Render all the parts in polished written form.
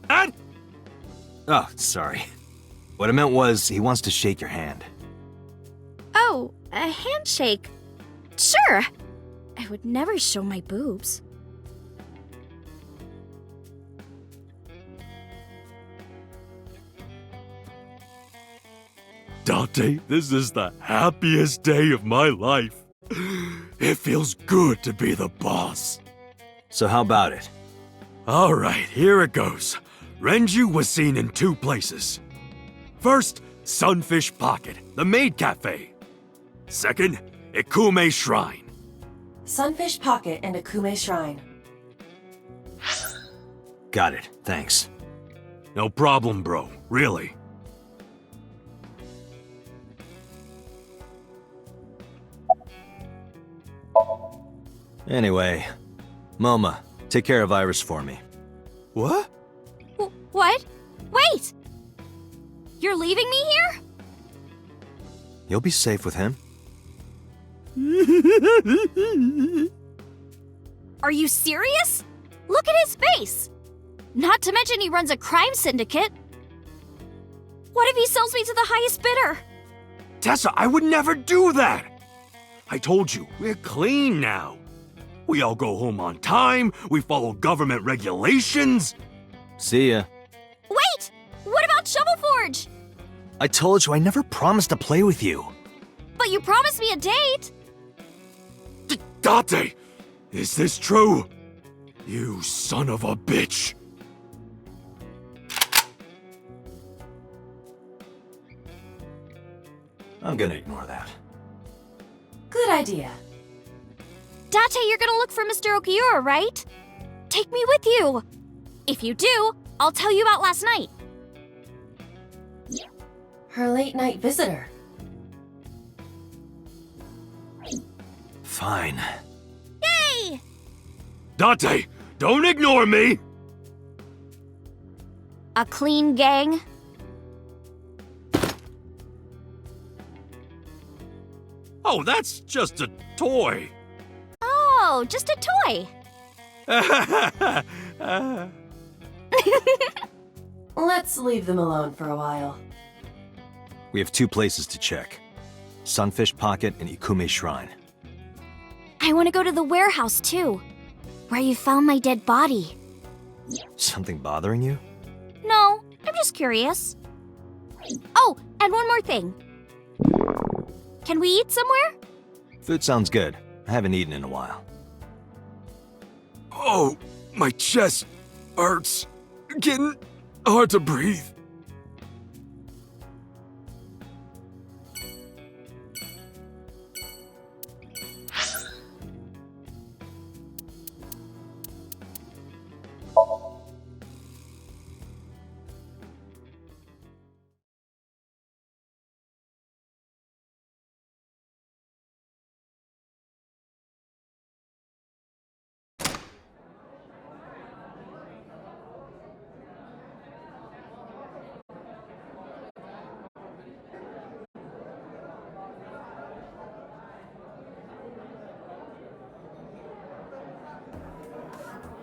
What? Oh, sorry. What I meant was, he wants to shake your hand. Oh, a handshake. Sure. I would never show my boobs. Dante, this is the happiest day of my life. It feels good to be the boss. So how about it? Alright, here it goes. Renju was seen in 2 places. First, Sunfish Pocket, the maid cafe. Second, Ikume Shrine. Sunfish Pocket and Akume Shrine. Got it, thanks. No problem, bro. Really. Anyway, Moma, take care of Iris for me. What? What? Wait! You're leaving me here? You'll be safe with him. Are you serious? Look at his face! Not to mention he runs a crime syndicate. What if he sells me to the highest bidder? Tessa, I would never do that! I told you, we're clean now. We all go home on time, we follow government regulations. See ya. Wait! What about Shovel Forge? I told you I never promised to play with you. But you promised me a date! Date! Is this true? You son of a bitch! I'm gonna ignore that. Good idea. Date, you're gonna look for Mr. Okiura, right? Take me with you! If you do, I'll tell you about last night. Her late night visitor. Fine. Yay! Date, don't ignore me! A clean gang? Oh, that's just a toy. Oh, just a toy. Let's leave them alone for a while. We have 2 places to check. Sunfish Pocket and Ikume Shrine. I want to go to the warehouse too, where you found my dead body. Something bothering you? No, I'm just curious. Oh, and one more thing. Can we eat somewhere? Food sounds good. I haven't eaten in a while. Oh, my chest hurts. Getting hard to breathe.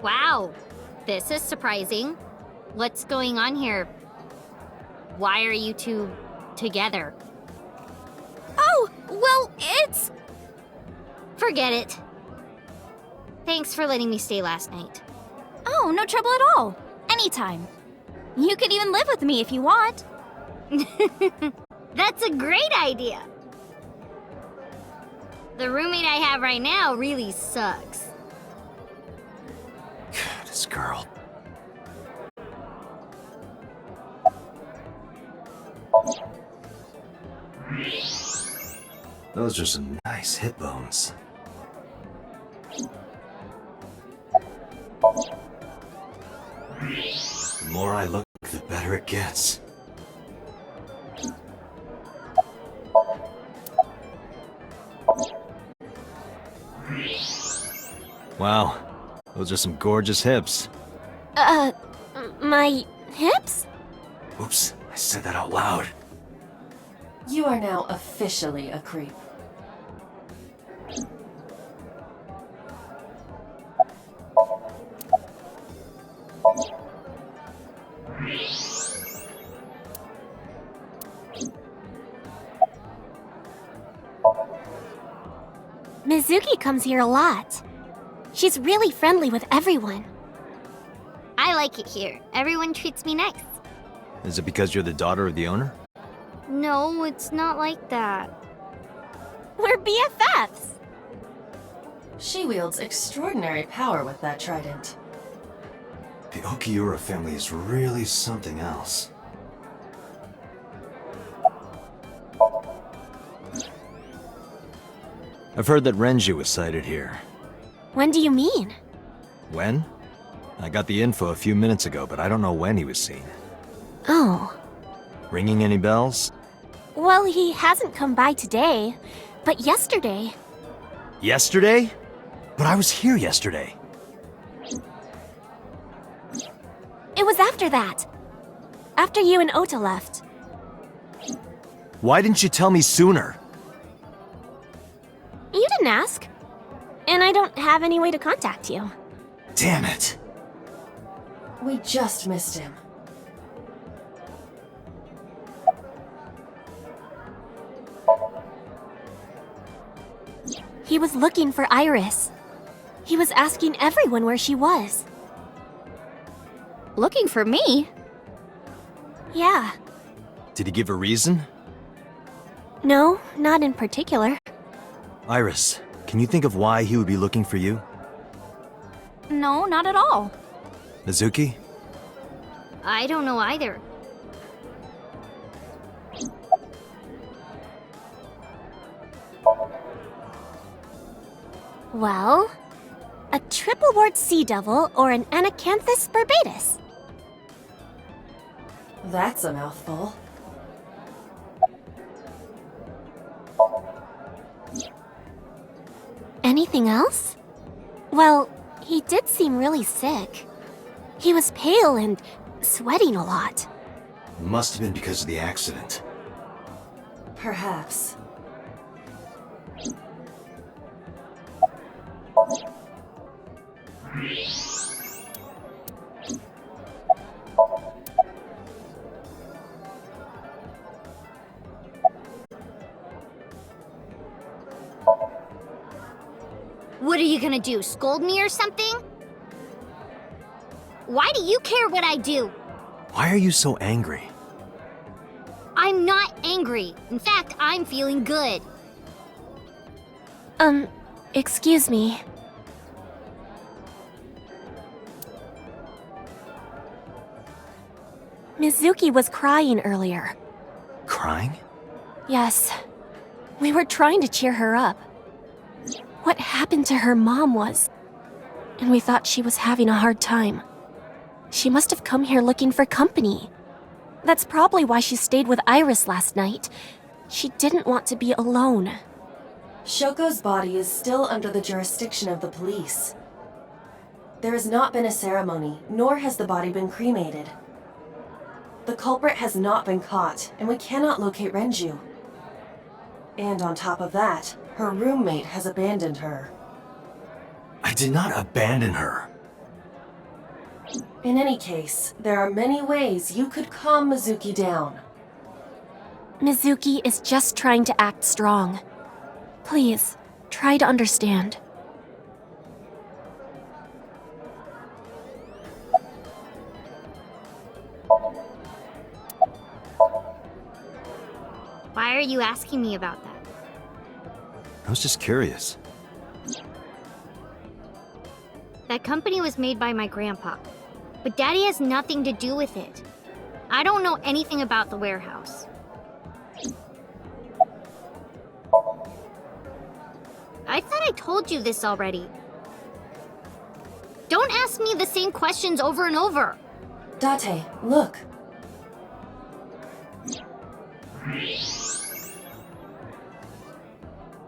Wow, this is surprising. What's going on here? Why are you 2 together? Oh, well, it's... Forget it. Thanks for letting me stay last night. Oh, no trouble at all. Anytime. You can even live with me if you want. That's a great idea. The roommate I have right now really sucks. This girl. Those are some nice hip bones. The more I look, the better it gets. Wow, those are some gorgeous hips. My hips? Oops, I said that out loud. You are now officially a creep. Mizuki comes here a lot. She's really friendly with everyone. I like it here. Everyone treats me nice. Is it because you're the daughter of the owner? No, it's not like that. We're BFFs. She wields extraordinary power with that trident. The Okiura family is really something else. I've heard that Renju was sighted here. When do you mean? When? I got the info a few minutes ago, but I don't know when he was seen. Oh. Ringing any bells? Well, he hasn't come by today, but yesterday. Yesterday? But I was here yesterday. It was after that. After you and Ota left. Why didn't you tell me sooner? You didn't ask. And I don't have any way to contact you. Damn it. We just missed him. He was looking for Iris. He was asking everyone where she was. Looking for me? Yeah. Did he give a reason? No, not in particular. Iris, can you think of why he would be looking for you? No, not at all. Mizuki? I don't know either. Well, a triple wart sea devil or an anacanthus barbatus. That's a mouthful. Anything else? Well, he did seem really sick. He was pale and sweating a lot. Must have been because of the accident. Perhaps. What are you gonna do, scold me or something? Why do you care what I do? Why are you so angry? I'm not angry. In fact, I'm feeling good. Excuse me. Mizuki was crying earlier. Crying? Yes. We were trying to cheer her up. What happened to her mom was... And we thought she was having a hard time. She must have come here looking for company. That's probably why she stayed with Iris last night. She didn't want to be alone. Shoko's body is still under the jurisdiction of the police. There has not been a ceremony, nor has the body been cremated. The culprit has not been caught, and we cannot locate Renju. And on top of that, her roommate has abandoned her. I did not abandon her. In any case, there are many ways you could calm Mizuki down. Mizuki is just trying to act strong. Please, try to understand. Why are you asking me about that? I was just curious. That company was made by my grandpa, but Daddy has nothing to do with it. I don't know anything about the warehouse. I thought I told you this already. Don't ask me the same questions over and over. Date, look.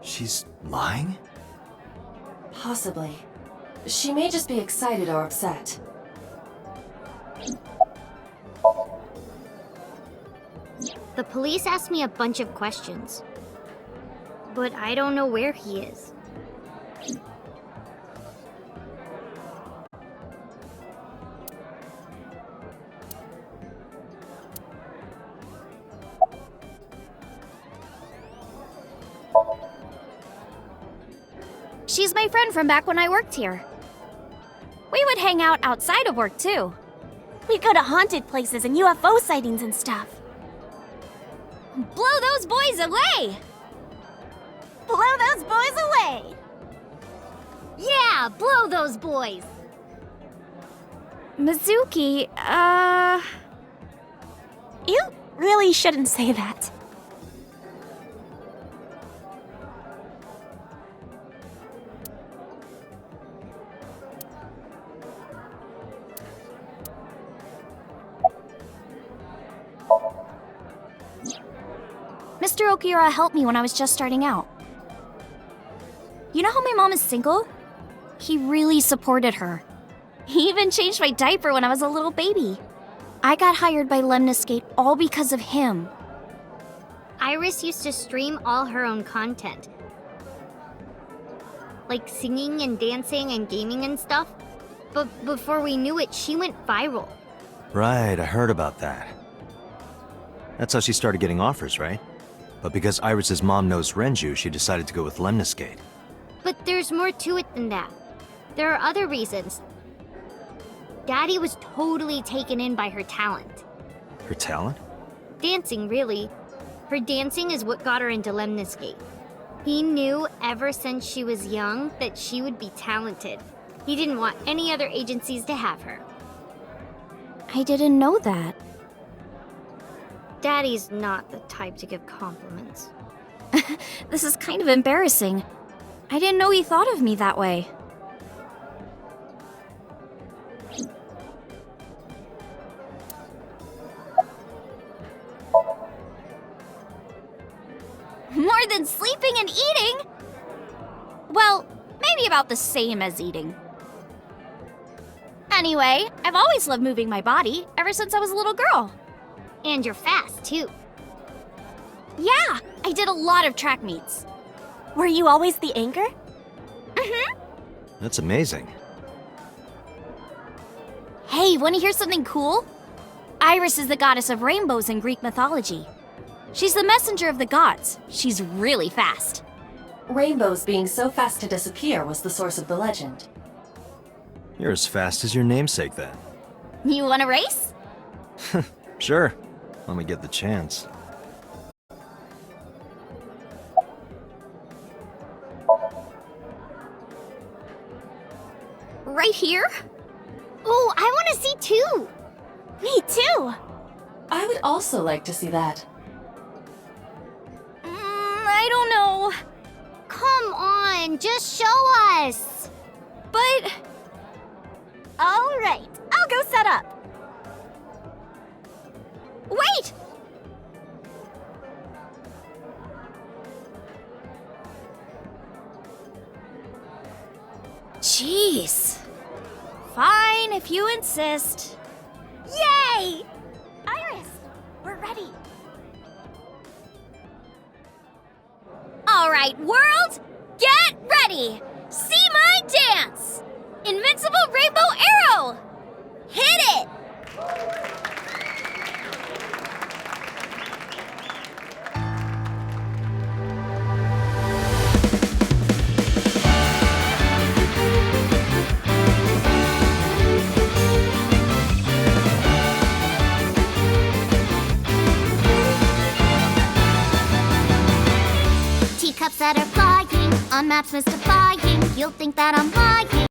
She's lying? Possibly. She may just be excited or upset. The police asked me a bunch of questions, but I don't know where he is. She's my friend from back when I worked here. We would hang out outside of work, too. We'd go to haunted places and UFO sightings and stuff. Blow those boys away! Blow those boys away! Yeah, blow those boys! Mizuki, You really shouldn't say that. Mr. Okiura helped me when I was just starting out. You know how my mom is single? He really supported her. He even changed my diaper when I was a little baby. I got hired by Lemniscate all because of him. Iris used to stream all her own content. Like singing and dancing and gaming and stuff. But before we knew it, she went viral. Right, I heard about that. That's how she started getting offers, right? But because Iris's mom knows Renju, she decided to go with Lemniscate. But there's more to it than that. There are other reasons. Daddy was totally taken in by her talent. Her talent? Dancing, really. Her dancing is what got her into Lemniscate. He knew ever since she was young that she would be talented. He didn't want any other agencies to have her. I didn't know that. Daddy's not the type to give compliments. This is kind of embarrassing. I didn't know he thought of me that way. More than sleeping and eating? Well, maybe about the same as eating. Anyway, I've always loved moving my body, ever since I was a little girl. And you're fast, too. Yeah, I did a lot of track meets. Were you always the anchor? That's amazing. Hey, want to hear something cool? Iris is the goddess of rainbows in Greek mythology. She's the messenger of the gods. She's really fast. Rainbows being so fast to disappear was the source of the legend. You're as fast as your namesake, then. You want to race? Sure, when we get the chance. Right here? Oh, I want to see too! Me too! I would also like to see that. I don't know. Come on, just show us! But All right, I'll go set up. wait! Jeez. Fine, if you insist. Yay! Iris, we're ready. All right, world, get ready! See my dance! Invincible Rainbow Arrow! Hit it! Teacups that are flying, on maps mystifying. You'll think that I'm lying.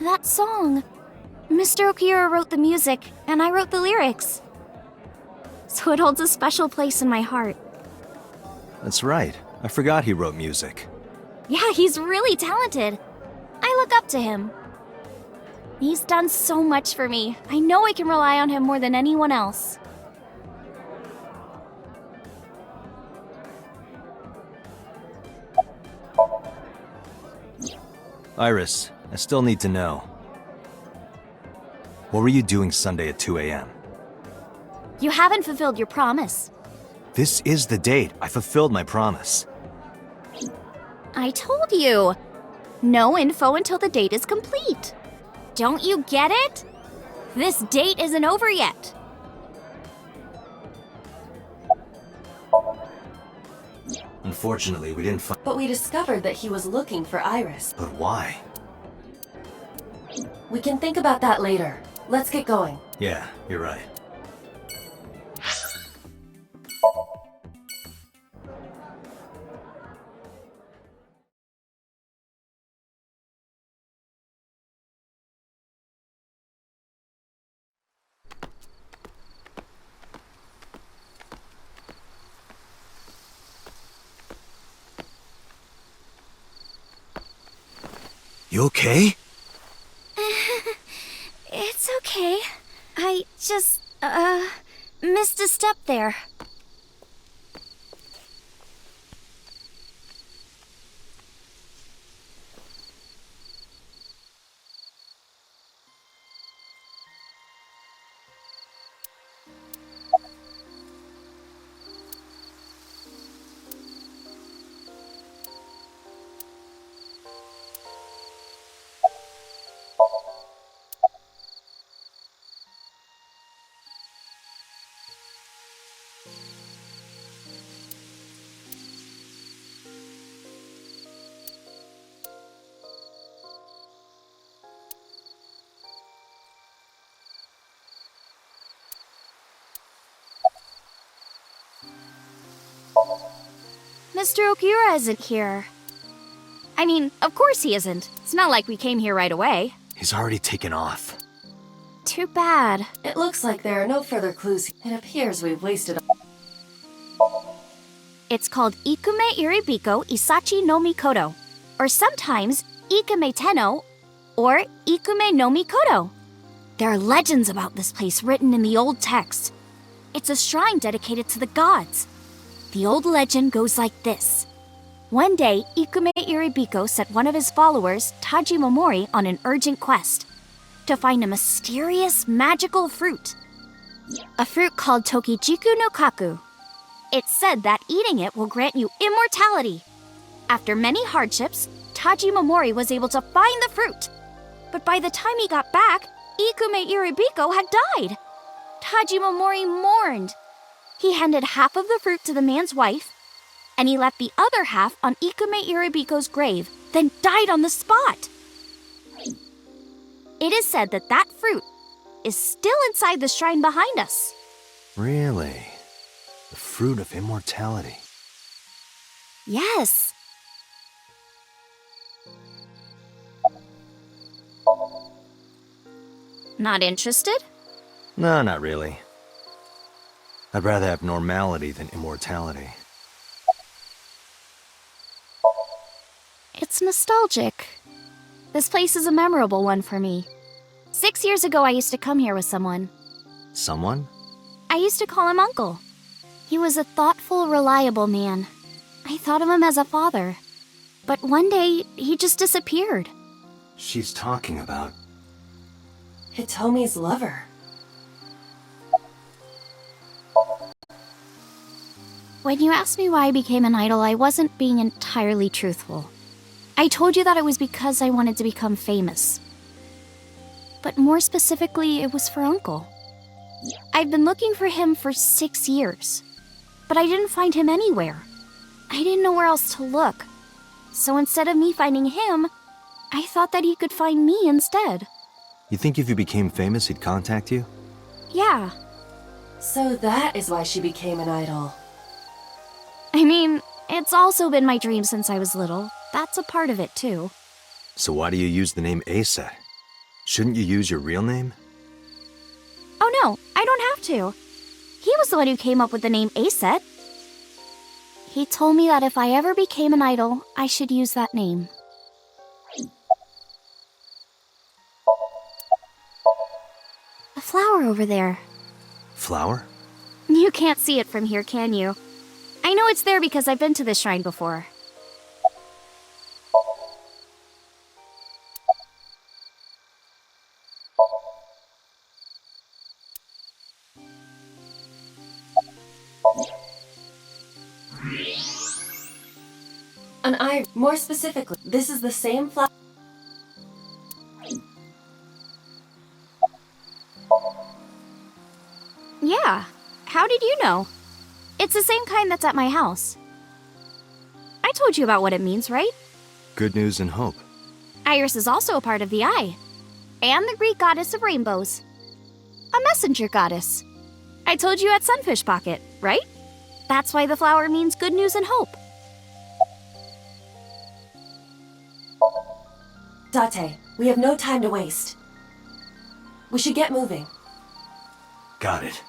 That song. Mr. Okira wrote the music, and I wrote the lyrics. So it holds a special place in my heart. That's right. I forgot he wrote music. Yeah, he's really talented. I look up to him. He's done so much for me. I know I can rely on him more than anyone else. Iris, I still need to know. What were you doing Sunday at 2 a.m.? You haven't fulfilled your promise. This is the date. I fulfilled my promise. I told you. No info until the date is complete. Don't you get it? This date isn't over yet. Unfortunately, we didn't find. But we discovered that he was looking for Iris. But why? We can think about that later. Let's get going. Yeah, you're right. You okay? It's okay. I just, missed a step there. Mr. Okura isn't here. I mean, of course he isn't. It's not like we came here right away. He's already taken off. Too bad. It looks like there are no further clues. It appears we've wasted. It's called Ikume Iribiko Isachi no Mikoto, or sometimes Ikume Tenno, or Ikume no Mikoto. There are legends about this place written in the old text. It's a shrine dedicated to the gods. The old legend goes like this. One day, Ikume Iribiko sent one of his followers, Taji Momori, on an urgent quest to find a mysterious magical fruit. A fruit called Tokijiku no Kaku. It's said that eating it will grant you immortality. After many hardships, Taji Momori was able to find the fruit. But by the time he got back, Ikume Iribiko had died. Taji Momori mourned. He handed half of the fruit to the man's wife, and he left the other half on Ikume Iribiko's grave, then died on the spot. It is said that that fruit is still inside the shrine behind us. Really? The fruit of immortality. Yes. Not interested? No, not really. I'd rather have normality than immortality. It's nostalgic. This place is a memorable one for me. 6 years ago, I used to come here with someone. Someone? I used to call him Uncle. He was a thoughtful, reliable man. I thought of him as a father. But one day, he just disappeared. She's talking about... Hitomi's lover. When you asked me why I became an idol, I wasn't being entirely truthful. I told you that it was because I wanted to become famous. But more specifically, it was for Uncle. I've been looking for him for 6 years, but I didn't find him anywhere. I didn't know where else to look. So instead of me finding him, I thought that he could find me instead. You think if you became famous, he'd contact you? Yeah. So that is why she became an idol. I mean, it's also been my dream since I was little. That's a part of it, too. So why do you use the name Aset? Shouldn't you use your real name? Oh no, I don't have to. He was the one who came up with the name Aset. He told me that if I ever became an idol, I should use that name. A flower over there. Flower? You can't see it from here, can you? I know it's there because I've been to this shrine before. An eye. More specifically, this is the same flower. Yeah. How did you know? It's the same kind that's at my house. I told you about what it means, right? Good news and hope. Iris is also a part of the eye. And the Greek goddess of rainbows. A messenger goddess. I told you at Sunfish Pocket, right? That's why the flower means good news and hope. Date, we have no time to waste. We should get moving. Got it.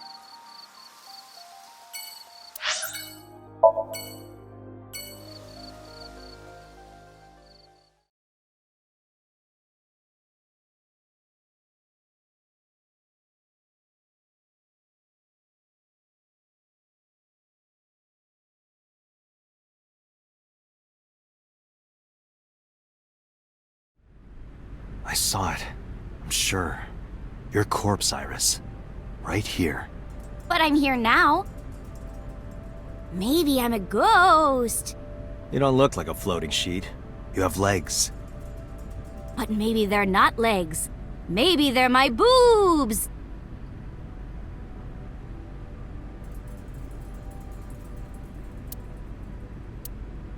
I saw it. I'm sure. Your corpse, Iris. Right here. But I'm here now. Maybe I'm a ghost. You don't look like a floating sheet. You have legs. But maybe they're not legs. Maybe they're my boobs.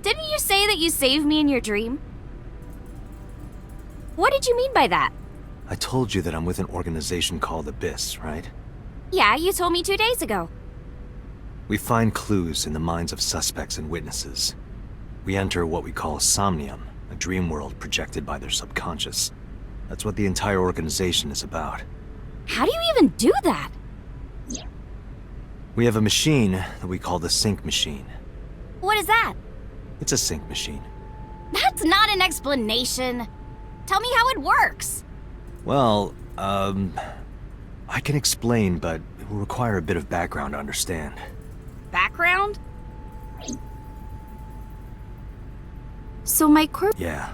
Didn't you say that you saved me in your dream? What did you mean by that? I told you that I'm with an organization called Abyss, right? Yeah, you told me 2 days ago. We find clues in the minds of suspects and witnesses. We enter what we call Somnium, a dream world projected by their subconscious. That's what the entire organization is about. How do you even do that? We have a machine that we call the Sync Machine. What is that? It's a sync machine. That's not an explanation. Tell me how it works. Well, I can explain, but it will require a bit of background to understand. Background? So my corpse... Yeah.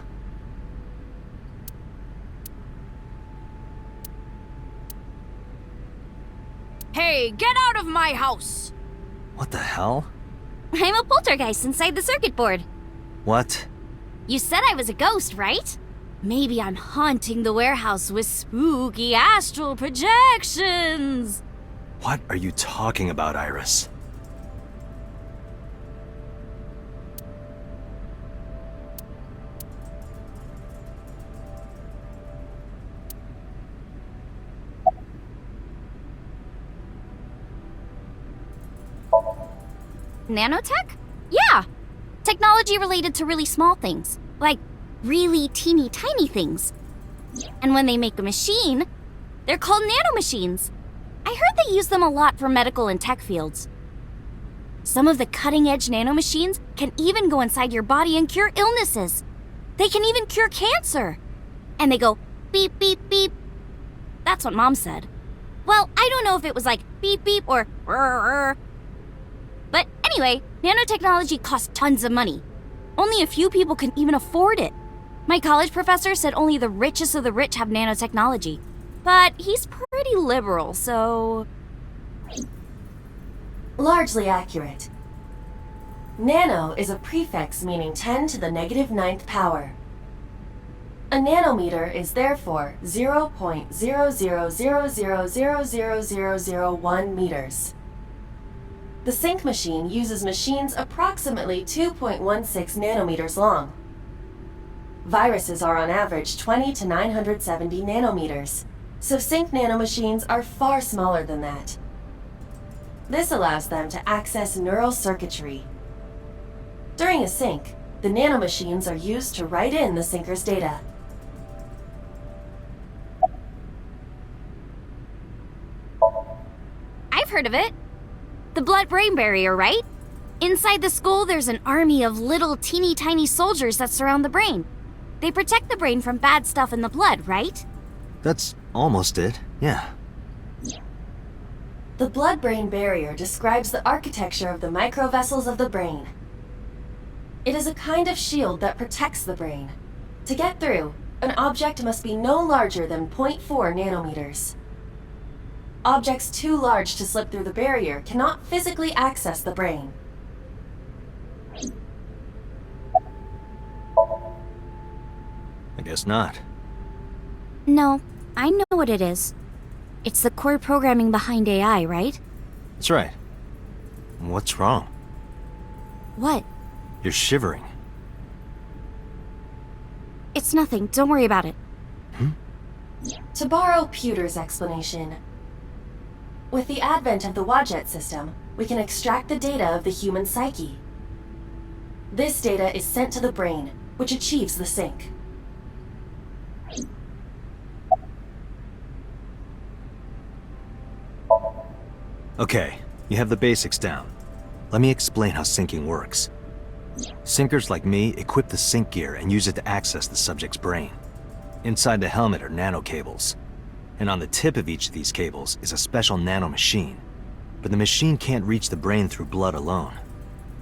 Hey, get out of my house! What the hell? I'm a poltergeist inside the circuit board. What? You said I was a ghost, right? Maybe I'm haunting the warehouse with spooky astral projections. What are you talking about, Iris? Nanotech? Yeah! Technology related to really small things. Like really teeny tiny things. And when they make a machine, they're called nanomachines. I heard they use them a lot for medical and tech fields. Some of the cutting-edge nanomachines can even go inside your body and cure illnesses. They can even cure cancer. And they go beep, beep, beep. That's what Mom said. Well, I don't know if it was like beep, beep or rrr. But anyway, nanotechnology costs tons of money. Only a few people can even afford it. My college professor said only the richest of the rich have nanotechnology. But he's pretty liberal, so... Largely accurate. Nano is a prefix meaning 10 to the negative 9th power. A nanometer is therefore 0.0000000001 meters. The Sync machine uses machines approximately 2.16 nanometers long. Viruses are on average 20 to 970 nanometers, so Sync nanomachines are far smaller than that. This allows them to access neural circuitry. During a sync, the nanomachines are used to write in the syncer's data. heard of it. The blood-brain barrier, right? Inside the skull, there's an army of little teeny tiny soldiers that surround the brain. They protect the brain from bad stuff in the blood, right? That's almost it, yeah. The blood-brain barrier describes the architecture of the microvessels of the brain. It is a kind of shield that protects the brain. To get through, an object must be no larger than 0.4 nanometers. Objects too large to slip through the barrier cannot physically access the brain. I guess not. No, I know what it is. It's the core programming behind AI, right? That's right. What's wrong? What? You're shivering. It's nothing. Don't worry about it. To borrow Pewter's explanation, with the advent of the Wadjet system, we can extract the data of the human psyche. This data is sent to the brain, which achieves the sync. Okay, you have the basics down. Let me explain how syncing works. Syncers like me equip the sync gear and use it to access the subject's brain. Inside the helmet are nanocables, and on the tip of each of these cables is a special nanomachine. But the machine can't reach the brain through blood alone.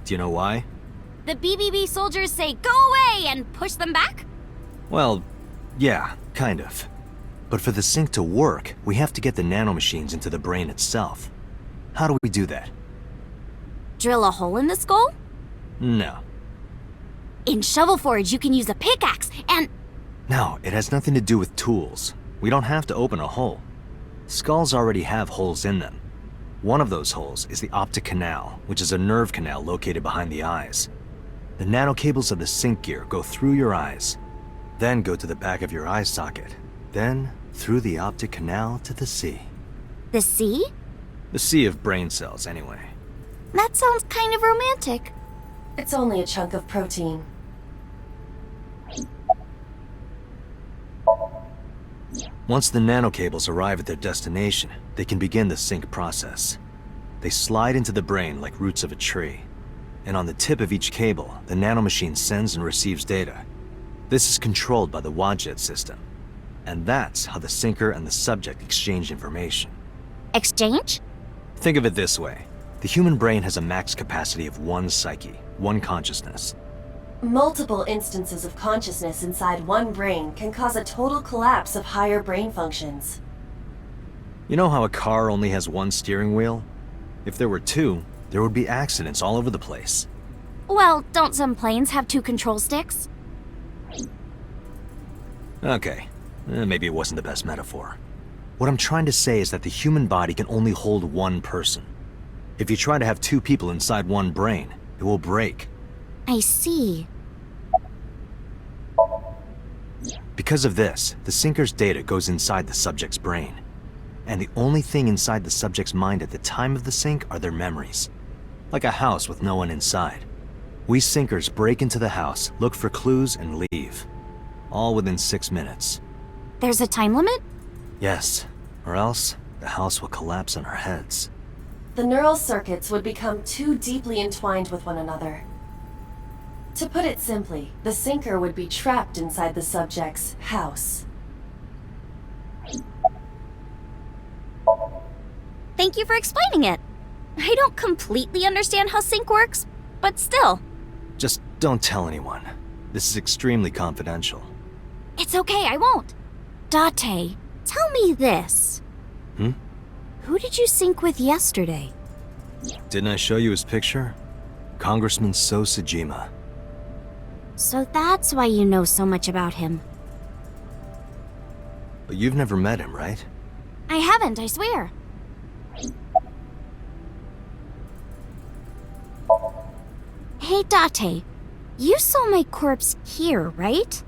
Do you know why? The BBB soldiers say, "Go away!" and push them back? Well, yeah, kind of. But for the sync to work, we have to get the nanomachines into the brain itself. How do we do that? Drill a hole in the skull? No. In Shovel Forge, you can use a pickaxe and... No, it has nothing to do with tools. We don't have to open a hole. Skulls already have holes in them. One of those holes is the optic canal, which is a nerve canal located behind the eyes. The nanocables of the sync gear go through your eyes, then go to the back of your eye socket, then through the optic canal to the sea. The sea? The sea of brain cells, anyway. That sounds kind of romantic. It's only a chunk of protein. Once the nanocables arrive at their destination, they can begin the sync process. They slide into the brain like roots of a tree. And on the tip of each cable, the nanomachine sends and receives data. This is controlled by the Wadjet system. And that's how the syncer and the subject exchange information. Exchange? Think of it this way. The human brain has a max capacity of one psyche, one consciousness. Multiple instances of consciousness inside one brain can cause a total collapse of higher brain functions. You know how a car only has one steering wheel? If there were two, there would be accidents all over the place. Well, don't some planes have two control sticks? Okay, maybe it wasn't the best metaphor. What I'm trying to say is that the human body can only hold one person. If you try to have two people inside one brain, it will break. I see. Because of this, the syncer's data goes inside the subject's brain. And the only thing inside the subject's mind at the time of the sync are their memories. Like a house with no one inside. We syncers break into the house, look for clues, and leave. All within 6 minutes. There's a time limit? Yes, or else the house will collapse on our heads. The neural circuits would become too deeply entwined with one another. To put it simply, the syncer would be trapped inside the subject's house. Thank you for explaining it. I don't completely understand how sync works, but still. Just don't tell anyone. This is extremely confidential. It's okay, I won't. Date, tell me this. Who did you sync with yesterday? Didn't I show you his picture? Congressman So Sejima. So that's why you know so much about him. But you've never met him, right? I haven't, I swear. Hey, Date, you saw my corpse here, right?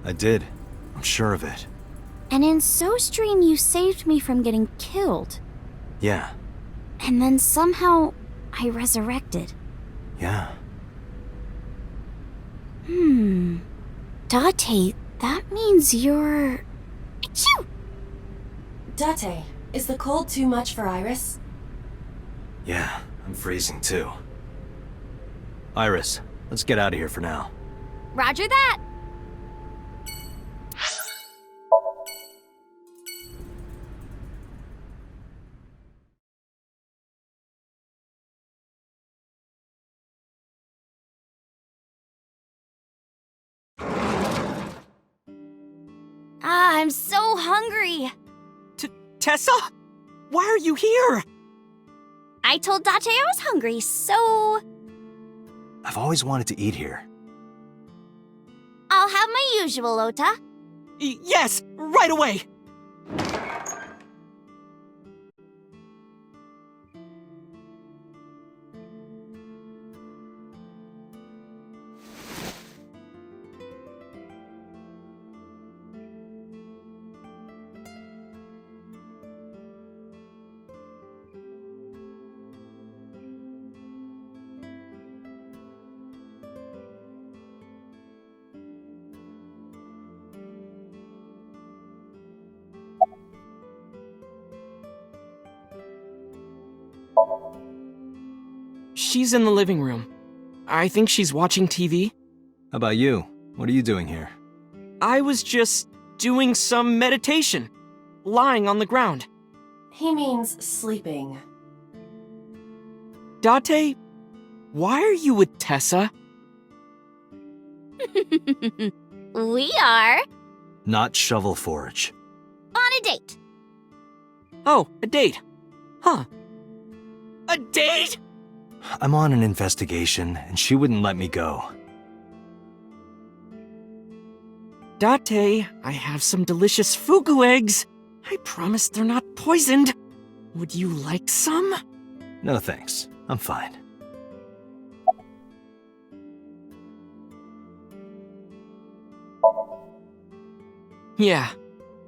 I did. I'm sure of it. And in SoStream, you saved me from getting killed. Yeah. And then somehow, I resurrected. Yeah. Date, that means you're... Achoo! Date, is the cold too much for Iris? Yeah, I'm freezing too. Iris, let's get out of here for now. Roger that! I'm so hungry. Tessa? Why are you here? I told Date I was hungry, so I've always wanted to eat here. I'll have my usual, Ota. Yes, right away! She's in the living room. I think she's watching TV. How about you? What are you doing here? I was just doing some meditation, lying on the ground. He means sleeping. Date, why are you with Tessa? We are Not Shovel Forge. on a date. Oh, a date. Huh. A date?! I'm on an investigation, and she wouldn't let me go. Date, I have some delicious fugu eggs. I promise they're not poisoned. Would you like some? No thanks. I'm fine. Yeah.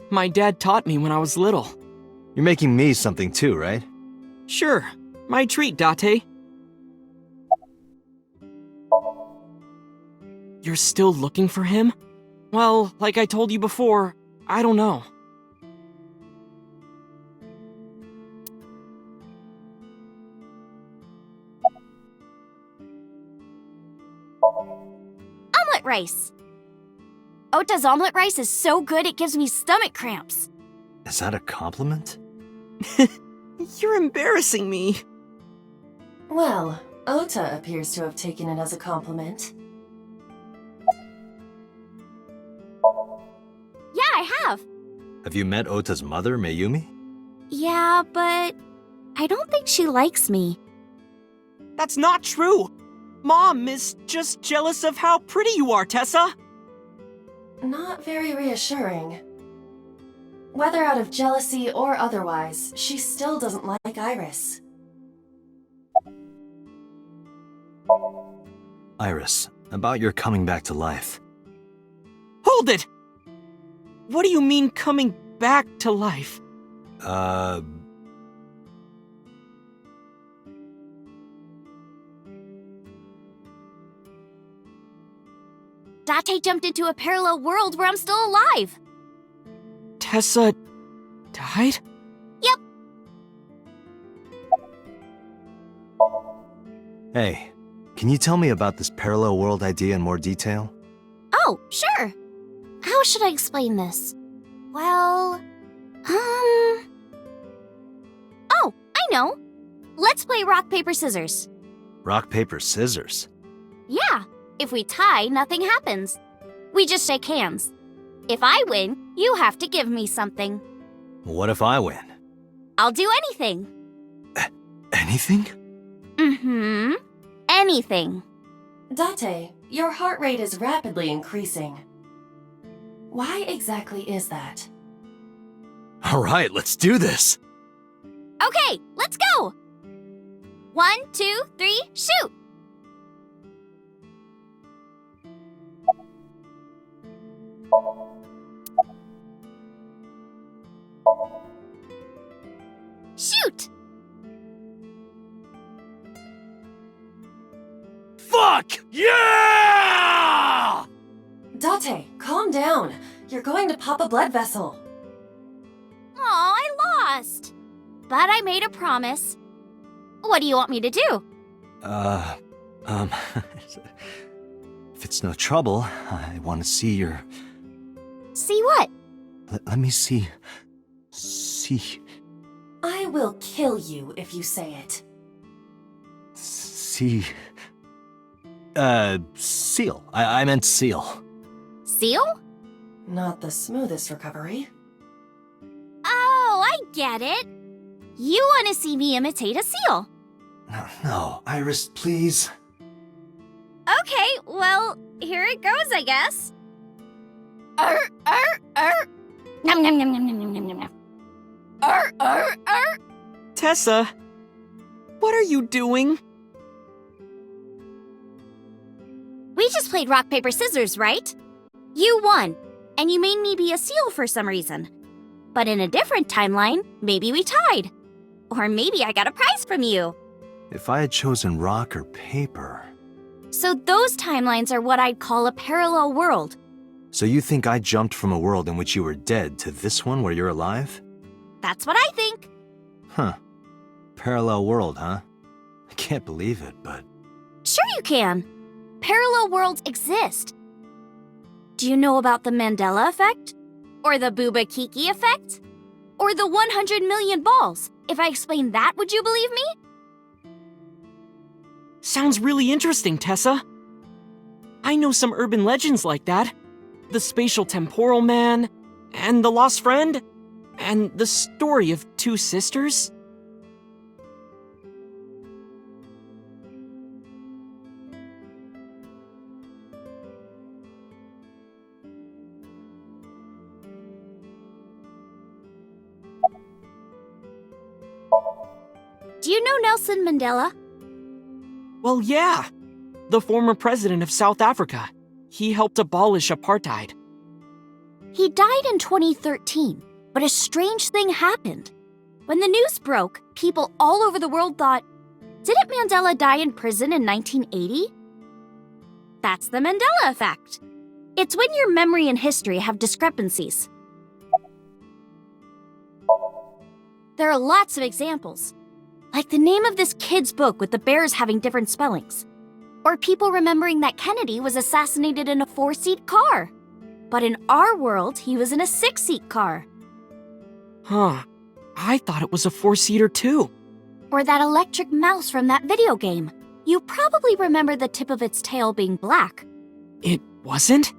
My dad taught me when I was little. You're making me something too, right? Sure. My treat, Date. You're still looking for him? Well, like I told you before, I don't know. Omelet rice. Ota's omelet rice is so good it gives me stomach cramps. Is that a compliment? You're embarrassing me. Well, Ota appears to have taken it as a compliment. Yeah, I have. Have you met Ota's mother, Mayumi? Yeah, but I don't think she likes me. That's not true. Mom is just jealous of how pretty you are, Tessa. Not very reassuring. Whether out of jealousy or otherwise, she still doesn't like Iris. Iris, about your coming back to life. Hold it! What do you mean coming back to life? Date jumped into a parallel world where I'm still alive. Tessa died? Yep. Hey, can you tell me about this parallel world idea in more detail? Oh, sure. How should I explain this? Well, Oh, I know. Let's play rock, paper, scissors. Rock, paper, scissors. Yeah, if we tie, nothing happens. We just shake hands. If I win, you have to give me something. What if I win? I'll do anything. Anything? Mm-hmm. Anything. Date, your heart rate is rapidly increasing. Why exactly is that? All right, let's do this. Okay, let's go! 1, 2, 3, shoot! Shoot! Fuck! Yeah! Date, calm down. You're going to pop a blood vessel. Aw, I lost. But I made a promise. What do you want me to do? If it's no trouble, I want to see your... See what? Let me see... See... I will kill you if you say it. See... seal. I meant seal. Seal? Not the smoothest recovery. Oh, I get it. You want to see me imitate a seal. No, Iris, please. Okay, well, here it goes, I guess. Nom nom nom nom nom nom nom nom. Tessa, what are you doing? We just played rock, paper, scissors, right? You won, and you made me be a seal for some reason. But in a different timeline, maybe we tied. Or maybe I got a prize from you. If I had chosen rock or paper... So those timelines are what I'd call a parallel world. So you think I jumped from a world in which you were dead to this one where you're alive? That's what I think. Huh. Parallel world, huh? I can't believe it, but... Sure you can. Parallel worlds exist. Do you know about the Mandela effect? Or the Booba Kiki effect? Or the 100 million balls? If I explain that, would you believe me? Sounds really interesting, Tessa. I know some urban legends like that. The spatial temporal man, and the lost friend, and the story of two sisters. Do you know Nelson Mandela? Well, yeah. The former president of South Africa. He helped abolish apartheid. He died in 2013, but a strange thing happened. When the news broke, people all over the world thought, didn't Mandela die in prison in 1980? That's the Mandela effect. It's when your memory and history have discrepancies. There are lots of examples, like the name of this kid's book with the bears having different spellings. Or people remembering that Kennedy was assassinated in a 4-seat car. But in our world, he was in a 6-seat car. Huh. I thought it was a 4-seater too. Or that electric mouse from that video game. You probably remember the tip of its tail being black. It wasn't?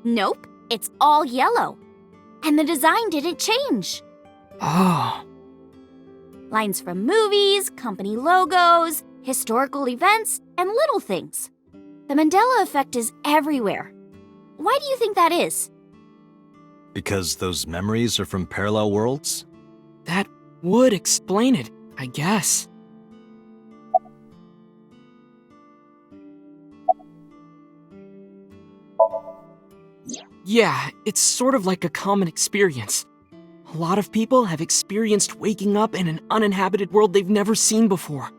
Nope, it's all yellow. And the design didn't change. Oh. Lines from movies, company logos, historical events, and little things. The Mandela effect is everywhere. Why do you think that is? Because those memories are from parallel worlds? That would explain it, I guess. Yeah, it's sort of like a common experience. A lot of people have experienced waking up in an uninhabited world they've never seen before.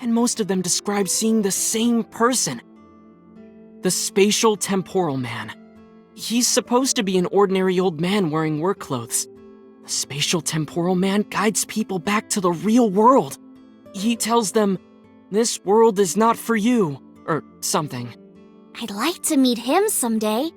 And most of them describe seeing the same person. The spatial temporal man. He's supposed to be an ordinary old man wearing work clothes. The spatial temporal man guides people back to the real world. He tells them, this world is not for you, or something. I'd like to meet him someday.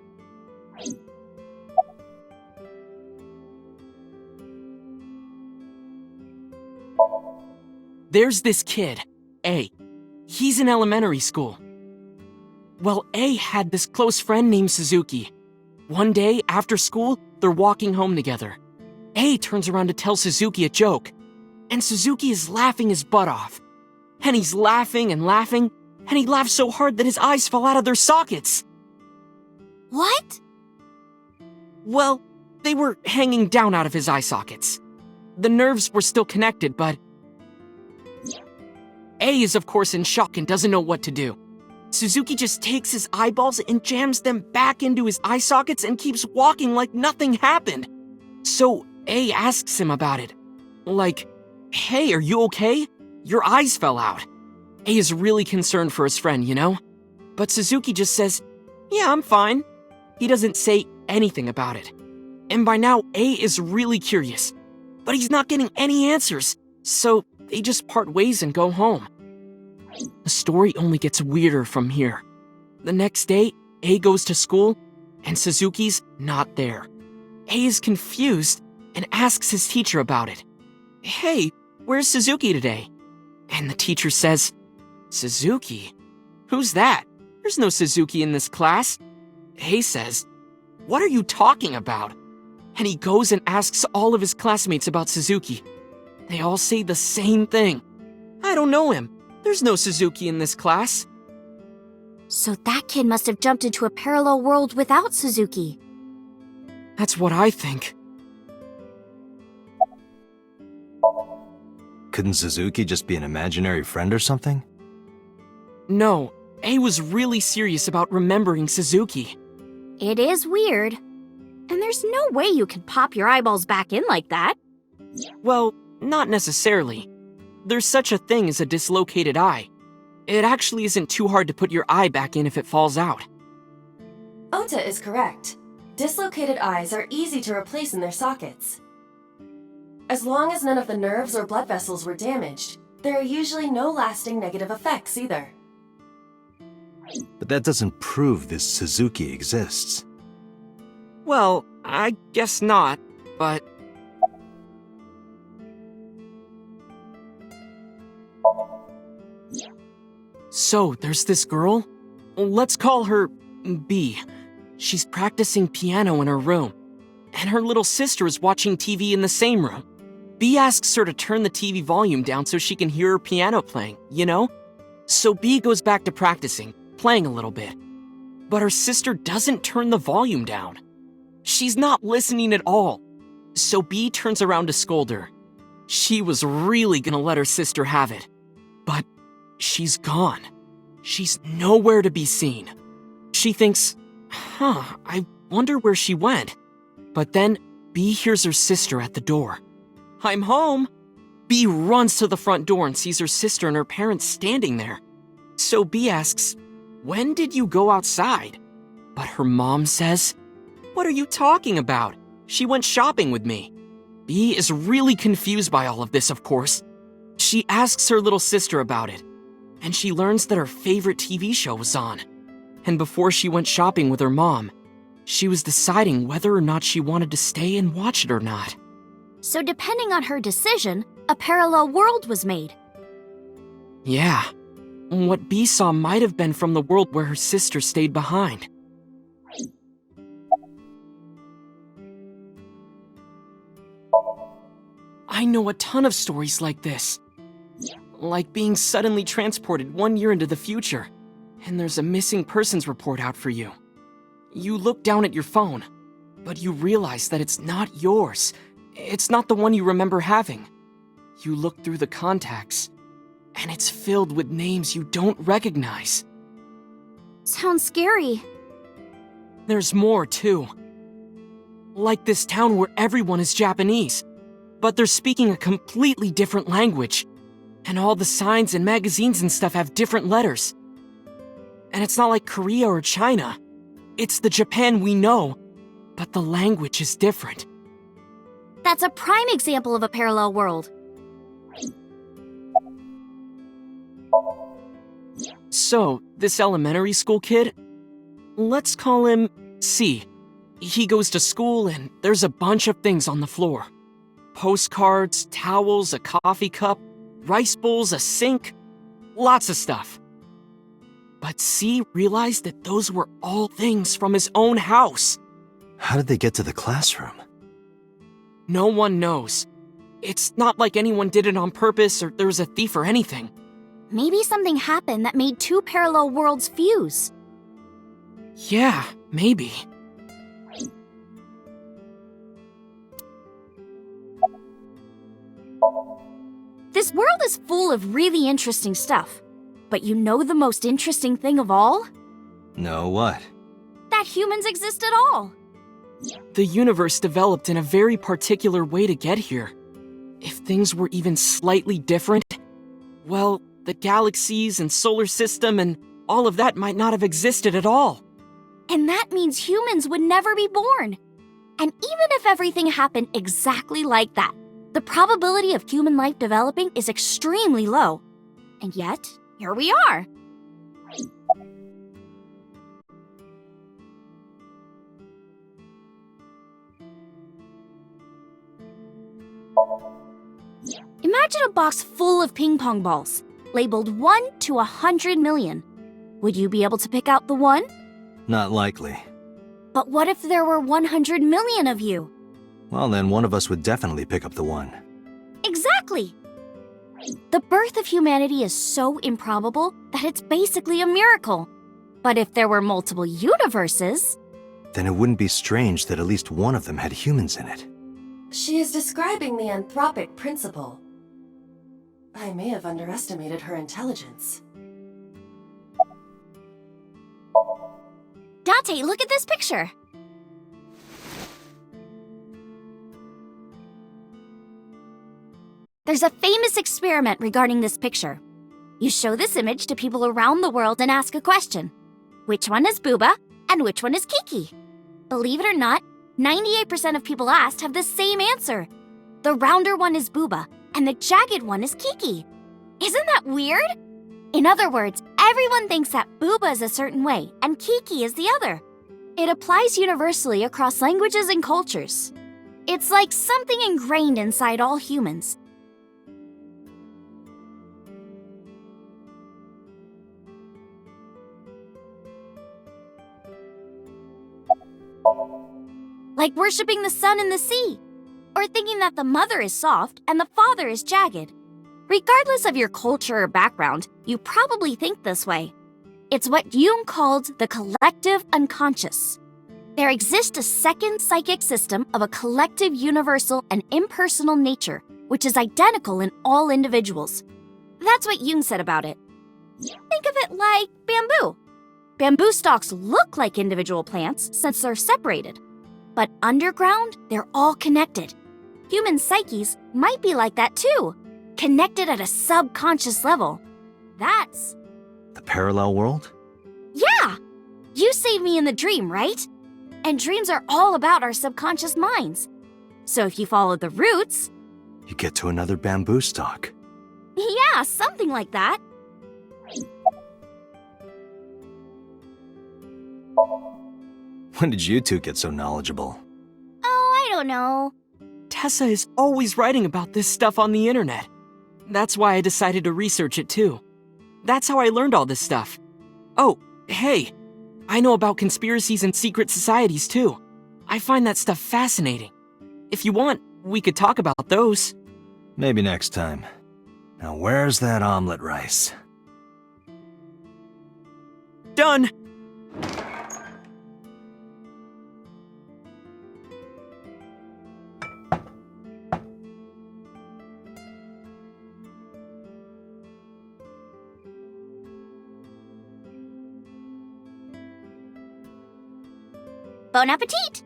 There's this kid, A. He's in elementary school. Well, A had this close friend named Suzuki. One day, after school, they're walking home together. A turns around to tell Suzuki a joke, and Suzuki is laughing his butt off. And he's laughing, and he laughs so hard that his eyes fall out of their sockets. What? Well, they were hanging down out of his eye sockets. The nerves were still connected, but... A is of course in shock and doesn't know what to do. Suzuki just takes his eyeballs and jams them back into his eye sockets and keeps walking like nothing happened. So A asks him about it. Like, hey, are you okay? Your eyes fell out. A is really concerned for his friend, you know? But Suzuki just says, yeah, I'm fine. He doesn't say anything about it. And by now, A is really curious. But he's not getting any answers. So they just part ways and go home. The story only gets weirder from here. The next day, A goes to school, and Suzuki's not there. A is confused and asks his teacher about it. Hey, where's Suzuki today? And the teacher says, Suzuki? Who's that? There's no Suzuki in this class. A says, what are you talking about? And he goes and asks all of his classmates about Suzuki. They all say the same thing. I don't know him. There's no Suzuki in this class. So that kid must have jumped into a parallel world without Suzuki. That's what I think. Couldn't Suzuki just be an imaginary friend or something? No, A was really serious about remembering Suzuki. It is weird. And there's no way you can pop your eyeballs back in like that. Well, not necessarily. There's such a thing as a dislocated eye. It actually isn't too hard to put your eye back in if it falls out. Ota is correct. Dislocated eyes are easy to replace in their sockets. As long as none of the nerves or blood vessels were damaged, there are usually no lasting negative effects either. But that doesn't prove this Suzuki exists. Well, I guess not, but... So, there's this girl? Let's call her B. She's practicing piano in her room, and her little sister is watching TV in the same room. B asks her to turn the TV volume down so she can hear her piano playing, you know? So B goes back to practicing, playing a little bit. But her sister doesn't turn the volume down. She's not listening at all. So B turns around to scold her. She was really gonna let her sister have it. But she's gone. She's nowhere to be seen. She thinks, I wonder where she went. But then B hears her sister at the door. I'm home. B runs to the front door and sees her sister and her parents standing there. So B asks, when did you go outside? But her mom says, what are you talking about? She went shopping with me. B is really confused by all of this, of course. She asks her little sister about it, and she learns that her favorite TV show was on. And before she went shopping with her mom, she was deciding whether or not she wanted to stay and watch it or not. So depending on her decision, a parallel world was made. Yeah. What B saw might have been from the world where her sister stayed behind. I know a ton of stories like this. Like being suddenly transported 1 year into the future, and there's a missing persons report out for you. You look down at your phone, but you realize that it's not yours. It's not the one you remember having. You look through the contacts, and it's filled with names you don't recognize. Sounds scary. There's more, too. Like this town where everyone is Japanese, but they're speaking a completely different language. And all the signs and magazines and stuff have different letters. And it's not like Korea or China. It's the Japan we know, but the language is different. That's a prime example of a parallel world. So, this elementary school kid, let's call him C. He goes to school and there's a bunch of things on the floor. Postcards, towels, a coffee cup, rice bowls, a sink, lots of stuff. But C realized that those were all things from his own house. How did they get to the classroom? No one knows. It's not like anyone did it on purpose or there was a thief or anything. Maybe something happened that made two parallel worlds fuse. Yeah, maybe. This world is full of really interesting stuff. But you know the most interesting thing of all? No, what? That humans exist at all. The universe developed in a very particular way to get here. If things were even slightly different, well, the galaxies and solar system and all of that might not have existed at all. And that means humans would never be born. And even if everything happened exactly like that, The probability of human life developing is extremely low. And yet, here we are. Imagine a box full of ping pong balls, labeled 1 to 100 million. Would you be able to pick out the one? Not likely. But what if there were 100 million of you? Well, then one of us would definitely pick up the one. Exactly! The birth of humanity is so improbable that it's basically a miracle. But if there were multiple universes... Then it wouldn't be strange that at least one of them had humans in it. She is describing the anthropic principle. I may have underestimated her intelligence. Date, look at this picture. There's a famous experiment regarding this picture. You show this image to people around the world and ask a question. Which one is Booba and which one is Kiki? Believe it or not, 98% of people asked have the same answer. The rounder one is Booba and the jagged one is Kiki. Isn't that weird? In other words, everyone thinks that Booba is a certain way and Kiki is the other. It applies universally across languages and cultures. It's like something ingrained inside all humans. Like worshipping the sun and the sea, or thinking that the mother is soft and the father is jagged. Regardless of your culture or background, you probably think this way. It's what Jung called the collective unconscious. There exists a second psychic system of a collective universal and impersonal nature, which is identical in all individuals. That's what Jung said about it. Think of it like bamboo. Bamboo stalks look like individual plants since they're separated. But underground, they're all connected. Human psyches might be like that too, connected at a subconscious level. That's... The parallel world? Yeah! You saved me in the dream, right? And dreams are all about our subconscious minds. So if you follow the roots... You get to another bamboo stalk. Yeah, something like that. When did you two get so knowledgeable? Oh, I don't know. Tessa is always writing about this stuff on the internet. That's why I decided to research it too. That's how I learned all this stuff. Oh, hey, I know about conspiracies and secret societies too. I find that stuff fascinating. If you want, we could talk about those. Maybe next time. Now where's that omelet rice? Done! Bon appetit!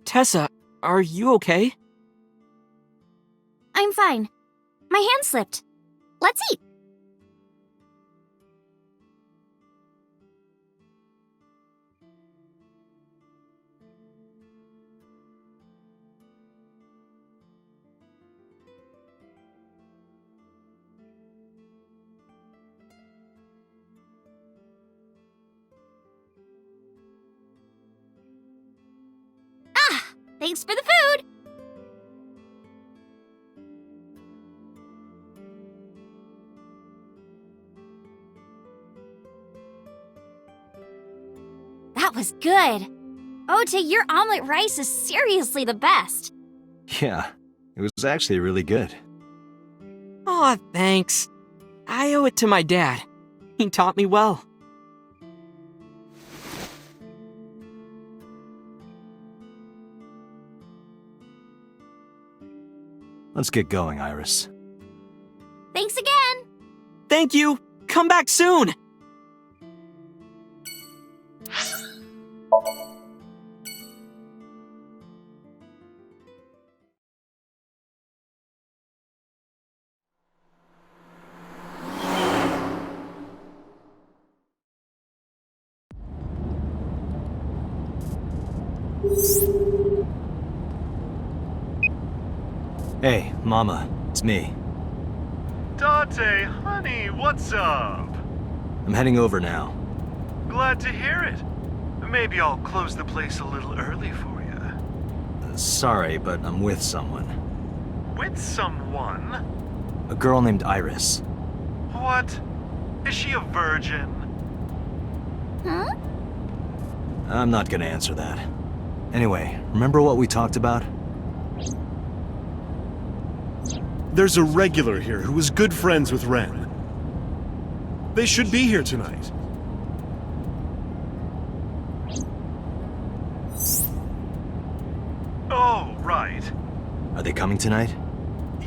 Tessa, are you okay? I'm fine. My hand slipped. Let's eat. Ah, thanks for the food. That was good. Ota, your omelet rice is seriously the best. Yeah, it was actually really good. Aw, thanks. I owe it to my dad. He taught me well. Let's get going, Iris. Thanks again. Thank you. Come back soon. Hey, Mama, it's me. Dante, honey, what's up? I'm heading over now. Glad to hear it. Maybe I'll close the place a little early for you. Sorry, but I'm with someone. With someone? A girl named Iris. What? Is she a virgin? Huh? I'm not gonna answer that. Anyway, remember what we talked about? There's a regular here who is good friends with Ren. They should be here tonight. Oh, right. Are they coming tonight?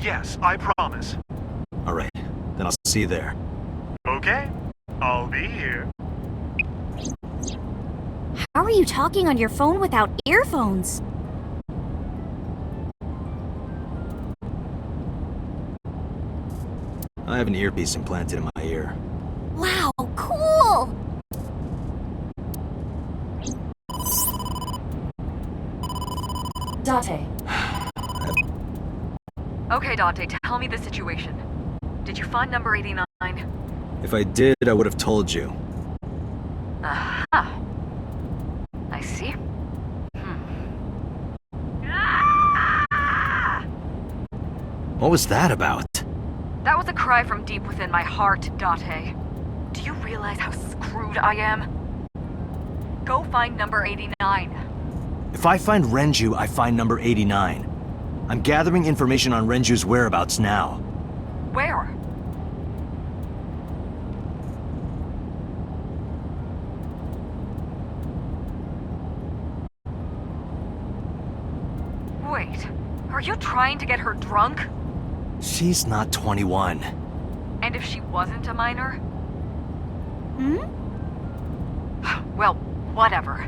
Yes, I promise. Alright, then I'll see you there. Okay, I'll be here. How are you talking on your phone without earphones? I have an earpiece implanted in my ear. Wow, cool! Date. Okay, Dante, tell me the situation. Did you find number 89? If I did, I would have told you. Aha. I see. What was that about? That was a cry from deep within my heart, Date. Do you realize how screwed I am? Go find number 89. If I find Renju, I find number 89. I'm gathering information on Renju's whereabouts now. Where? Wait, are you trying to get her drunk? She's not 21. And if she wasn't a minor? Hmm? Well, whatever.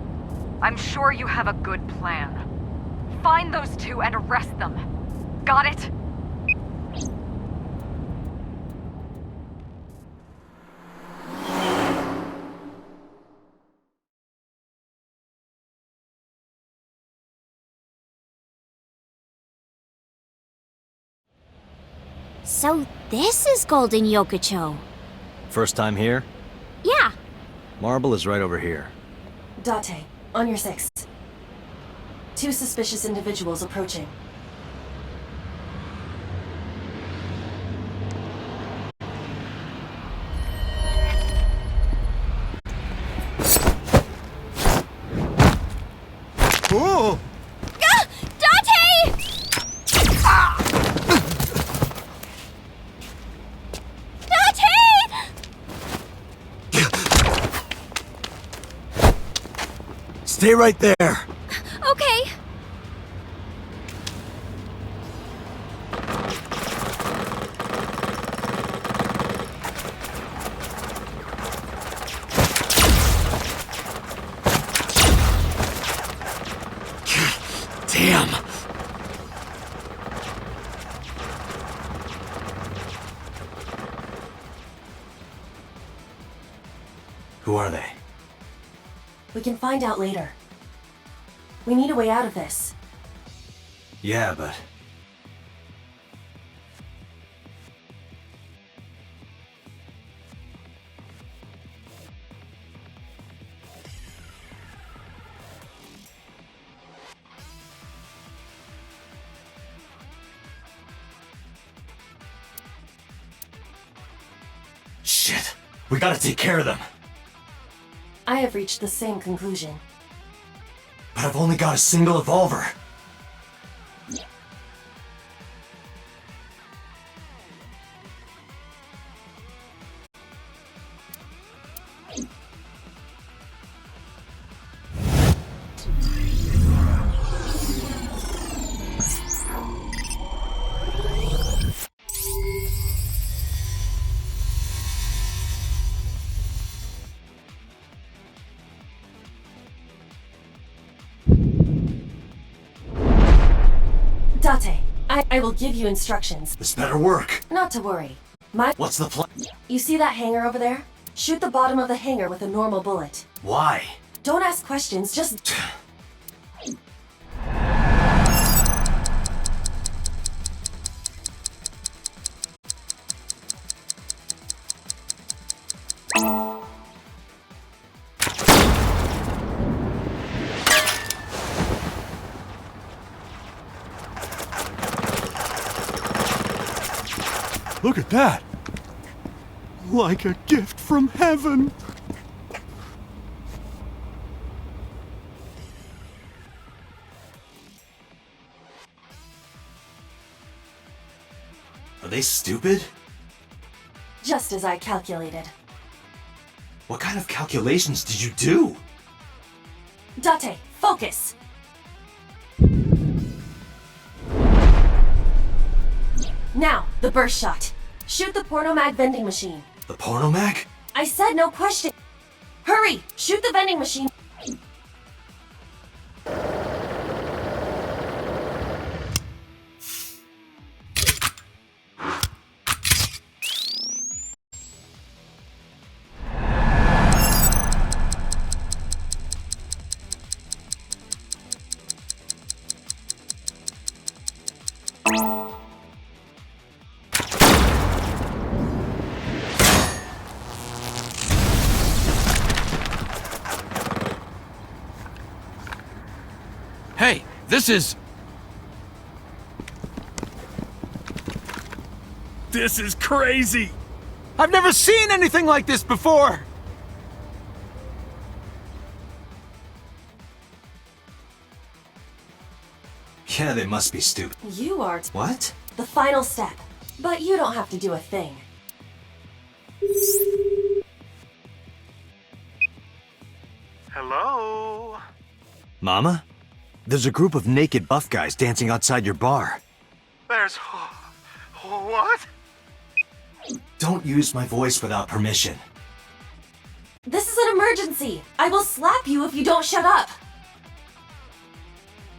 I'm sure you have a good plan. Find those two and arrest them. Got it? So this is Golden Yokocho. First time here? Yeah. Marble is right over here. Date, on your 6. 2 suspicious individuals approaching. Oh! Date! Stay right there! Okay. Damn! Who are they? We can find out later. We need a way out of this. Yeah, but... Shit! We gotta take care of them! I have reached the same conclusion. But I've only got a single revolver. Date, I will give you instructions. This better work. Not to worry. What's the plan? You see that hangar over there? Shoot the bottom of the hangar with a normal bullet. Why? Don't ask questions, just... Look at that! Like a gift from heaven! Are they stupid? Just as I calculated. What kind of calculations did you do? Date, focus! Now, the burst shot. Shoot the pornomag vending machine. The porno mag? I said no question. Hurry! Shoot the vending machine. Hey, this is crazy! I've never seen anything like this before! Yeah, they must be stupid. You are What? the final step. But you don't have to do a thing. Hello? Mama? There's a group of naked buff guys dancing outside your bar. There's... What? Don't use my voice without permission. This is an emergency! I will slap you if you don't shut up!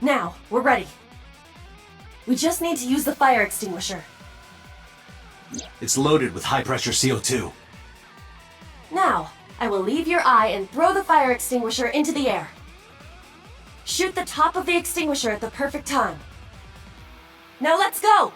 Now, we're ready. We just need to use the fire extinguisher. It's loaded with high-pressure CO2. Now, I will leave your eye and throw the fire extinguisher into the air. Shoot the top of the extinguisher at the perfect time. Now let's go!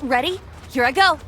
Ready? Here I go!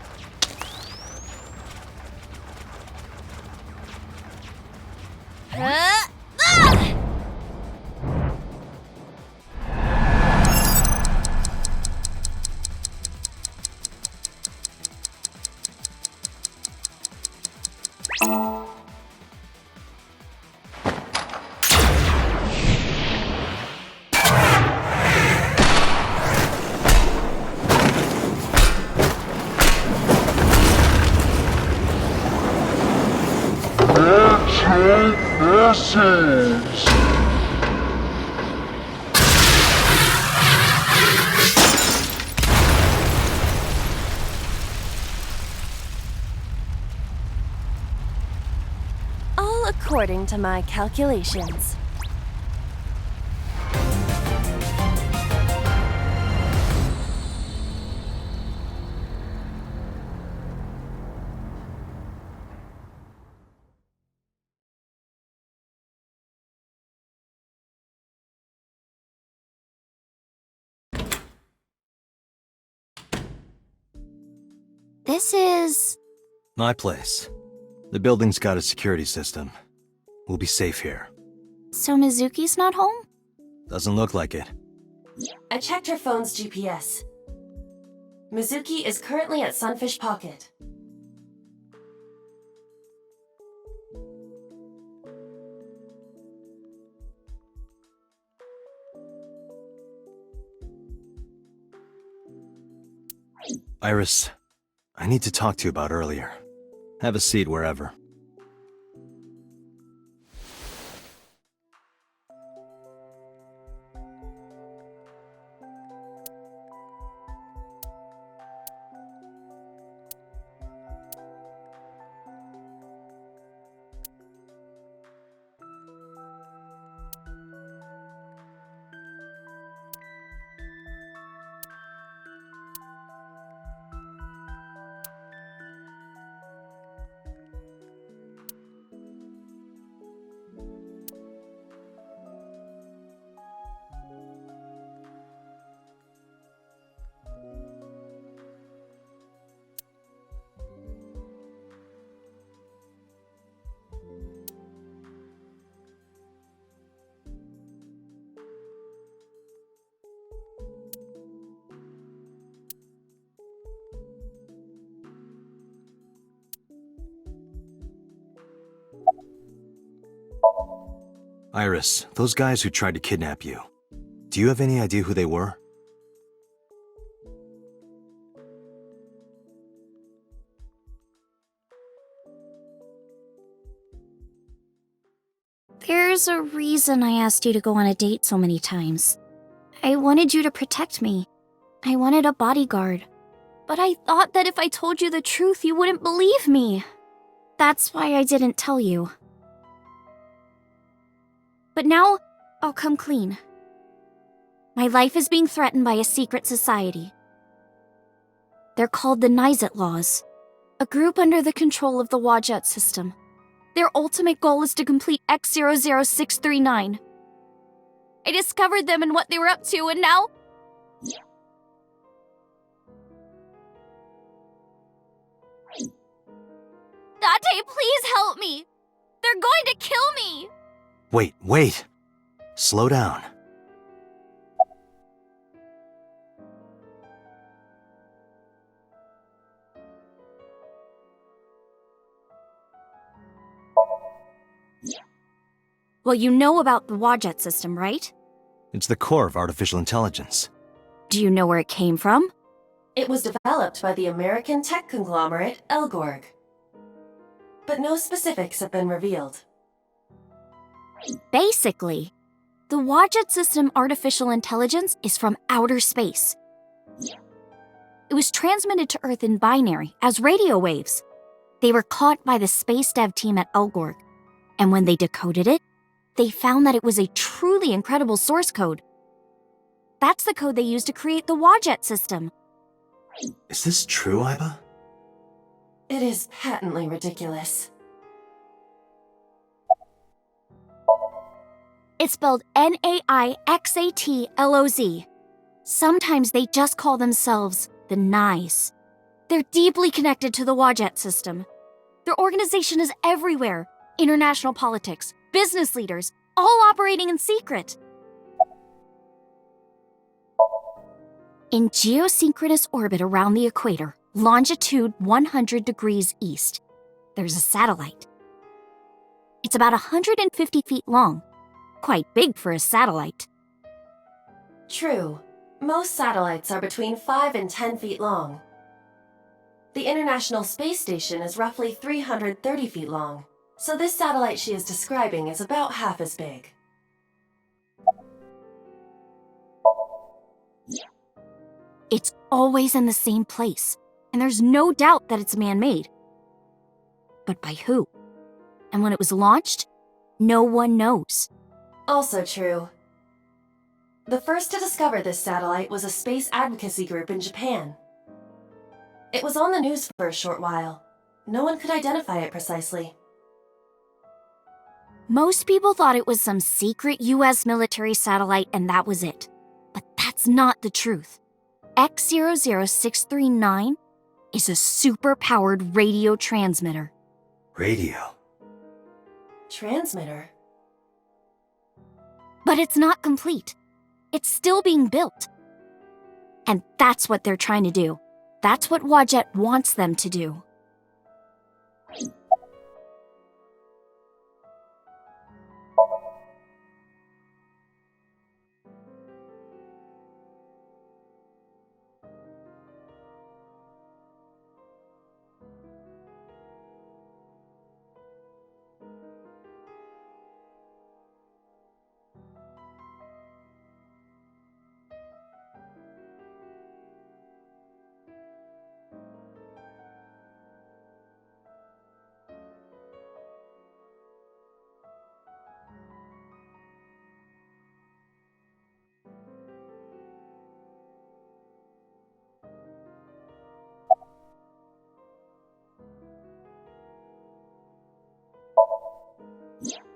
All according to my calculations. This is... My place. The building's got a security system. We'll be safe here. So Mizuki's not home? Doesn't look like it. I checked her phone's GPS. Mizuki is currently at Sunfish Pocket. Iris, I need to talk to you about earlier. Have a seat wherever. Iris, those guys who tried to kidnap you, do you have any idea who they were? There's a reason I asked you to go on a date so many times. I wanted you to protect me. I wanted a bodyguard. But I thought that if I told you the truth, you wouldn't believe me. That's why I didn't tell you. But now, I'll come clean. My life is being threatened by a secret society. They're called the Nizet Laws, a group under the control of the Wadjet system. Their ultimate goal is to complete X00639. I discovered them and what they were up to, and now... Date, please help me! They're going to kill me! Wait. Slow down. Well, you know about the Wadjet system, right? It's the core of artificial intelligence. Do you know where it came from? It was developed by the American tech conglomerate Elgorg. But no specifics have been revealed. Basically, the Wadjet system artificial intelligence is from outer space. It was transmitted to Earth in binary, as radio waves. They were caught by the space dev team at Elgorg, and when they decoded it, they found that it was a truly incredible source code. That's the code they used to create the Wadjet system. Is this true, Iba? It is patently ridiculous. It's spelled Naixatloz. Sometimes they just call themselves the Nyes. They're deeply connected to the Wadjet system. Their organization is everywhere. International politics, business leaders, all operating in secret. In geosynchronous orbit around the equator, longitude 100 degrees east, there's a satellite. It's about 150 feet long, quite big for a satellite. True. Most satellites are between 5 and 10 feet long. The International Space Station is roughly 330 feet long, so this satellite she is describing is about half as big. It's always in the same place, and there's no doubt that it's man-made. But by who? And when it was launched, no one knows. Also true. The first to discover this satellite was a space advocacy group in Japan. It was on the news for a short while. No one could identify it precisely. Most people thought it was some secret US military satellite and that was it. But that's not the truth. X00639 is a super-powered radio transmitter. Radio? Transmitter? But it's not complete. It's still being built. And that's what they're trying to do. That's what Wadjet wants them to do.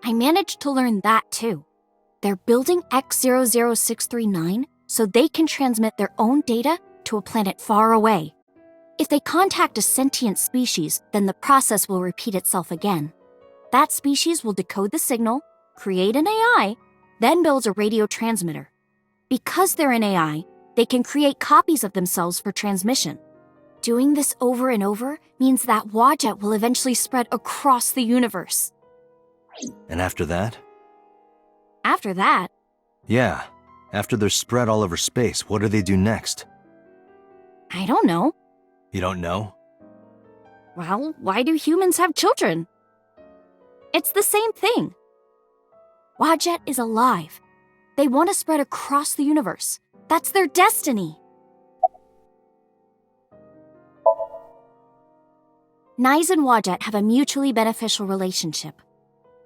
I managed to learn that too. They're building X00639 so they can transmit their own data to a planet far away. If they contact a sentient species, then the process will repeat itself again. That species will decode the signal, create an AI, then build a radio transmitter. Because they're an AI, they can create copies of themselves for transmission. Doing this over and over means that Wadjet will eventually spread across the universe. And after that? After that, Yeah. After they're spread all over space, what do they do next? I don't know. You don't know? Well, why do humans have children? It's the same thing. Wadjet is alive. They want to spread across the universe. That's their destiny. Nyes and Wadjet have a mutually beneficial relationship.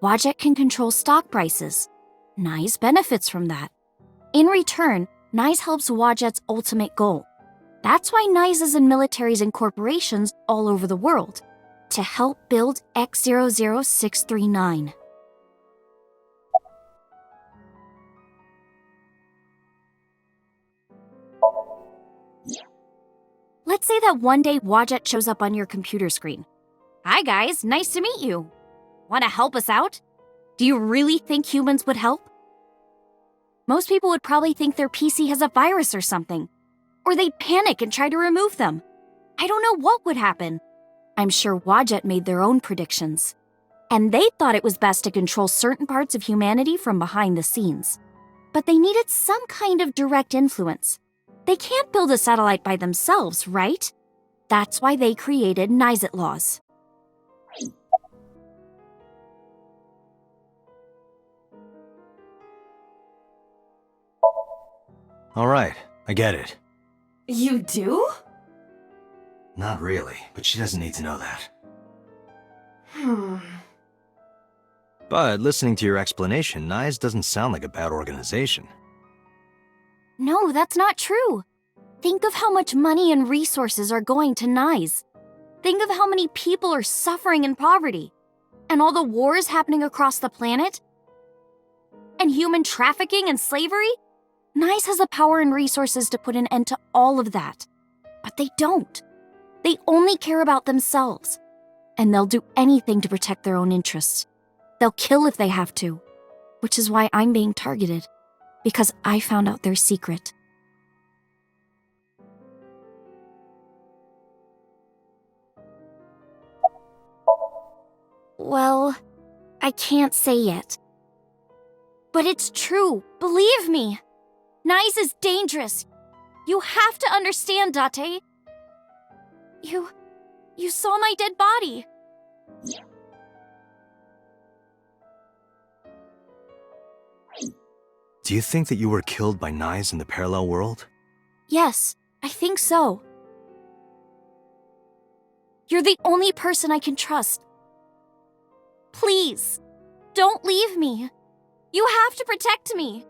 Wadjet can control stock prices. Nyes benefits from that. In return, Nyes helps Wadjet's ultimate goal. That's why Nyes is in militaries and corporations all over the world. To help build X00639. Let's say that one day Wadjet shows up on your computer screen. Hi guys, nice to meet you. Want to help us out? Do you really think humans would help? Most people would probably think their PC has a virus or something. Or they'd panic and try to remove them. I don't know what would happen. I'm sure Wadjet made their own predictions. And they thought it was best to control certain parts of humanity from behind the scenes. But they needed some kind of direct influence. They can't build a satellite by themselves, right? That's why they created Nyset laws. All right, I get it. You do? Not really, but she doesn't need to know that. But listening to your explanation, Nyes doesn't sound like a bad organization. No, that's not true. Think of how much money and resources are going to Nyes. Think of how many people are suffering in poverty. And all the wars happening across the planet. And human trafficking and slavery. Nyes has the power and resources to put an end to all of that. But they don't. They only care about themselves. And they'll do anything to protect their own interests. They'll kill if they have to. Which is why I'm being targeted. Because I found out their secret. Well, I can't say yet. But it's true, believe me. Nyes is dangerous. You have to understand, Date. You saw my dead body. Do you think that you were killed by Nyes in the parallel world? Yes, I think so. You're the only person I can trust. Please, don't leave me. You have to protect me.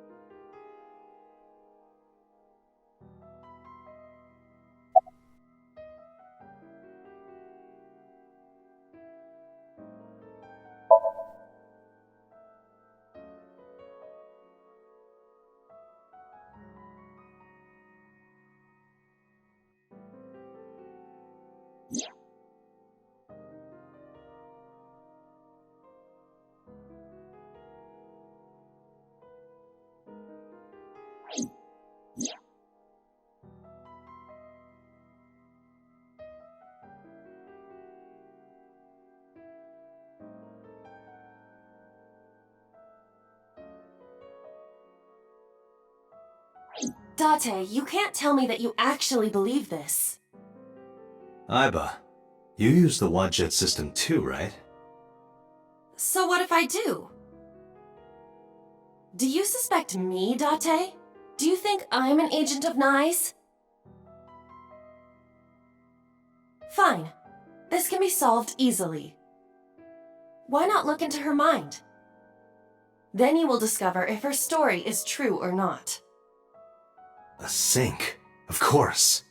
Date, you can't tell me that you actually believe this. Aiba, you use the Wadjet system too, right? So what if I do? Do you suspect me, Date? Do you think I'm an agent of Nyes? Fine. This can be solved easily. Why not look into her mind? Then you will discover if her story is true or not. A sync, of course.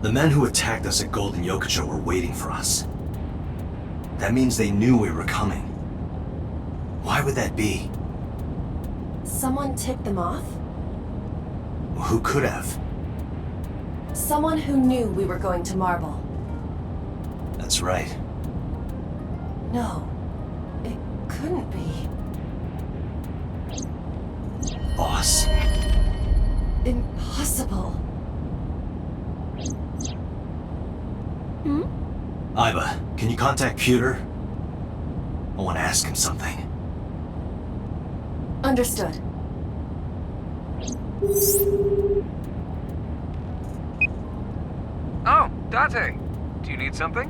The men who attacked us at Golden Yokocho were waiting for us. That means they knew we were coming. Why would that be? Someone tipped them off? Who could have? Someone who knew we were going to Marble. That's right. No, it couldn't be. Boss. Impossible. Iba, can you contact Pewter? I want to ask him something. Understood. Oh, Date. Do you need something?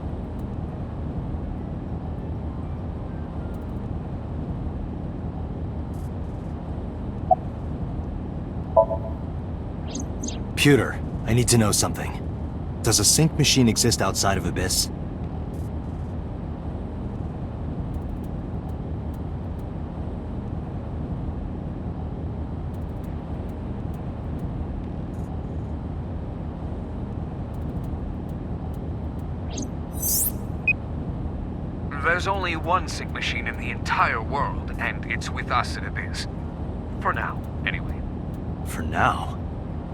Pewter, I need to know something. Does a sync machine exist outside of Abyss? There's only one sync machine in the entire world, and it's with us at Abyss. For now, anyway. For now?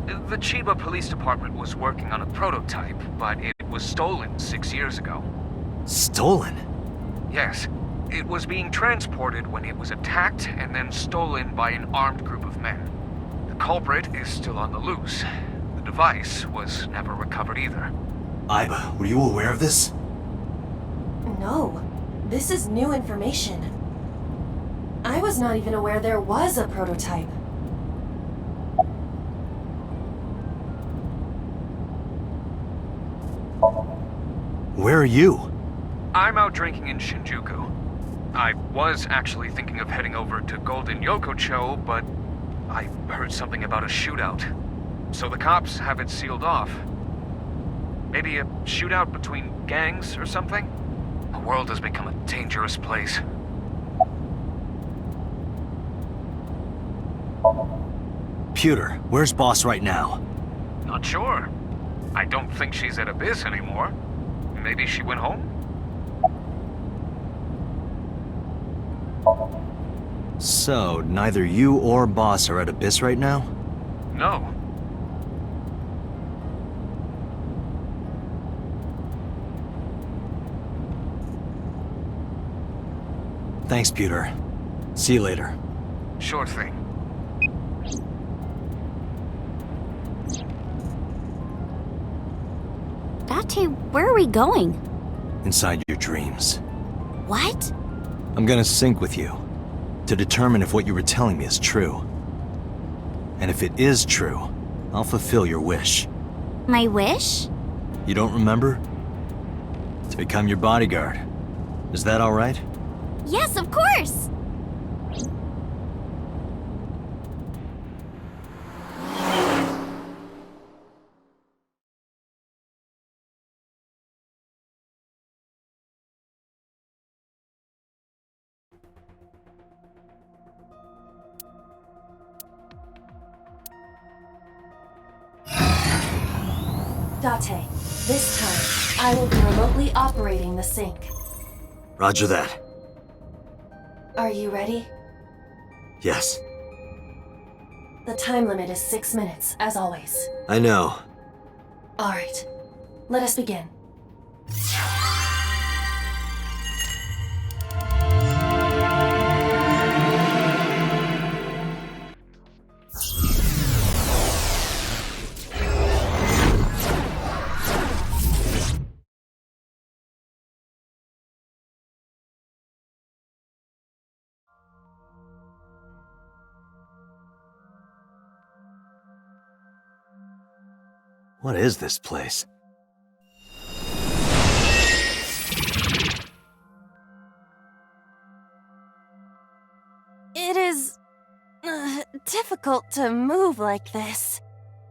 The Chiba Police Department was working on a prototype, but it was stolen 6 years ago. Stolen? Yes. It was being transported when it was attacked and then stolen by an armed group of men. The culprit is still on the loose. The device was never recovered either. Iba, were you aware of this? No, this is new information. I was not even aware there was a prototype. Where are you? I'm out drinking in Shinjuku. I was actually thinking of heading over to Golden Yokocho, but I heard something about a shootout. So the cops have it sealed off. Maybe a shootout between gangs or something? The world has become a dangerous place. Pewter, where's Boss right now? Not sure. I don't think she's at Abyss anymore. Maybe she went home? So, neither you or Boss are at Abyss right now? No. Thanks, Pewter. See you later. Sure thing. Date, where are we going? Inside your dreams. What? I'm gonna sync with you to determine if what you were telling me is true. And if it is true, I'll fulfill your wish. My wish? You don't remember? To become your bodyguard. Is that all right? Yes, of course! Date, this time, I will be remotely operating the sync. Roger that. Are you ready? Yes. The time limit is 6 minutes, as always. I know. Alright, let us begin. What is this place? It is difficult to move like this.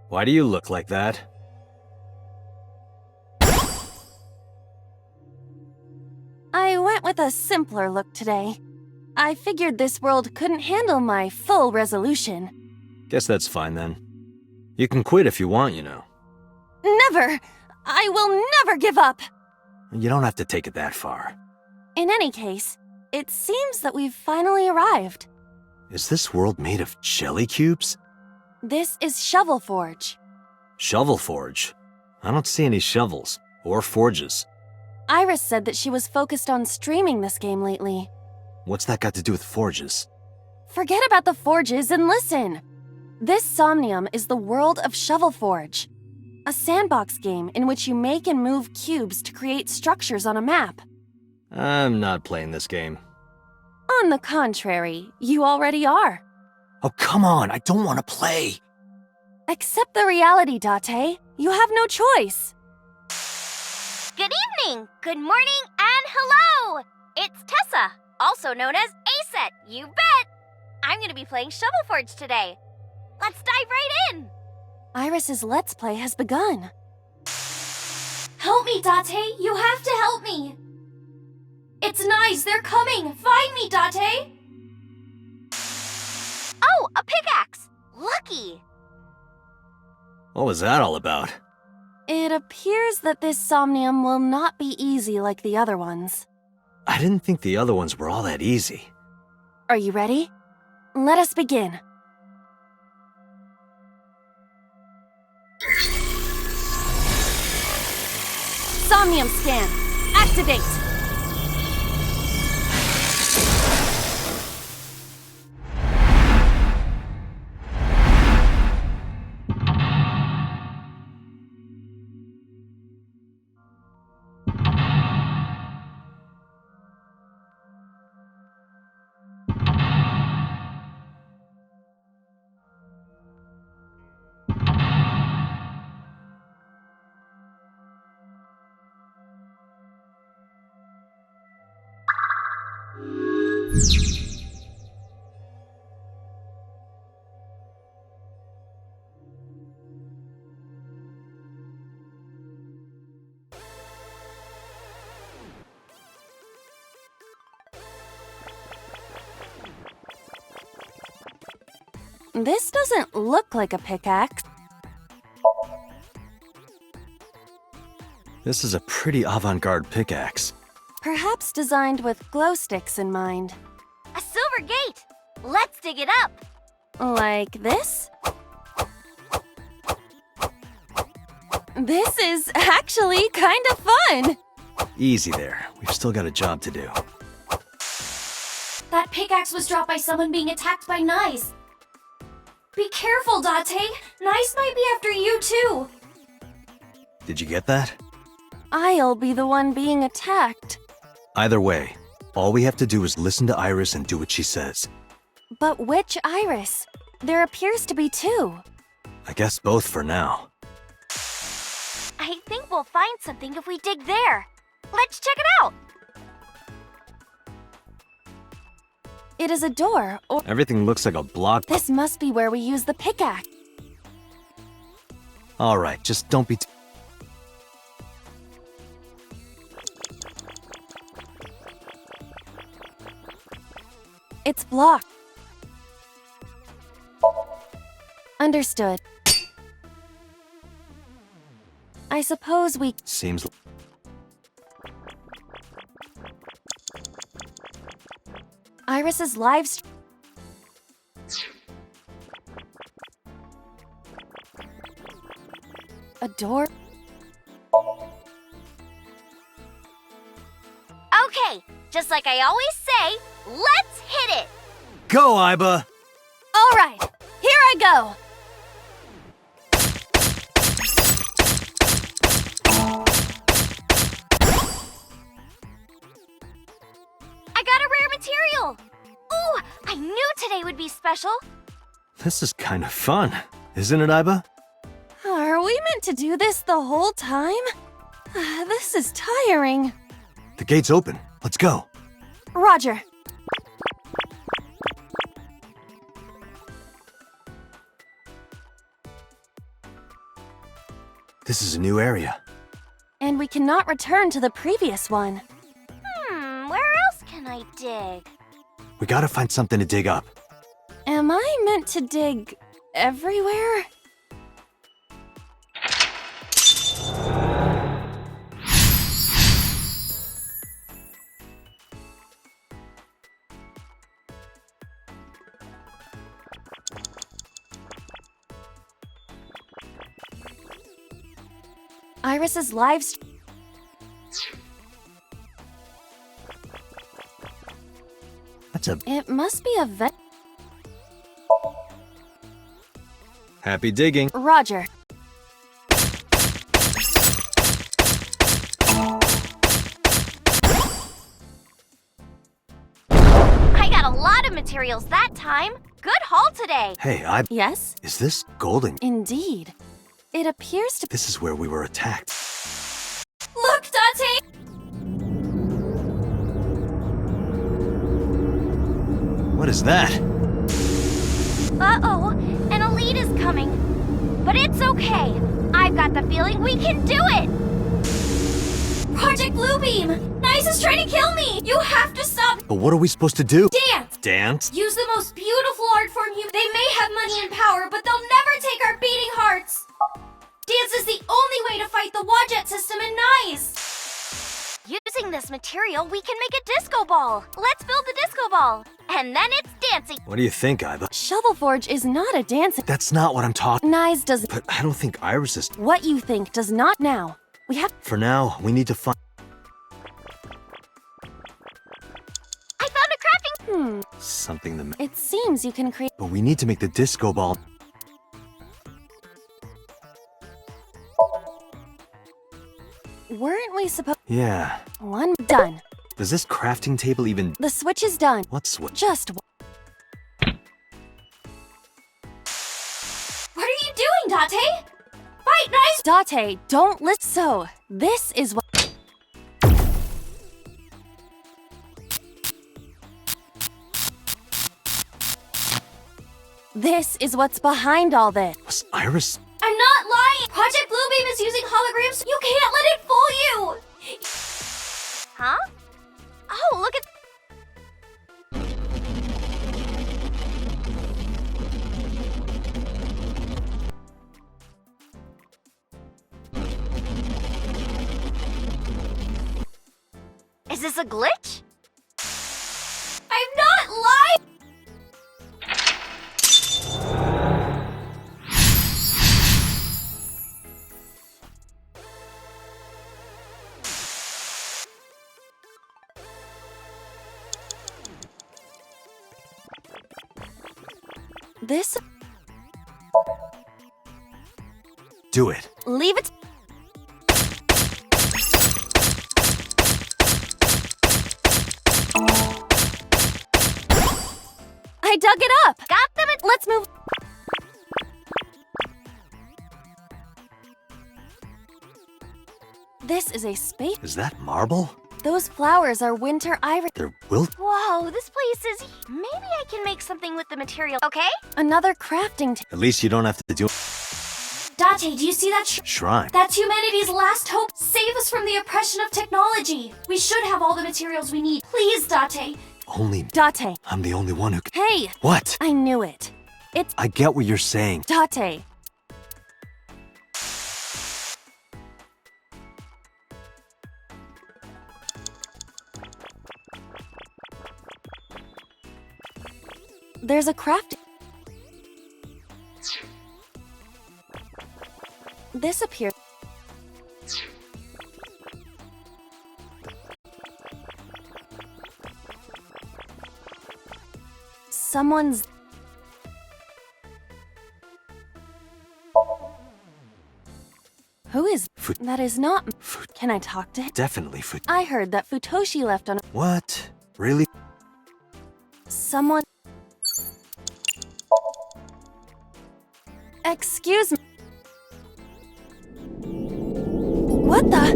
Why do you look like that? I went with a simpler look today. I figured this world couldn't handle my full resolution. Guess that's fine then. You can quit if you want, you know. Never! I will never give up! You don't have to take it that far. In any case, it seems that we've finally arrived. Is this world made of jelly cubes? This is Shovel Forge. Shovel Forge? I don't see any shovels, or forges. Iris said that she was focused on streaming this game lately. What's that got to do with forges? Forget about the forges and listen! This Somnium is the world of Shovel Forge, a sandbox game in which you make and move cubes to create structures on a map. I'm not playing this game. On the contrary, you already are. Oh, come on, I don't want to play! Accept the reality, Date. You have no choice. Good evening, good morning, and hello! It's Tessa, also known as Aset, you bet! I'm gonna be playing Shovel Forge today. Let's dive right in! Iris's Let's Play has begun. Help me, Date! You have to help me! It's nice, they're coming! Find me, Date! Oh, a pickaxe! Lucky! What was that all about? It appears that this Somnium will not be easy like the other ones. I didn't think the other ones were all that easy. Are you ready? Let us begin. Somnium scan. Activate. This doesn't look like a pickaxe. This is a pretty avant-garde pickaxe. Perhaps designed with glow sticks in mind. A silver gate! Let's dig it up! Like this? This is actually kind of fun! Easy there. We've still got a job to do. That pickaxe was dropped by someone being attacked by Nice. Be careful, Date! Nice might be after you too! Did you get that? I'll be the one being attacked. Either way, all we have to do is listen to Iris and do what she says. But which Iris? There appears to be two. I guess both for now. I think we'll find something if we dig there. Let's check it out! It is a door, or Everything looks like a block. this must be where we use the pickaxe. Alright, just don't be It's blocked. Understood. I suppose we... Seems... Iris's live a door? Okay, just like I always say, let's hit it! Go, Iba! All right, here I go! I got a rare material! Ooh, I knew today would be special! This is kind of fun, isn't it, Iba? Are we meant to do this the whole time? This is tiring. The gate's open. Let's go. Roger. This is a new area. And we cannot return to the previous one. Where else can I dig? We gotta find something to dig up. Am I meant to dig everywhere? Iris's live stream. It must be a vet. Happy digging. Roger. I got a lot of materials that time. Good haul today. Hey, Yes? Is this golden? Indeed. It appears to. This is where we were attacked. Look, Dante! What is that? Uh-oh, an elite is coming. But it's okay. I've got the feeling we can do it! Project Bluebeam! Nice is trying to kill me! You have to stop! But what are we supposed to do? Dance! Dance? Use the most beautiful art form They may have money and power, but they'll never take our beating hearts! Dance is the only way to fight the Wadjet system and Nice! Using this material, we can make a disco ball. Let's build the disco ball. And then it's dancing. What do you think, Iva? Shovelforge is not a dancing. That's not what I'm talking. Nice does. But I don't think Iris is. What you think does not now. We have. For now, we need to find. I found a crafting. Something that. It seems you can create. But we need to make the disco ball. Weren't we supposed? Yeah. One done. Does this crafting table even. The switch is done. What's what? Just. What are you doing, Date? Fight, Nice! Date, don't listen. So, this is what. This is what's behind all this. Was Iris. I'm not lying! Project Bluebeam is using holograms. You can't let it fool you! Huh? Oh, look at... Is this a glitch? I'm not lying! This. Do it. Leave it. I dug it up. Got them. Let's move. This is a space. Is that marble? Those flowers are winter iris. They're wilt. Whoa, this place is... Maybe I can make something with the material, okay? Another crafting. At least you don't have to do. Date, do you see that Shrine. That's humanity's last hope. Save us from the oppression of technology. We should have all the materials we need. Please, Date. Only. Date. I'm the only one who can. Hey! What? I knew it. It's. I get what you're saying. Date. There's a craft. This appears. Someone's. Who is? That is not. Can I talk to him? Definitely. I heard that Futoshi left on. What? Really? Someone. Excuse me. What the?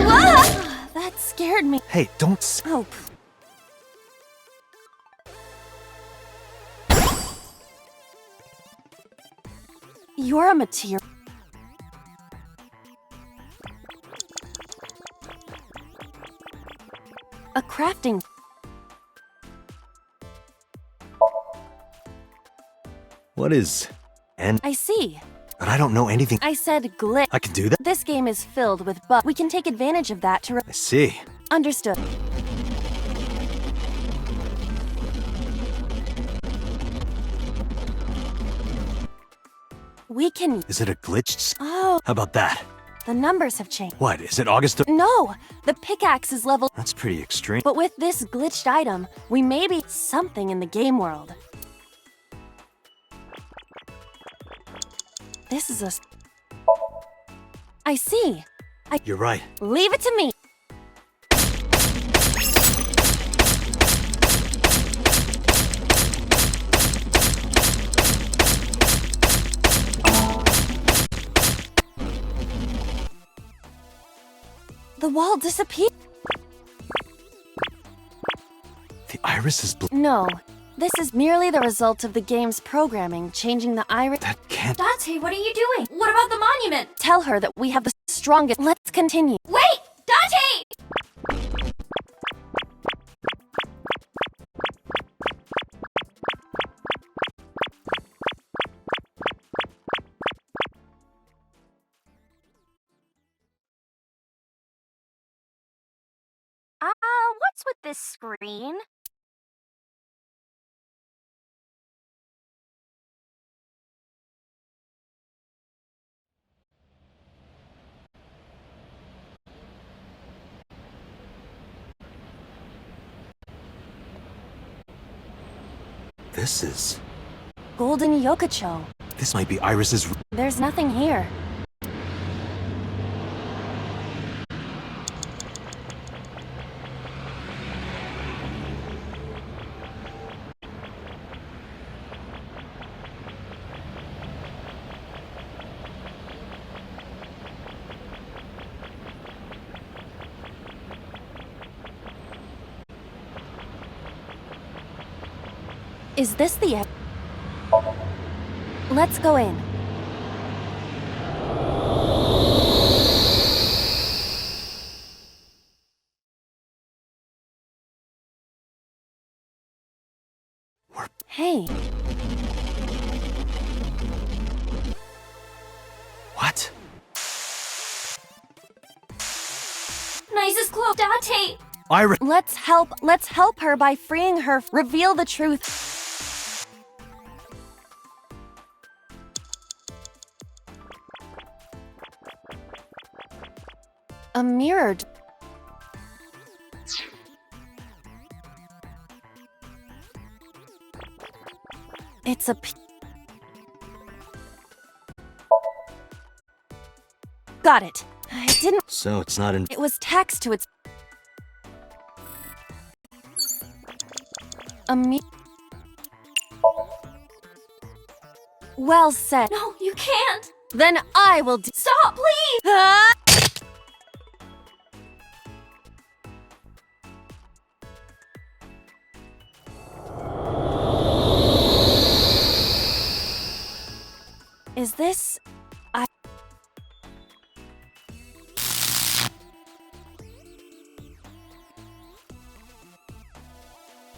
Ah! That scared me. Hey, don't. Oh. You're a material. A crafting. What is. And. I see. But I don't know anything. I said glitch. I can do that? This game is filled with bugs. We can take advantage of that to. I see. Understood. We can... Is it a glitched? Oh, How about that? the numbers have changed. What, is it August? No! The pickaxe is level... That's pretty extreme. But with this glitched item, we may be something in the game world. This is a... I see. You're right. Leave it to me. The wall disappeared. The iris is blue. No, this is merely the result of the game's programming, changing the iris. That can't... Dante, what are you doing? What about the monument? Tell her that we have the strongest. Let's continue. Wait! Dante! What's with this screen? This is... Golden Yokocho. This might be Iris's... There's nothing here. Is this the end? Let's go in. Hey, What? Nicest clothes, Dante! Iris... let's help her by freeing her. Reveal the truth. A mirror. It's a... Got it. I didn't... So it's not in... It was text to its... Well said. No, you can't! Then I will do... Stop, please! Ah! Is this...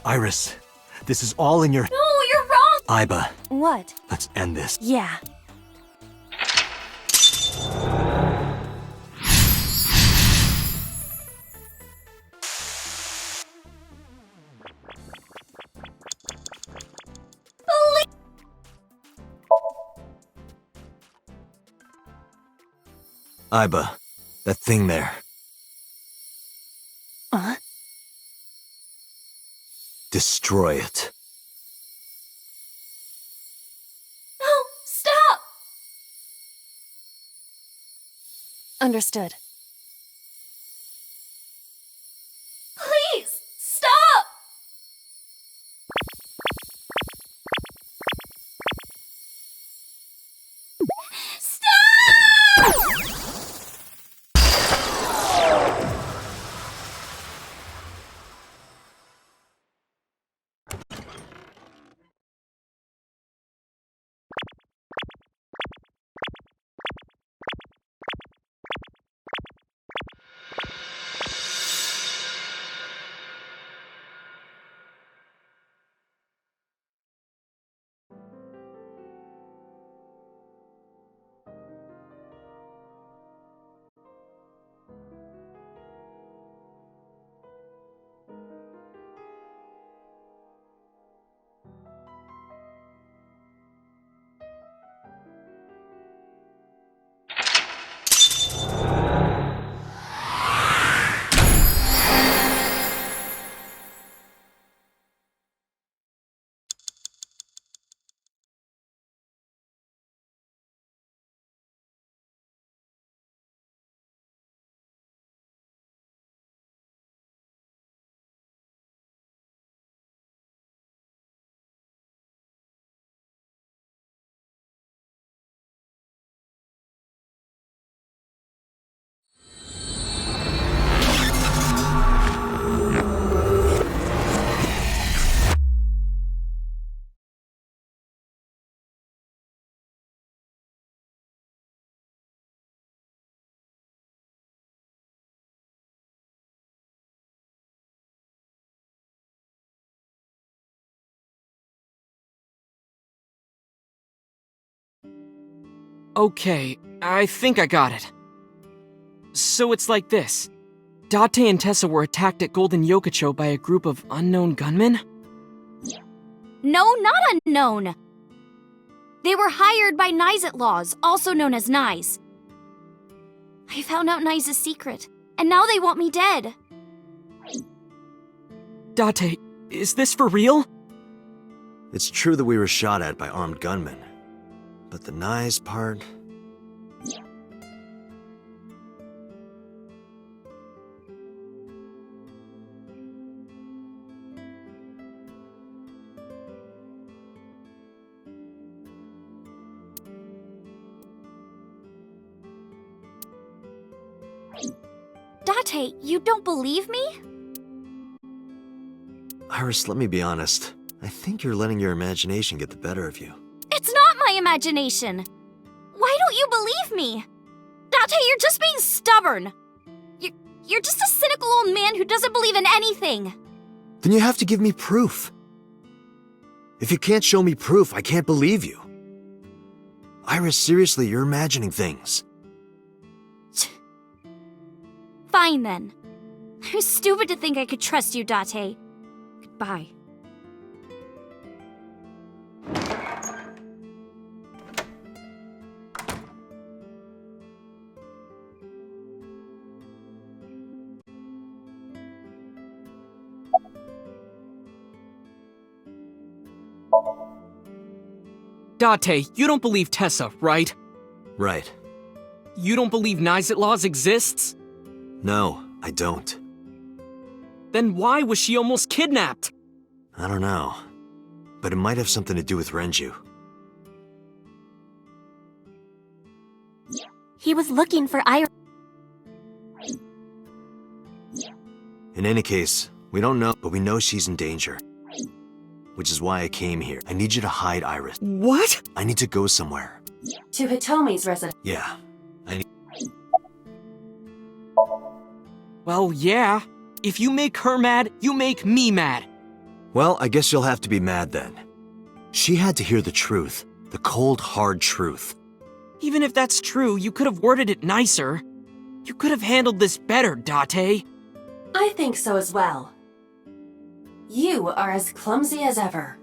Iris, this is all in your... No, you're wrong! Iba, What? let's end this. Yeah. Iba, that thing there. Destroy it. No, stop! Understood. Please, stop! Okay, I think I got it. So it's like this. Date and Tessa were attacked at Golden Yokocho by a group of unknown gunmen? No, not unknown. They were hired by Nyes Outlaws, also known as Nyes. I found out Nyes' secret, and now they want me dead. Date, is this for real? It's true that we were shot at by armed gunmen. But the Nyes part... Date, you don't believe me? Iris, let me be honest. I think you're letting your imagination get the better of you. It's not my imagination. Why don't you believe me? Date, you're just being stubborn. You're just a cynical old man who doesn't believe in anything. Then you have to give me proof. If you can't show me proof, I can't believe you. Iris, seriously, you're imagining things. Fine then. I was stupid to think I could trust you, Date. Goodbye. Date, you don't believe Tessa, right? Right. You don't believe Nyes Outlaws exists? No, I don't. Then why was she almost kidnapped? I don't know. But it might have something to do with Renju. He was looking for Iris. In any case, we don't know, but we know she's in danger. Which is why I came here. I need you to hide Iris. What? I need to go somewhere. To Hitomi's residence. Yeah. Well, yeah. If you make her mad, you make me mad. Well, I guess you'll have to be mad then. She had to hear the truth. The cold, hard truth. Even if that's true, you could have worded it nicer. You could have handled this better, Date. I think so as well. You are as clumsy as ever.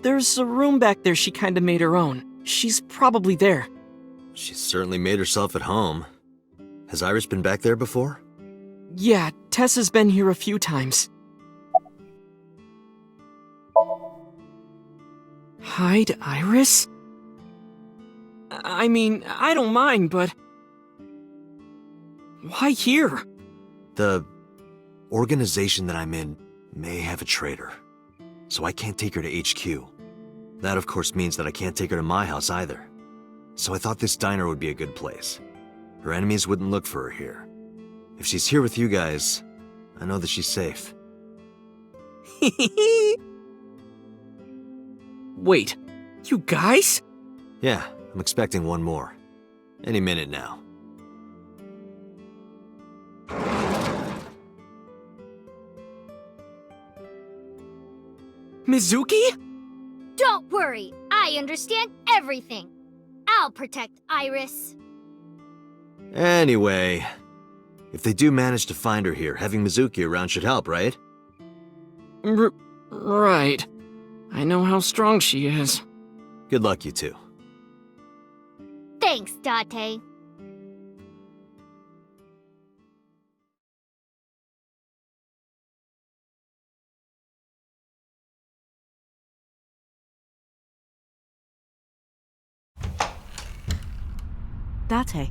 There's a room back there she kinda made her own. She's probably there. She certainly made herself at home. Has Iris been back there before? Yeah, Tessa's been here a few times. Hide Iris? I mean, I don't mind, but... why here? The organization that I'm in may have a traitor, so I can't take her to HQ. That, of course, means that I can't take her to my house either. So I thought this diner would be a good place. Her enemies wouldn't look for her here. If she's here with you guys, I know that she's safe. Wait, you guys? Yeah, I'm expecting one more. Any minute now. Mizuki? Don't worry, I understand everything. I'll protect Iris. Anyway, if they do manage to find her here, having Mizuki around should help, right? Right. I know how strong she is. Good luck, you two. Thanks, Date. Date.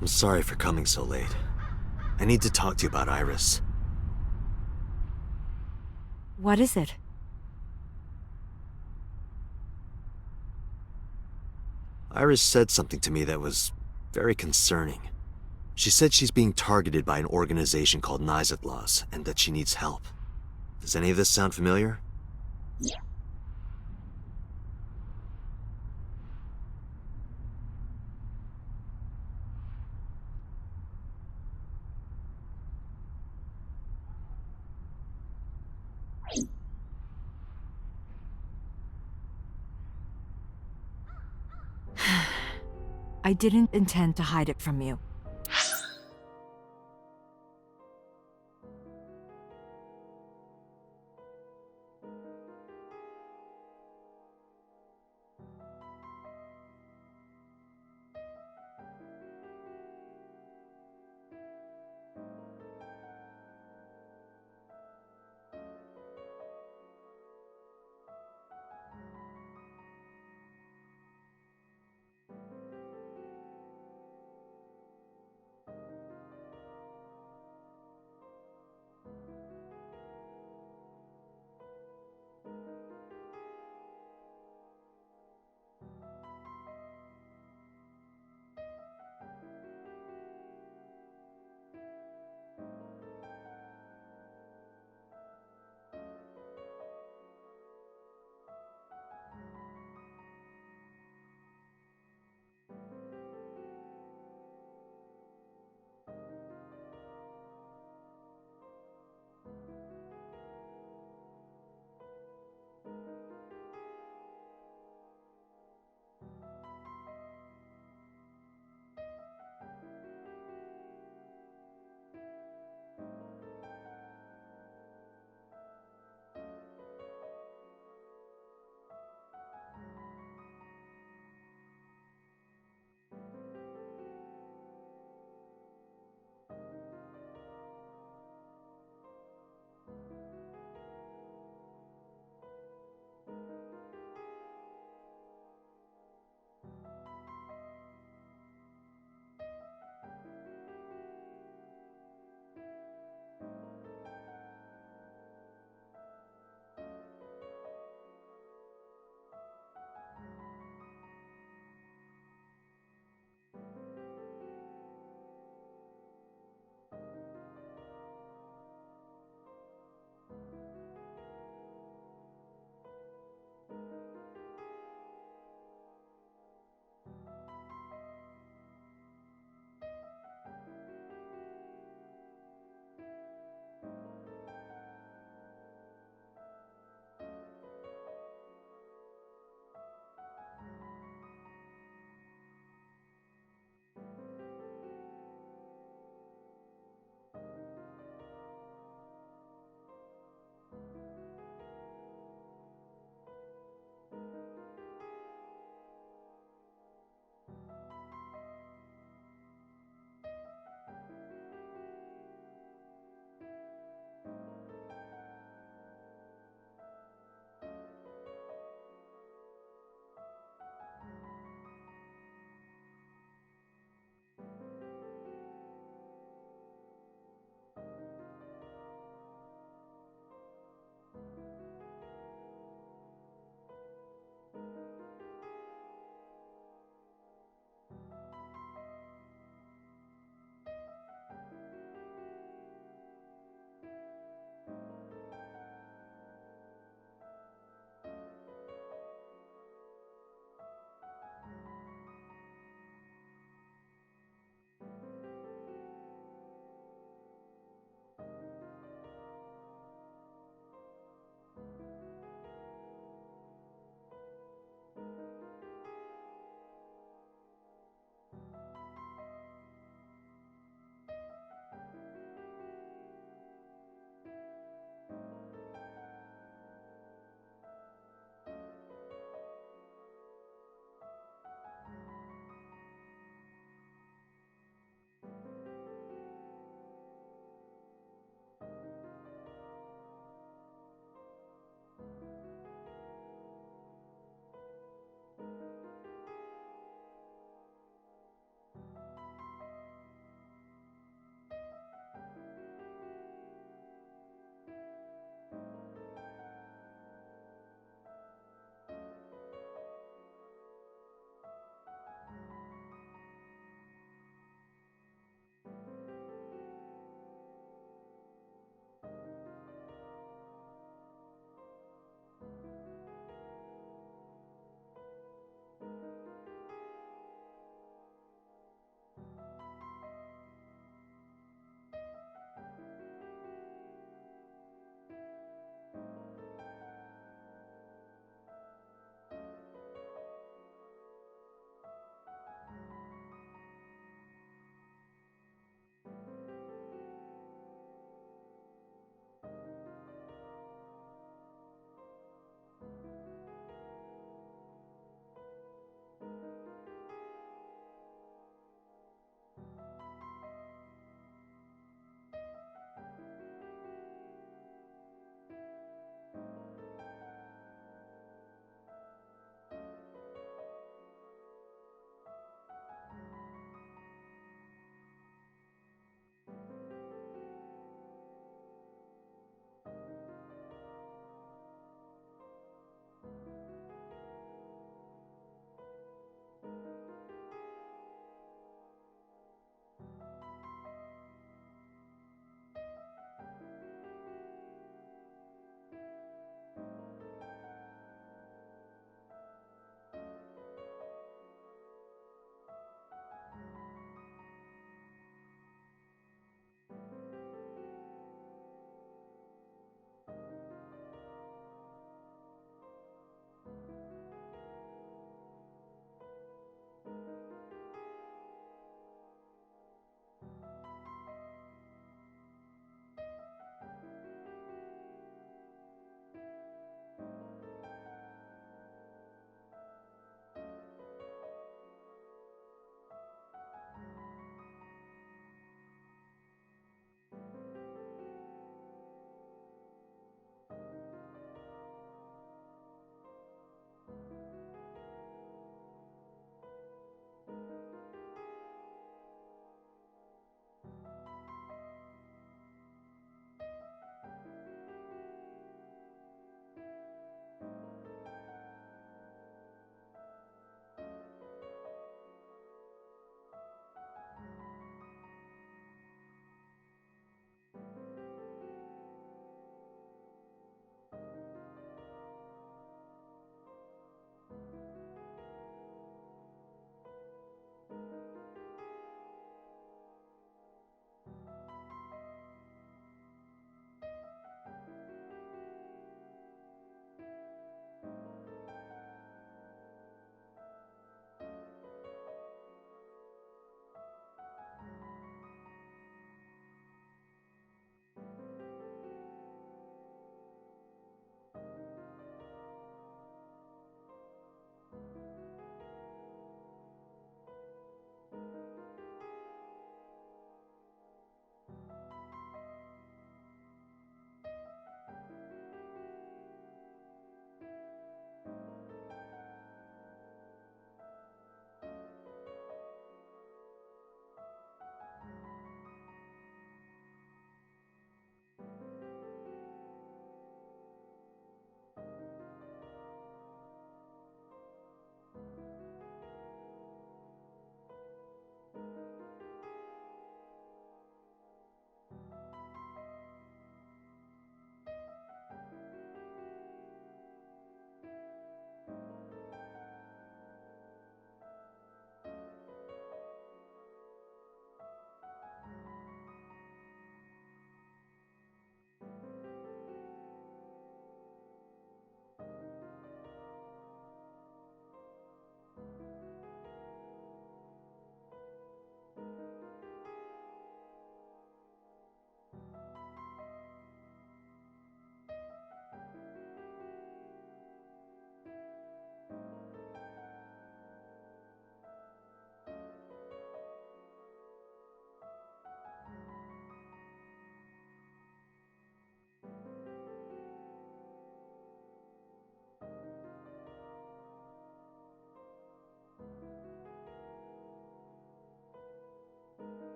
I'm sorry for coming so late. I need to talk to you about Iris. What is it? Iris said something to me that was very concerning. She said she's being targeted by an organization called Nizatlaws, and that she needs help. Does any of this sound familiar? I didn't intend to hide it from you.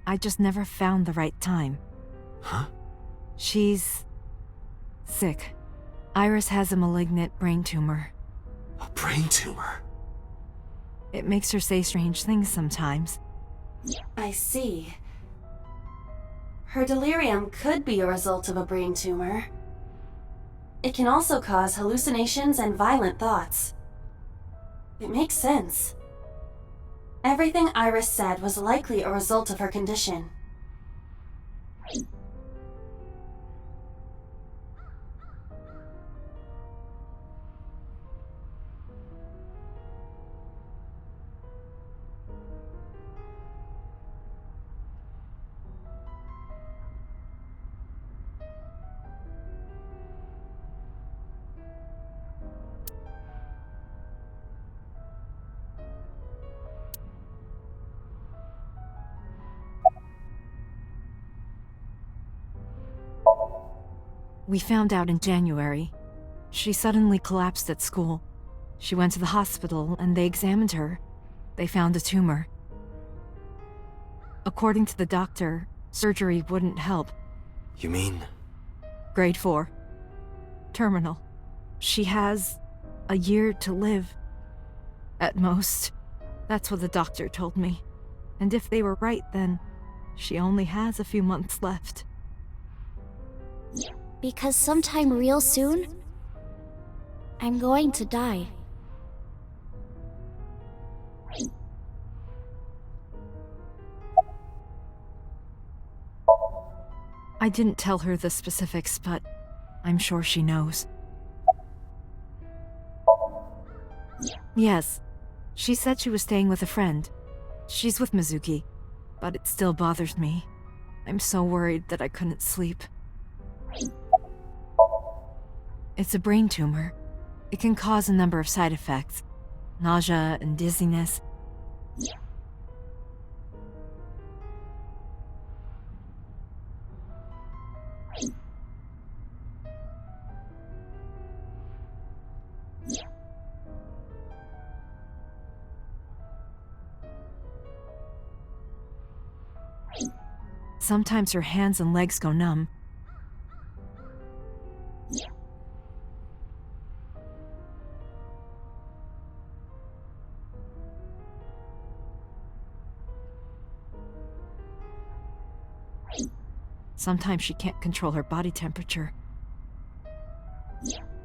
I just never found the right time. Huh? She's sick. Iris has a malignant brain tumor. A brain tumor? It makes her say strange things sometimes. I see. Her delirium could be a result of a brain tumor. It can also cause hallucinations and violent thoughts. It makes sense. Everything Iris said was likely a result of her condition. We found out in January. She suddenly collapsed at school. She went to the hospital and they examined her. They found a tumor. According to the doctor, surgery wouldn't help. You mean? Grade 4. Terminal. She has a year to live. At most. That's what the doctor told me. And if they were right, then she only has a few months left. Because sometime real soon, I'm going to die. I didn't tell her the specifics, but I'm sure she knows. Yes, she said she was staying with a friend. She's with Mizuki, but it still bothers me. I'm so worried that I couldn't sleep. It's a brain tumor. It can cause a number of side effects. Nausea and dizziness. Sometimes her hands and legs go numb. Sometimes she can't control her body temperature.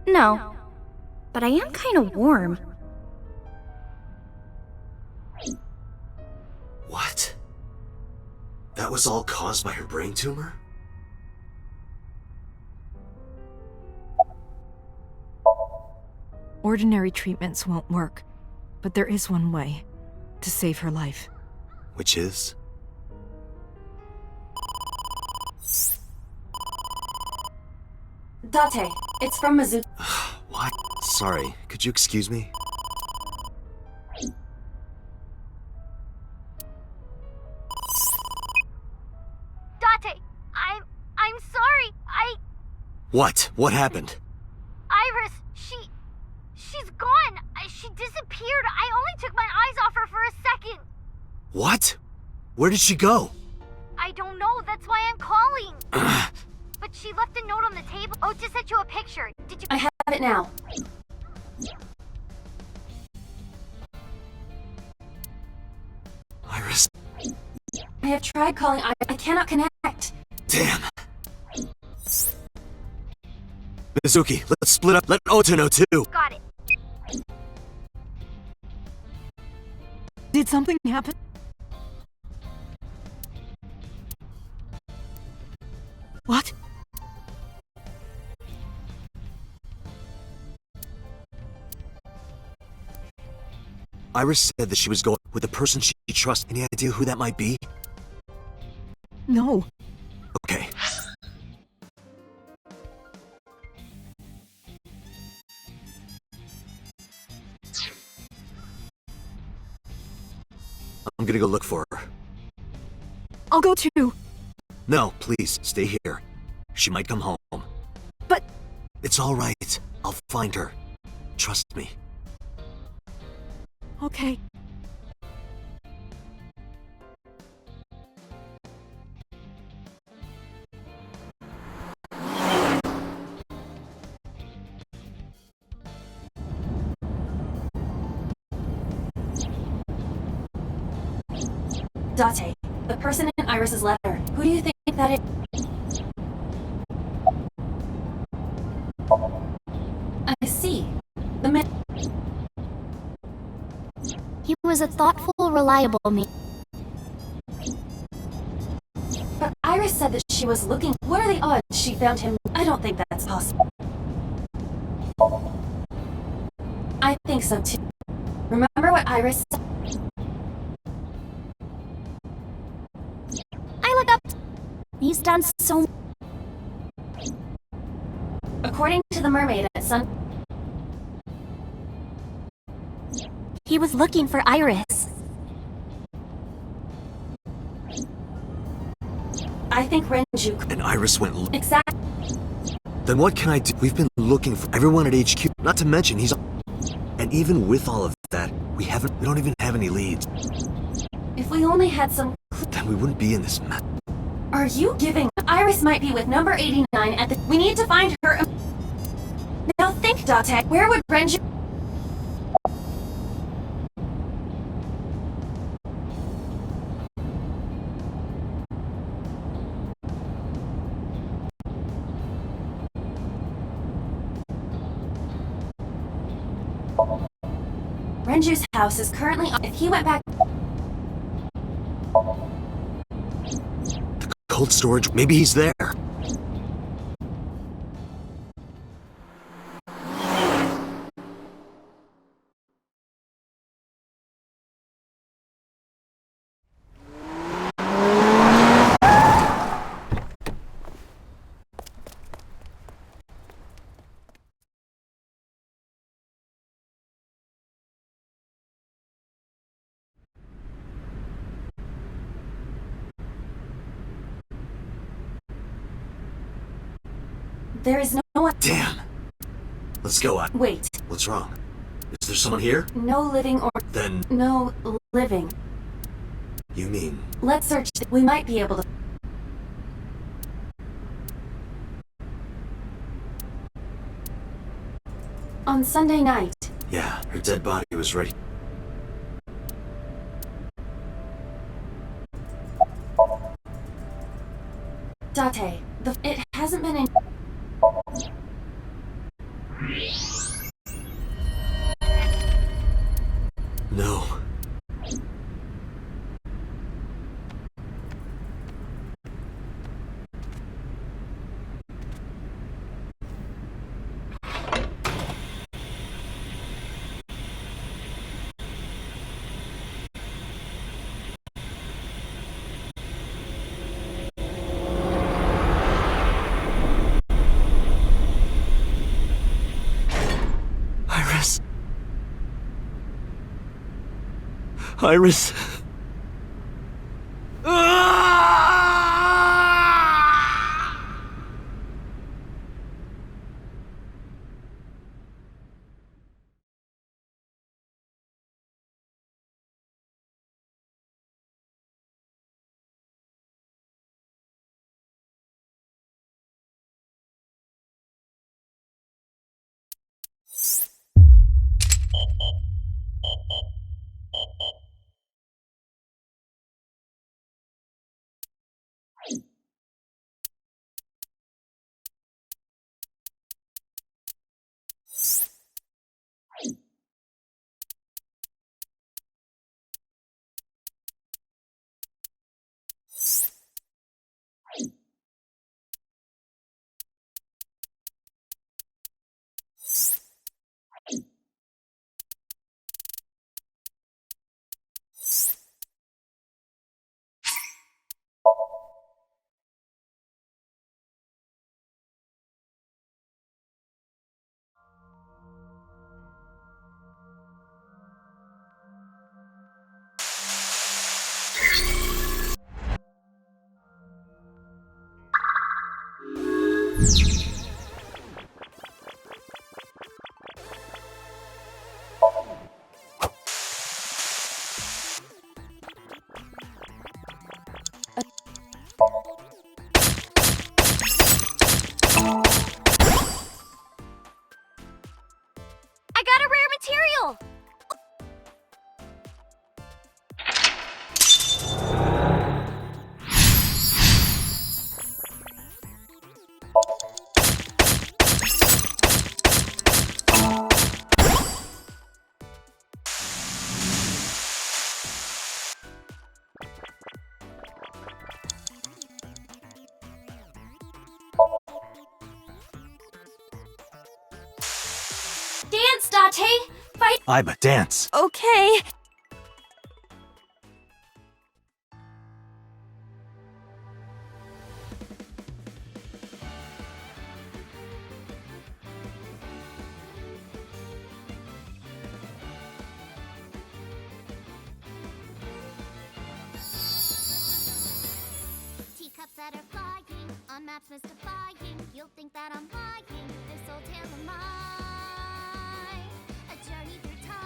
No, but I am kind of warm. What? That was all caused by her brain tumor? Ordinary treatments won't work, but there is one way to save her life. Which is? Date, it's from Mizuki. What? Sorry, could you excuse me? Date, I'm sorry. What? What happened? Iris, she's gone. She disappeared. I only took my eyes off her for a second. What? Where did she go? I don't know. That's why I'm calling. But she left a note on the table. Oh, just sent you a picture. Did you? I have it now. Iris. I have tried calling Iris. I cannot connect. Damn. Mizuki, let's split up. Let Ota know too. Got it. Did something happen? What? Iris said that she was going with the person she trusts. Any idea who that might be? No. Okay. I'm gonna go look for her. I'll go too. No, please, stay here. She might come home. But... It's all right. I'll find her. Trust me. Okay. Date, the person in Iris's letter, who do you think that is? I see. The man. He was a thoughtful, reliable man. But Iris said that she was looking. What are the odds she found him? I don't think that's possible. I think so too. Remember what Iris said? I look up. He's done so. According to the mermaid at Sun. He was looking for Iris. I think Renju. And Iris went. Exactly. Then what can I do? We've been looking for everyone at HQ. Not to mention he's. And even with all of that, we don't even have any leads. If we only had some. Then we wouldn't be in this mess. Are you giving? Iris might be with number 89 at the. We need to find her. Now think, Date. Where would Renju? Renju's house is currently on. If he went back. The cold storage. Maybe he's there. There is no one. Damn. Let's go on. Wait. What's wrong? Is there someone here? No living or. Then. No living. You mean? Let's search. We might be able to. On Sunday night. Yeah, her dead body was ready. Date. It hasn't been in. No. Iris. Iris. I got a rare material! Dance, Date! Fight! Iba, dance! Okay. Teacups that are flying, on maps mystifying. You'll think that I'm lying. This old tale of mine, a journey through time.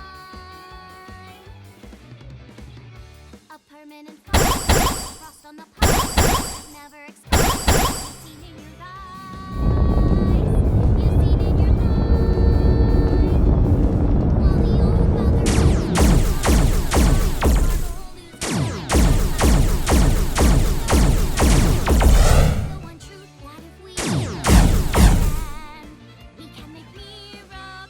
A permanent fire, frost on the past, never expired. You've seen in your eyes, you've seen in your mind. While the old mother the one truth that if we can, we can make miracles.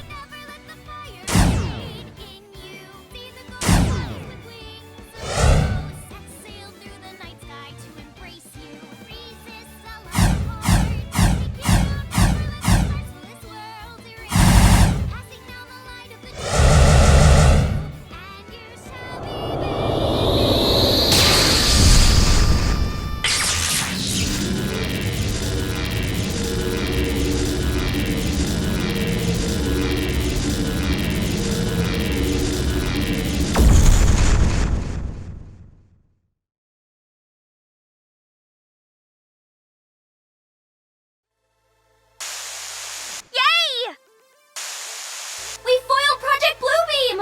Never let the fire fade in you. See the golden bodies with wings of rose. Set sail through the night sky to embrace you. Resist a love heart. Take you. Never let the merciless world erase. Passing down the light of the truth, and you shall be Yay! We foiled Project Bluebeam!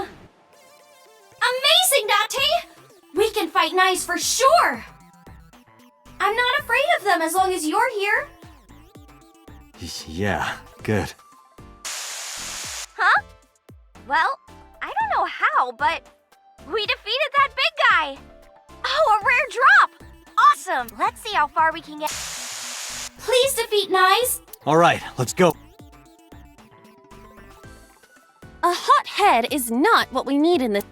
Amazing, Date! We can fight knives for sure! I'm not afraid of them as long as you're here. Yeah, good. Huh? Well, I don't know how, but we defeated that big guy! Oh, a rare drop! Awesome! Let's see how far we can get. Please defeat Knives! Alright, let's go. A hot head is not what we need in this.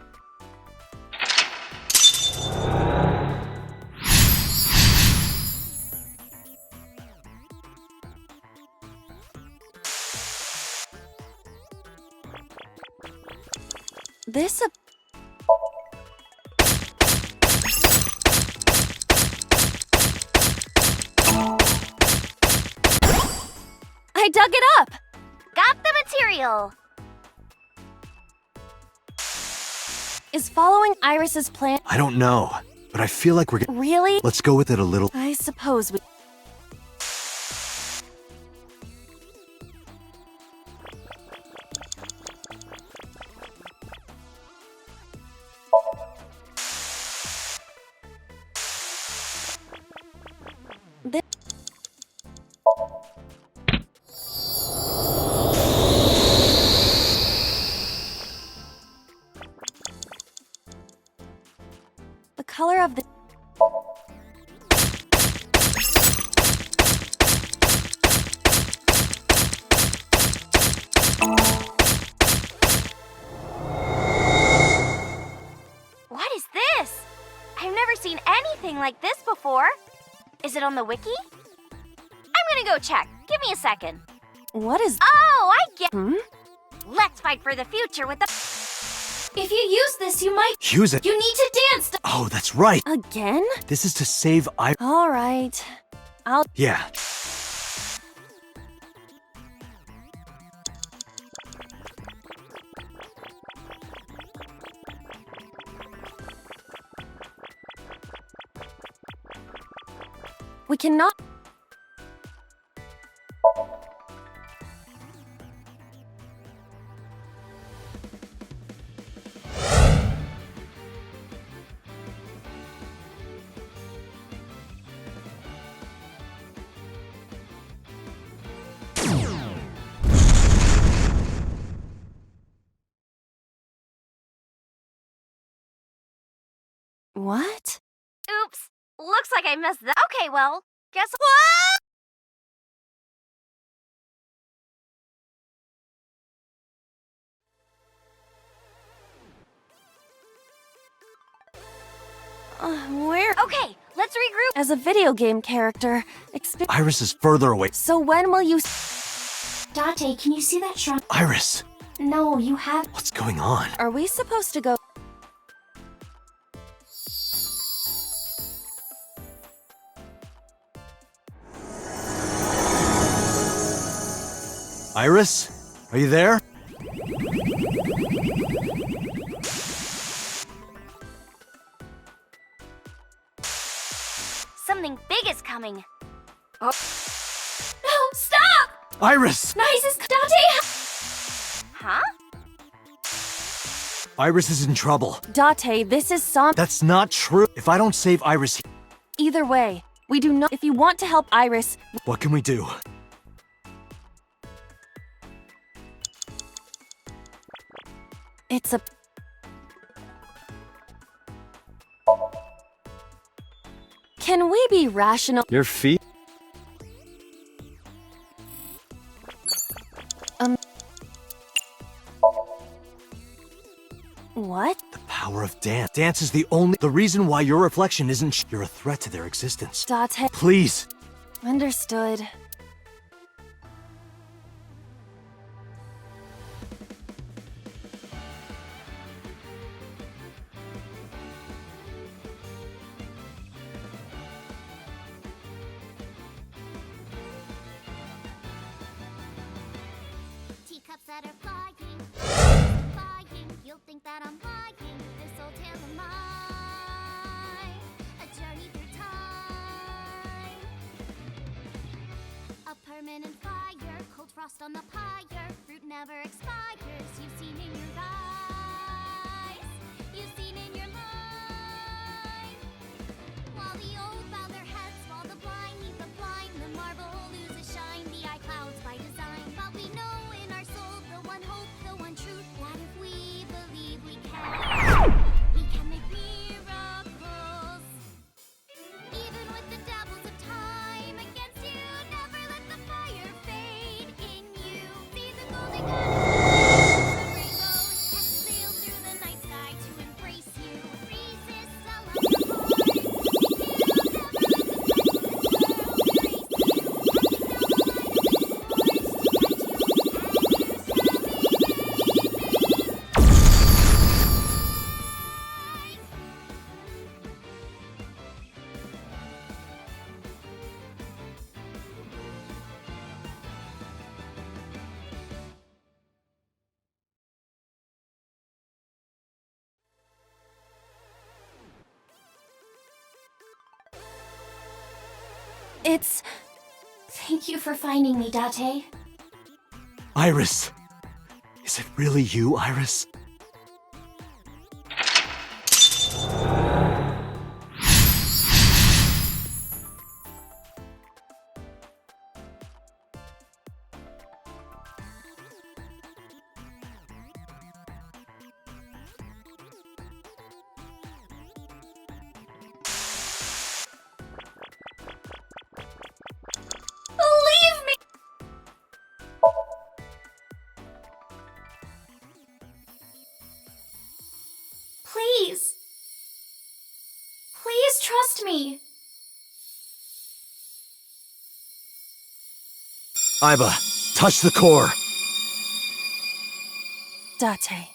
This I dug it up! Got the material! Is following Iris's plan I don't know, but I feel like we're gonna... really? Let's go with it a little. I suppose we. The color of the. What is this? I've never seen anything like this before. Is it on the wiki? I'm gonna go check. Give me a second. What is. Oh, I get. Hmm? Let's fight for the future with the. If you use this, you might. Use it! You need to dance. Oh, that's right! Again? This is to save All right. I'll. Yeah. We cannot. What? Oops. Looks like I messed that. Okay, well, guess what? Where? Okay, let's Let's regroup. As a video game character, Iris is further away. So when will you Date, can you see that shrine? Iris! No, you have. What's going on? Are we supposed to go? Iris? Are you there? Something big is coming. Oh. No, stop! Iris! Nice is Date. Huh? Iris is in trouble. Date, this is That's not true. If I don't save Iris, Either way, we do not. If you want to help Iris, what can we do? it's a. Can we be rational? Your feet? What? The power of dance. Dance is the reason why your reflection isn't. You're a threat to their existence. Date. Please. Understood. Teacups that are flying, flying. You'll think that I'm lying. This old tale of mine, a journey through time. A permanent fire, cold frost on the pyre. Fruit never expires. You've seen in your eyes, you've seen in your mind. While the old bow their heads, while the blind meet the blind, the marble loses shine. The eye clouds by design, but we know in our soul the one hope, the one truth, that if we believe we can make miracles. Even with the dabbles of time against you, never let the fire fade in you. See the golden rainbows exhale through the night sky to embrace you. Resist the love of heart. It's. Thank you for finding me, Date. Iris! Is it really you, Iris? Believe me! Please. Please trust me. Iba, touch the core. Date.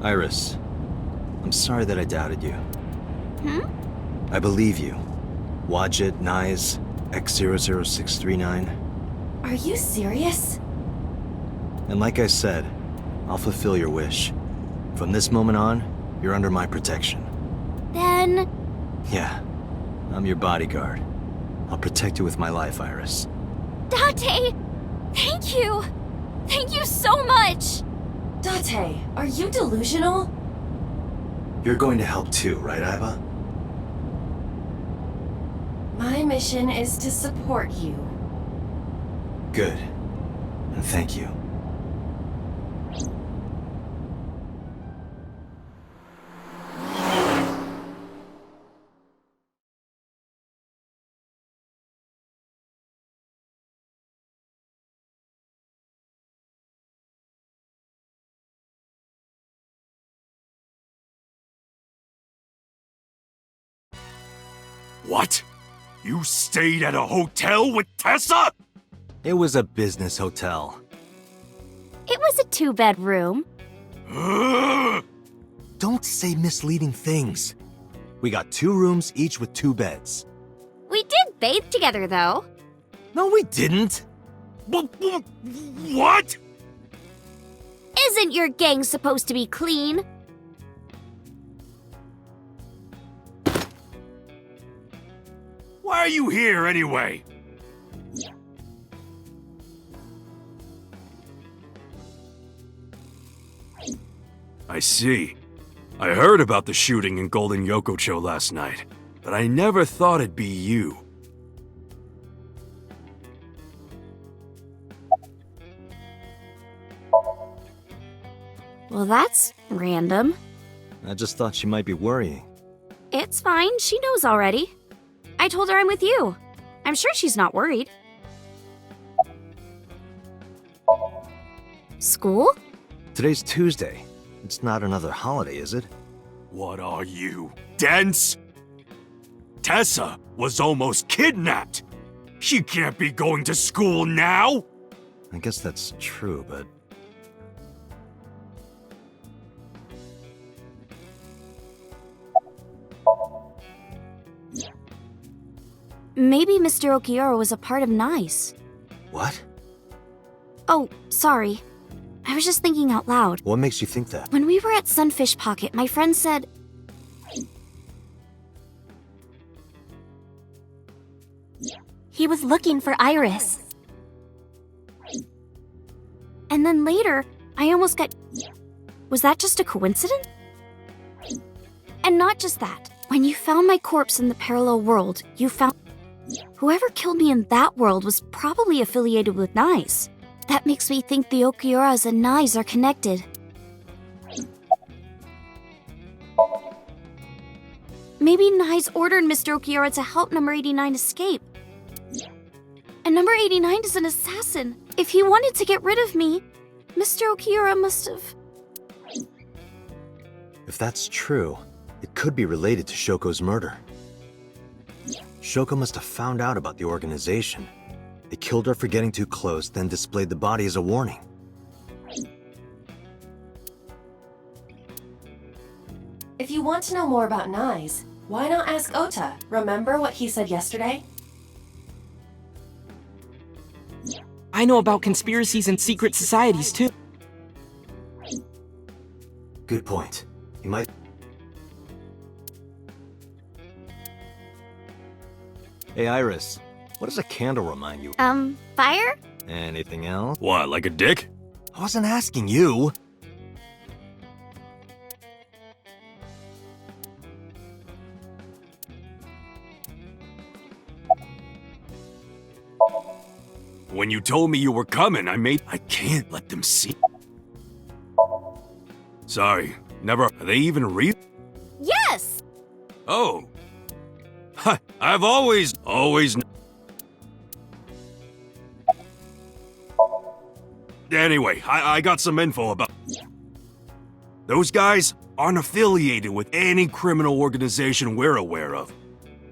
Iris, I'm sorry that I doubted you. I believe you. Wadjet, Nyes, X00639. Are you serious? And like I said, I'll fulfill your wish. From this moment on, you're under my protection. Then... Yeah, I'm your bodyguard. I'll protect you with my life, Iris. Date! Thank you! Thank you so much! Date, are you delusional? You're going to help too, right, Iva? My mission is to support you. Good. And thank you. What? You stayed at a hotel with Tessa? It was a business hotel. It was a 2-bedroom. Don't say misleading things. We got 2 rooms, each with 2 beds. We did bathe together, though. No, we didn't. What? Isn't your gang supposed to be clean? Why are you here anyway? I see. I heard about the shooting in Golden Yokocho last night, but I never thought it'd be you. Well, that's random. I just thought she might be worrying. It's fine, she knows already. I told her I'm with you. I'm sure she's not worried. School? Today's Tuesday. It's not another holiday, is it? What are you, dense? Tessa was almost kidnapped. She can't be going to school now. I guess that's true, but... Maybe Mr. Okiura was a part of NICE. What? Oh, sorry. I was just thinking out loud. What makes you think that? When we were at Sunfish Pocket, my friend said... He was looking for Iris. And then later, I almost got... Was that just a coincidence? And not just that. When you found my corpse in the parallel world, you found... Whoever killed me in that world was probably affiliated with NICE. That makes me think the Okiuras and NICE are connected. Maybe NICE ordered Mr. Okiura to help Number 89 escape. And Number 89 is an assassin. If he wanted to get rid of me, Mr. Okiura must have... If that's true, it could be related to Shoko's murder. Shoko must have found out about the organization. They killed her for getting too close, then displayed the body as a warning. If you want to know more about NICE, why not ask Ota? Remember what he said yesterday? I know about conspiracies and secret societies, too. Good point. You might... Hey, Iris. What does a candle remind you? Fire? Anything else? What, like a dick? I wasn't asking you. When you told me you were coming, I can't let them see. Sorry, never. Are they even real? Yes! Oh. I've always. Anyway, I got some info about... Those guys aren't affiliated with any criminal organization we're aware of.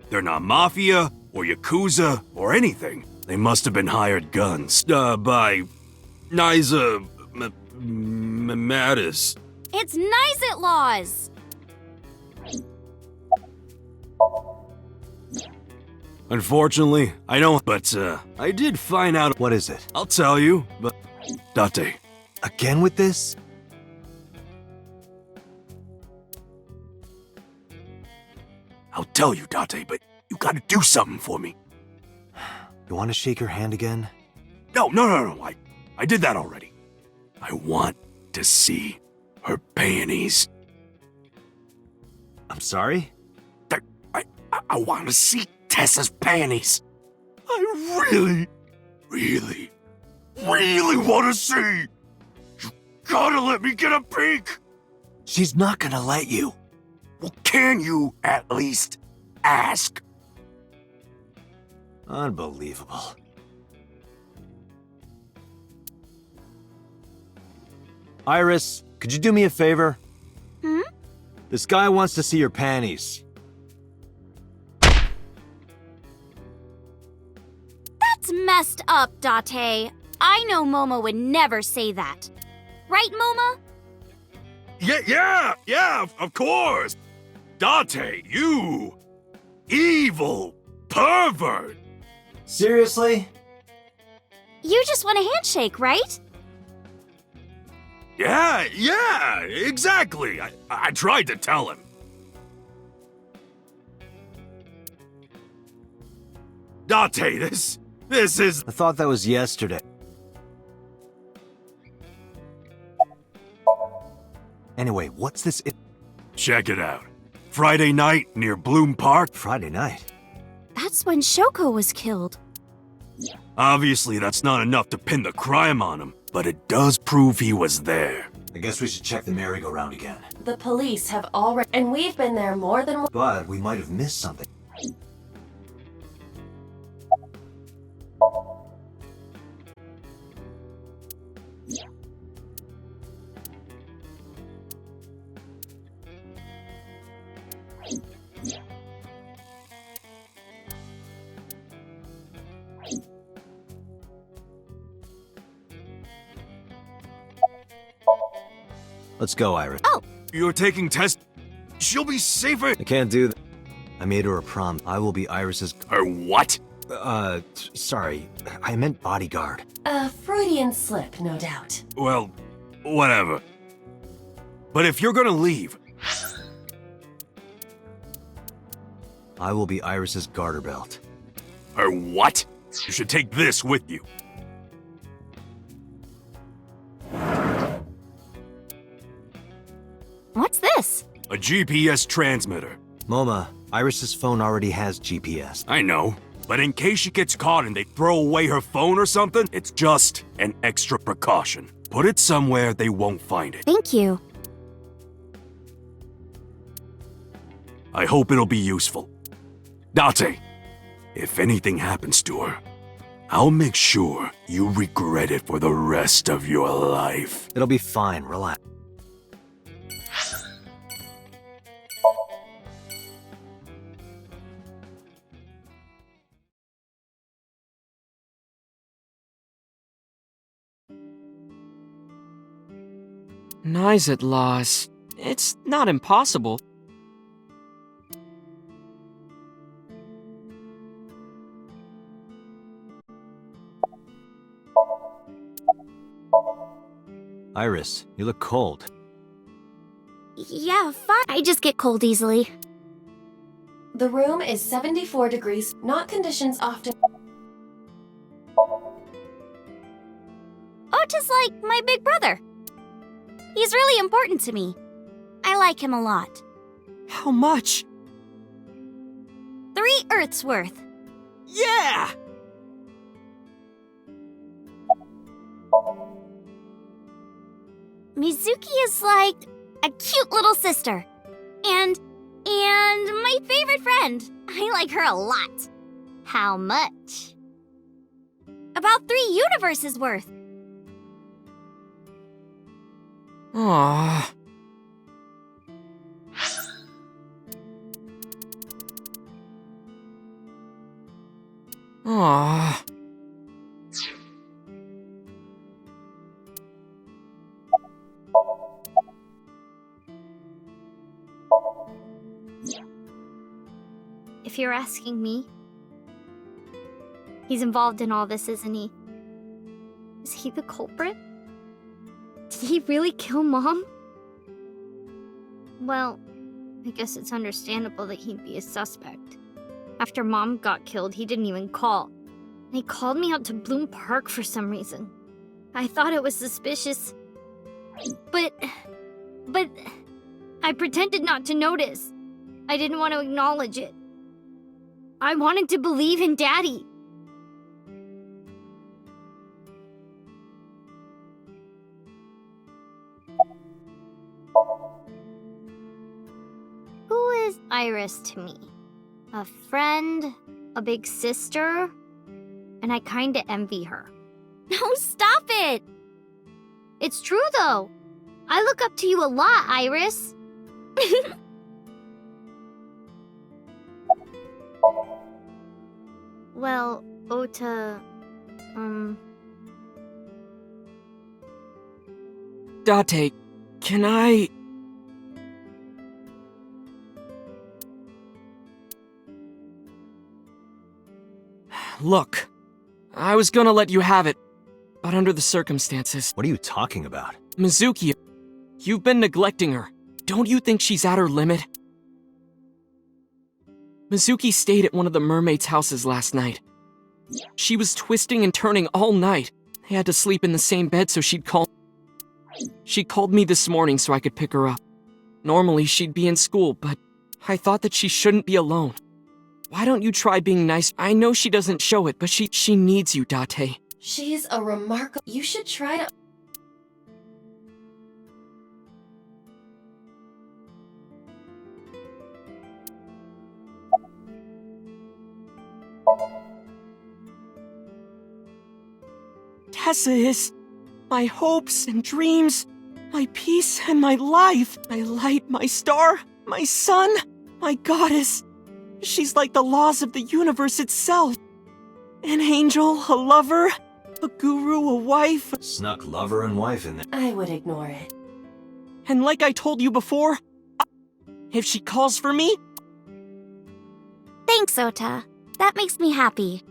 They're not mafia or yakuza or anything. They must have been hired guns, by Niza Mattis. It's Nice Laws! Unfortunately, I don't, but, I did find out. What is it? I'll tell you, but. Date. Again with this? I'll tell you, Date, but you gotta do something for me. You want to shake her hand again? No. I did that already. I want to see her panties. I'm sorry? I want to see Tessa's panties. I really want to see. You gotta let me get a peek. She's not gonna let you. Well, can you at least ask? Unbelievable. Iris, could you do me a favor? Hmm? This guy wants to see your panties. That's messed up, Date. I know Momo would never say that. Right, Moma? Yeah, of course. Date, you evil pervert. Seriously? You just want a handshake, right? Yeah, exactly. I tried to tell him. Date, this is... I thought that was yesterday. Anyway, what's this? Check it out. Friday night near Bloom Park. Friday night? That's when Shoko was killed. Obviously, that's not enough to pin the crime on him, but it does prove he was there. I guess we should check the merry-go-round again. The police have already, and we've been there more than once. But we might have missed something. Let's go, Iris. Oh! You're taking Tess. She'll be safer. I can't do that. I made her a prom. I will be Iris's... Her what? Sorry. I meant bodyguard. A Freudian slip, no doubt. Well, whatever. But if you're gonna leave... I will be Iris's garter belt. Her what? You should take this with you. What's this? A GPS transmitter. Moma, Iris's phone already has GPS. I know. But in case she gets caught and they throw away her phone or something, it's just an extra precaution. Put it somewhere they won't find it. Thank you. I hope it'll be useful. Date, if anything happens to her, I'll make sure you regret it for the rest of your life. It'll be fine, relax. Nice Laws. It's not impossible. Iris, you look cold. Yeah, fine. I just get cold easily. The room is 74 degrees, not conditions often. Oh, just like my big brother. He's really important to me. I like him a lot. How much? 3 Earths worth. Yeah! Mizuki is like a cute little sister. And my favorite friend. I like her a lot. How much? About 3 universes worth. Aww. Aww. if you're asking me. He's involved in all this, isn't he? Is he the culprit? Did he really kill Mom? Well, I guess it's understandable that he'd be a suspect. After Mom got killed, he didn't even call. And he called me out to Bloom Park for some reason. I thought it was suspicious. But I pretended not to notice. I didn't want to acknowledge it. I wanted to believe in Daddy. Who is Iris to me? A friend? A big sister? And I kinda envy her. No, stop it! It's true though. I look up to you a lot, Iris. Well, Ota, Date, can I... Look, I was gonna let you have it, but under the circumstances... What are you talking about? Mizuki, you've been neglecting her. Don't you think she's at her limit? Mizuki stayed at one of the mermaids' houses last night. She was twisting and turning all night. They had to sleep in the same bed so she'd call... She called me this morning so I could pick her up. Normally she'd be in school, but I thought that she shouldn't be alone. Why don't you try being nice? I know she doesn't show it, but she needs you, Date. She's a remarkable... You should try to... Tessa is my hopes and dreams, my peace and my life, my light, my star, my sun, my goddess. She's like the laws of the universe itself. An angel, a lover, a guru, a wife. Snuck lover and wife in there. I would ignore it. And like I told you before, if she calls for me... Thanks, Ota. That makes me happy.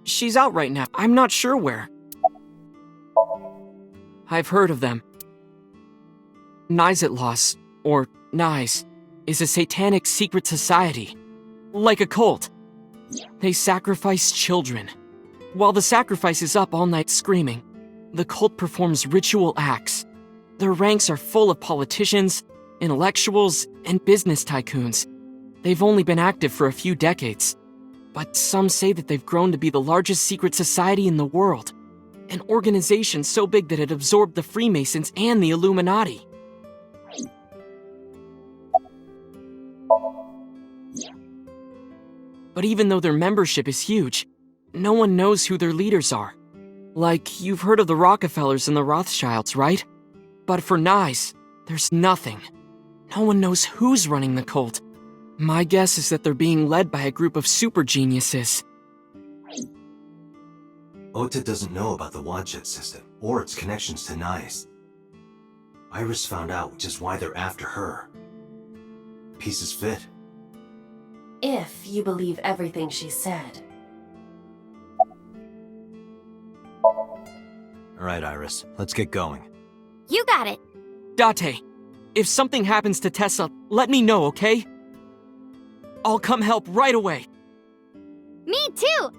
She's out right now. I'm not sure where. I've heard of them. Nizitlos, or Nize, is a satanic secret society. Like a cult. They sacrifice children. While the sacrifice is up all night screaming, the cult performs ritual acts. Their ranks are full of politicians, intellectuals, and business tycoons. They've only been active for a few decades. But some say that they've grown to be the largest secret society in the world. An organization so big that it absorbed the Freemasons and the Illuminati. But even though their membership is huge, no one knows who their leaders are. Like, you've heard of the Rockefellers and the Rothschilds, right? But for Nize, there's nothing. No one knows who's running the cult. My guess is that they're being led by a group of super geniuses. Ota doesn't know about the Wadshed system, or its connections to Nice. Iris found out, which is why they're after her. Pieces fit. If you believe everything she said. Alright, Iris, let's get going. You got it. Date, if something happens to Tessa, let me know, okay? I'll come help right away. Me too!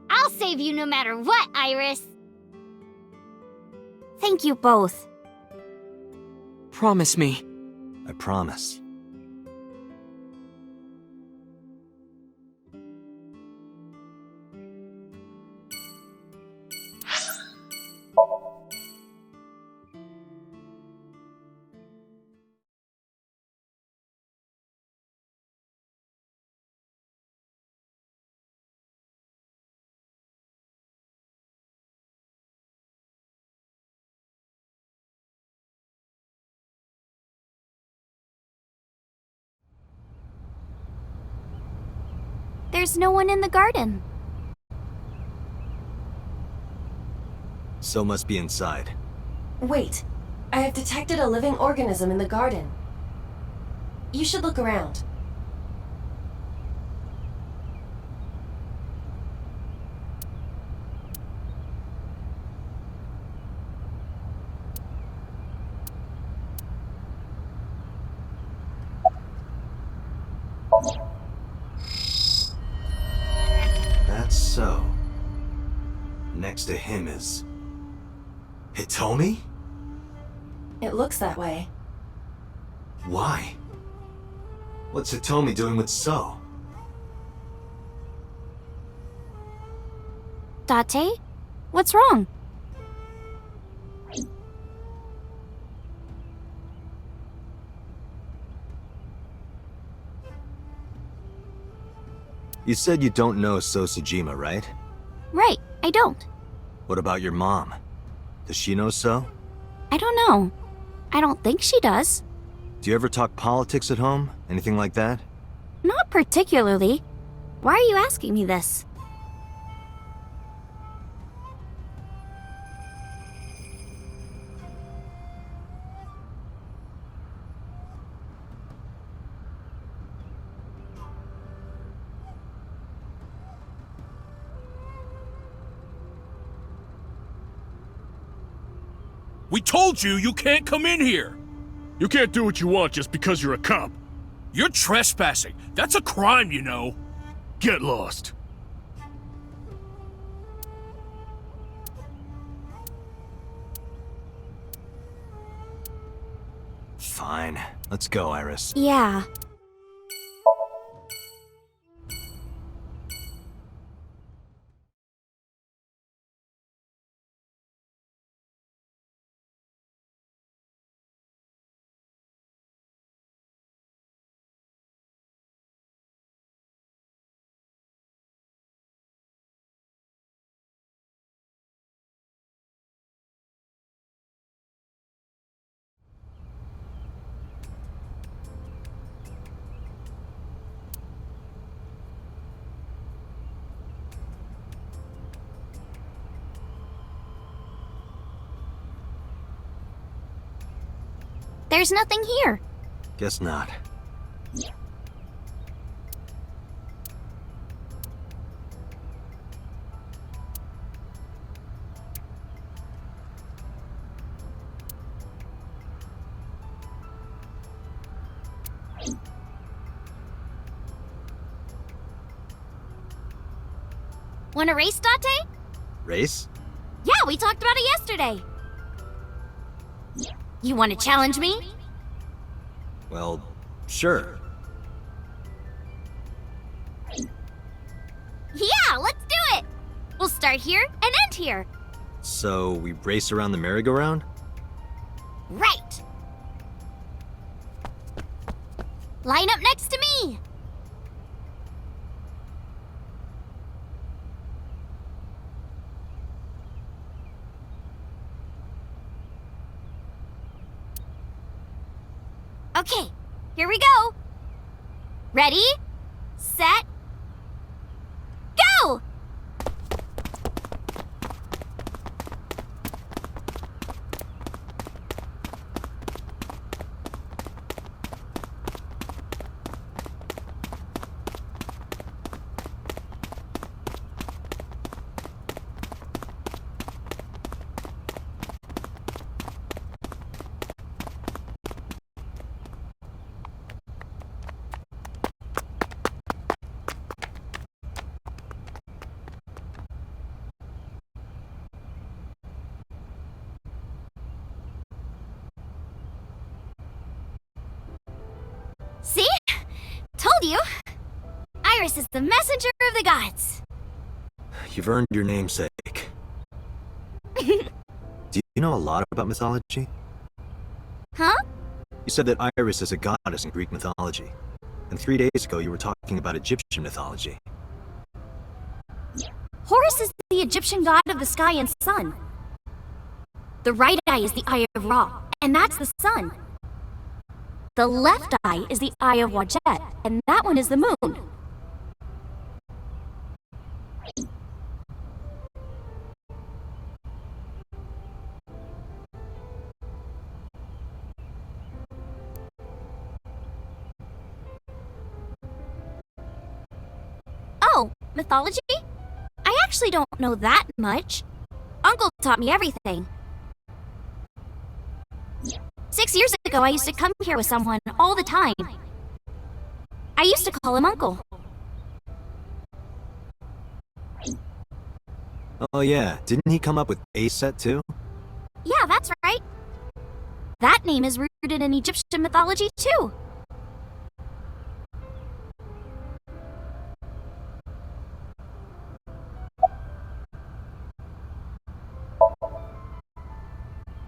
I'll save you no matter what, Iris. Thank you both. Promise me. I promise. There's no one in the garden. So must be inside. Wait, I have detected a living organism in the garden. You should look around. That's so. Next to him is... Hitomi? It looks that way. Why? What's Hitomi doing with So? Date? What's wrong? You said you don't know So Sejima, right? Right, I don't. What about your mom? Does she know So? I don't know. I don't think she does. Do you ever talk politics at home? Anything like that? Not particularly. Why are you asking me this? We told you you can't come in here! You can't do what you want just because you're a cop. You're trespassing. That's a crime, you know. Get lost. Fine. Let's go, Iris. Yeah. There's nothing here. Guess not. Want a race, Date? Race? Yeah, we talked about it yesterday. You want to challenge me? Well, sure. Yeah, let's do it! We'll start here and end here. So, we race around the merry-go-round? Right! Line up next to me! Okay, here we go. Ready, set, go! See? Told you! Iris is the messenger of the gods. You've earned your namesake. Do you know a lot about mythology? Huh? You said that Iris is a goddess in Greek mythology. And 3 days ago you were talking about Egyptian mythology. Horus is the Egyptian god of the sky and sun. The right eye is the eye of Ra, and that's the sun. The left eye is the eye of Wadjet, and that one is the moon. mythology? I actually don't know that much. Uncle taught me everything. 6 years ago, I used to come here with someone all the time. I used to call him Uncle. Oh yeah, didn't he come up with Aset too? Yeah, that's right. That name is rooted in Egyptian mythology too.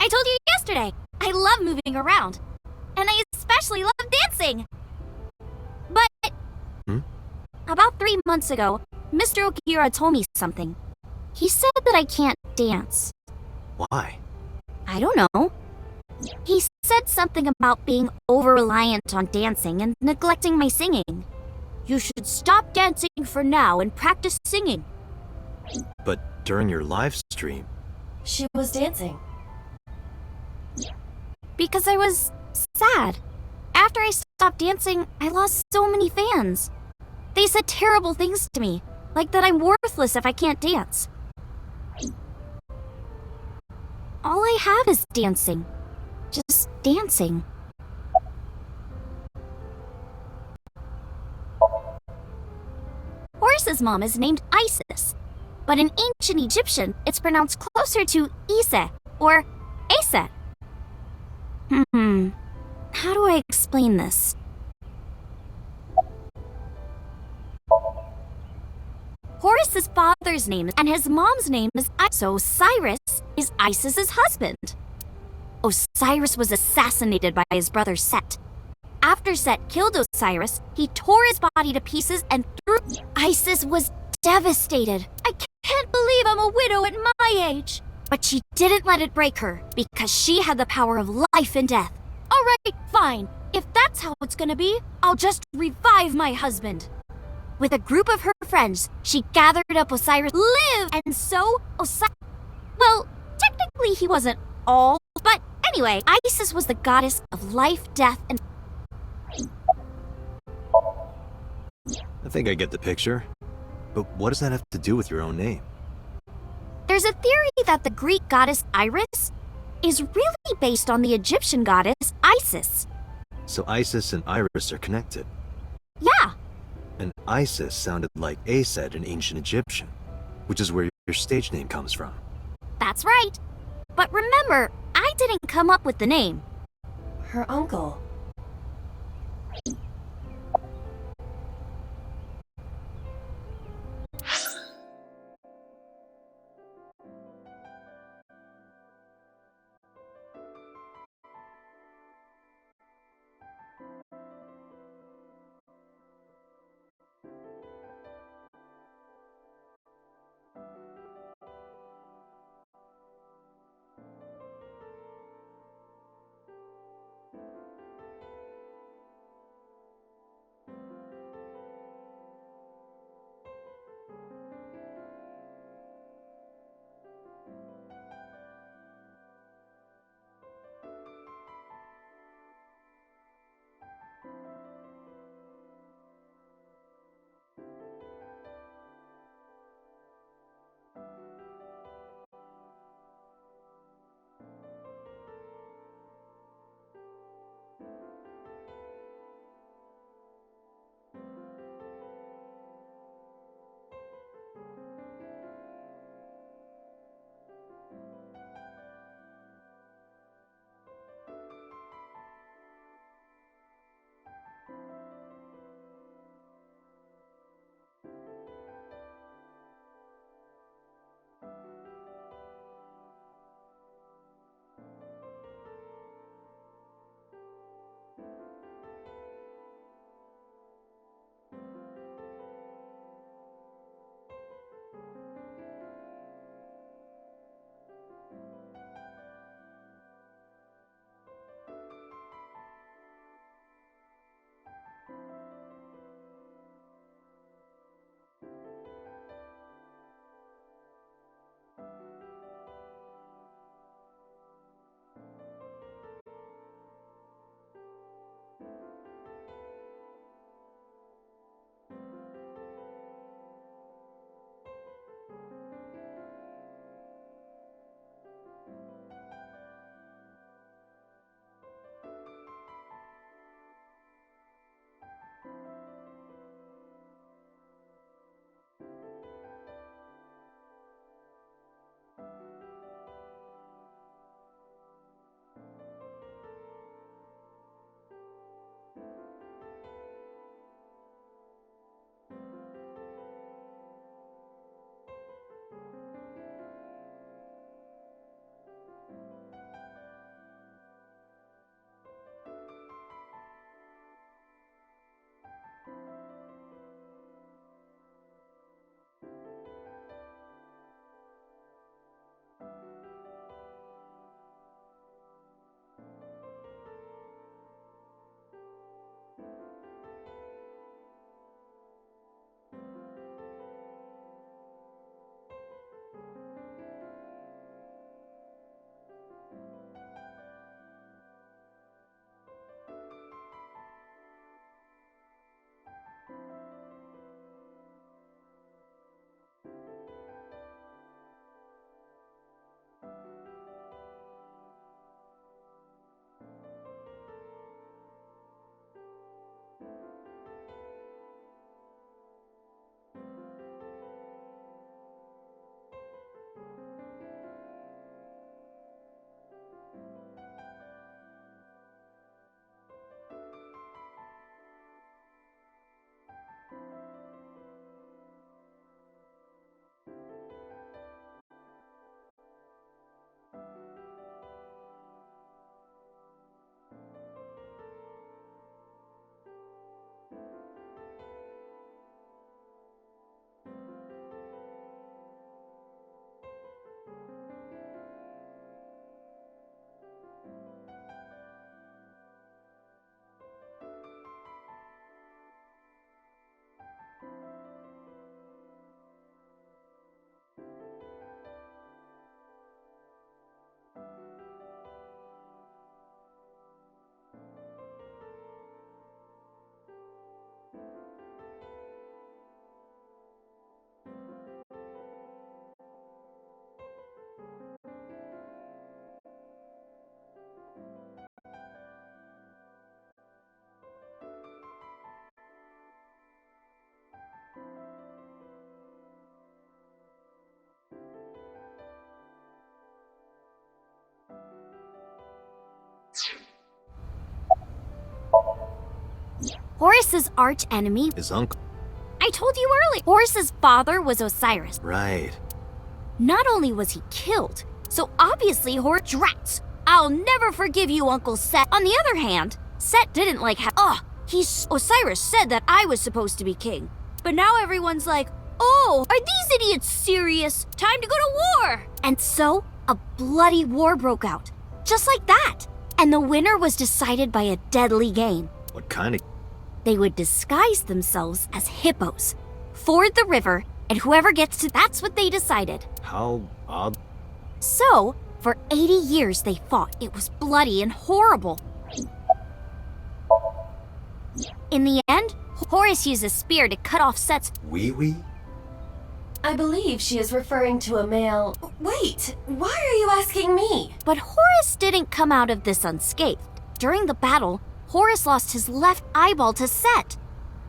I told you yesterday, I love moving around. And I especially love dancing. But about 3 months ago, Mr. Okira told me something. He said that I can't dance. Why? I don't know. He said something about being over-reliant on dancing and neglecting my singing. You should stop dancing for now and practice singing. But during your live stream... She was dancing. Because I was sad. After I stopped dancing, I lost so many fans. They said terrible things to me, like that I'm worthless if I can't dance. All I have is dancing. Just dancing. Horace's mom is named Isis, but in ancient Egyptian, it's pronounced closer to Ise or Aset. How do I explain this? Horace's father's name and his mom's name is Isis, so Cyrus is Isis's husband. Osiris was assassinated by his brother Set. After Set killed Osiris, he tore his body to pieces and threw. Isis was devastated. I can't believe I'm a widow at my age. But she didn't let it break her because she had the power of life and death. Alright, fine. If that's how it's gonna be, I'll just revive my husband. With a group of her friends, she gathered up Osiris live, and so Osiris. Well, technically he wasn't all, but anyway, Isis was the goddess of life, death, and. I think I get the picture. But what does that have to do with your own name? There's a theory that the Greek goddess Iris is really based on the Egyptian goddess Isis. So Isis and Iris are connected. Yeah. And Isis sounded like Aset in ancient Egyptian, which is where your stage name comes from. That's right. But remember, I didn't come up with the name. Her uncle. Horus's arch enemy. His uncle. I told you earlier. Horus's father was Osiris. Right. Not only was he killed, so obviously Horus drats. I'll never forgive you, Uncle Set. On the other hand, Set didn't like Osiris said that I was supposed to be king. But now everyone's like, oh, are these idiots serious? Time to go to war! And so, a bloody war broke out. Just like that. And the winner was decided by a deadly game. What kind of... They would disguise themselves as hippos, ford the river, and whoever gets to... That's what they decided. How odd. So, for 80 years they fought. It was bloody and horrible. In the end, Horus used a spear to cut off Set's... Wee-wee? I believe she is referring to a male... Wait, why are you asking me? But Horus didn't come out of this unscathed. During the battle, Horus lost his left eyeball to Set.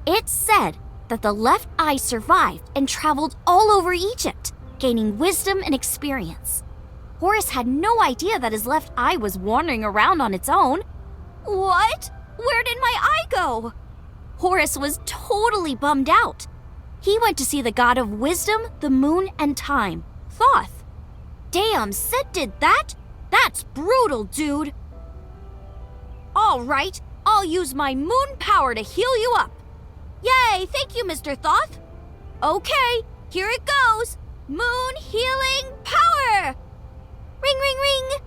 It's said that the left eye survived and traveled all over Egypt, gaining wisdom and experience. Horus had no idea that his left eye was wandering around on its own. What? Where did my eye go? Horus was totally bummed out. He went to see the god of wisdom, the moon, and time, Thoth. Damn, Set did that? That's brutal, dude. All right, I'll use my moon power to heal you up. Yay, thank you, Mr. Thoth. Okay, here it goes. Moon healing power! Ring, ring, ring!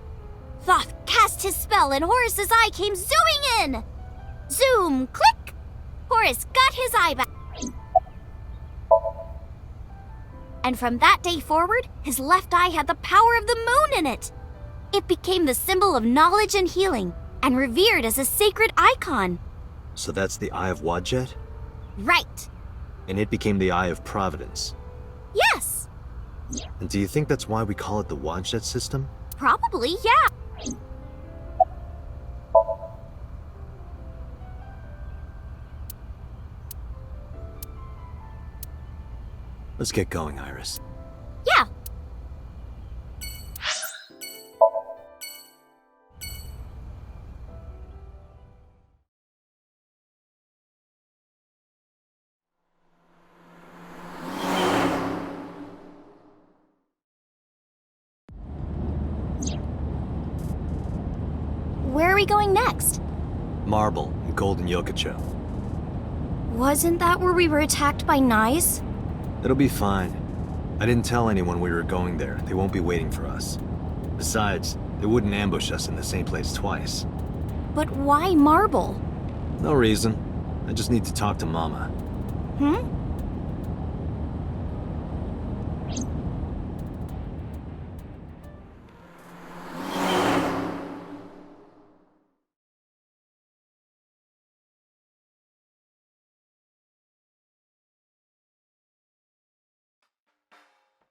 Thoth cast his spell and Horus's eye came zooming in! Zoom, click! Horus got his eye back. And from that day forward, his left eye had the power of the moon in it. It became the symbol of knowledge and healing, and revered as a sacred icon. So that's the Eye of Wadjet? Right. And it became the Eye of Providence. Yes! And do you think that's why we call it the Wadjet system? Probably, yeah. Let's get going, Iris. Yeah. Where are we going next? Marble and Golden Yokocho. Wasn't that where we were attacked by Knights? It'll be fine. I didn't tell anyone we were going there. They won't be waiting for us. Besides, they wouldn't ambush us in the same place twice. But why Marble? No reason. I just need to talk to Mama. Hmm?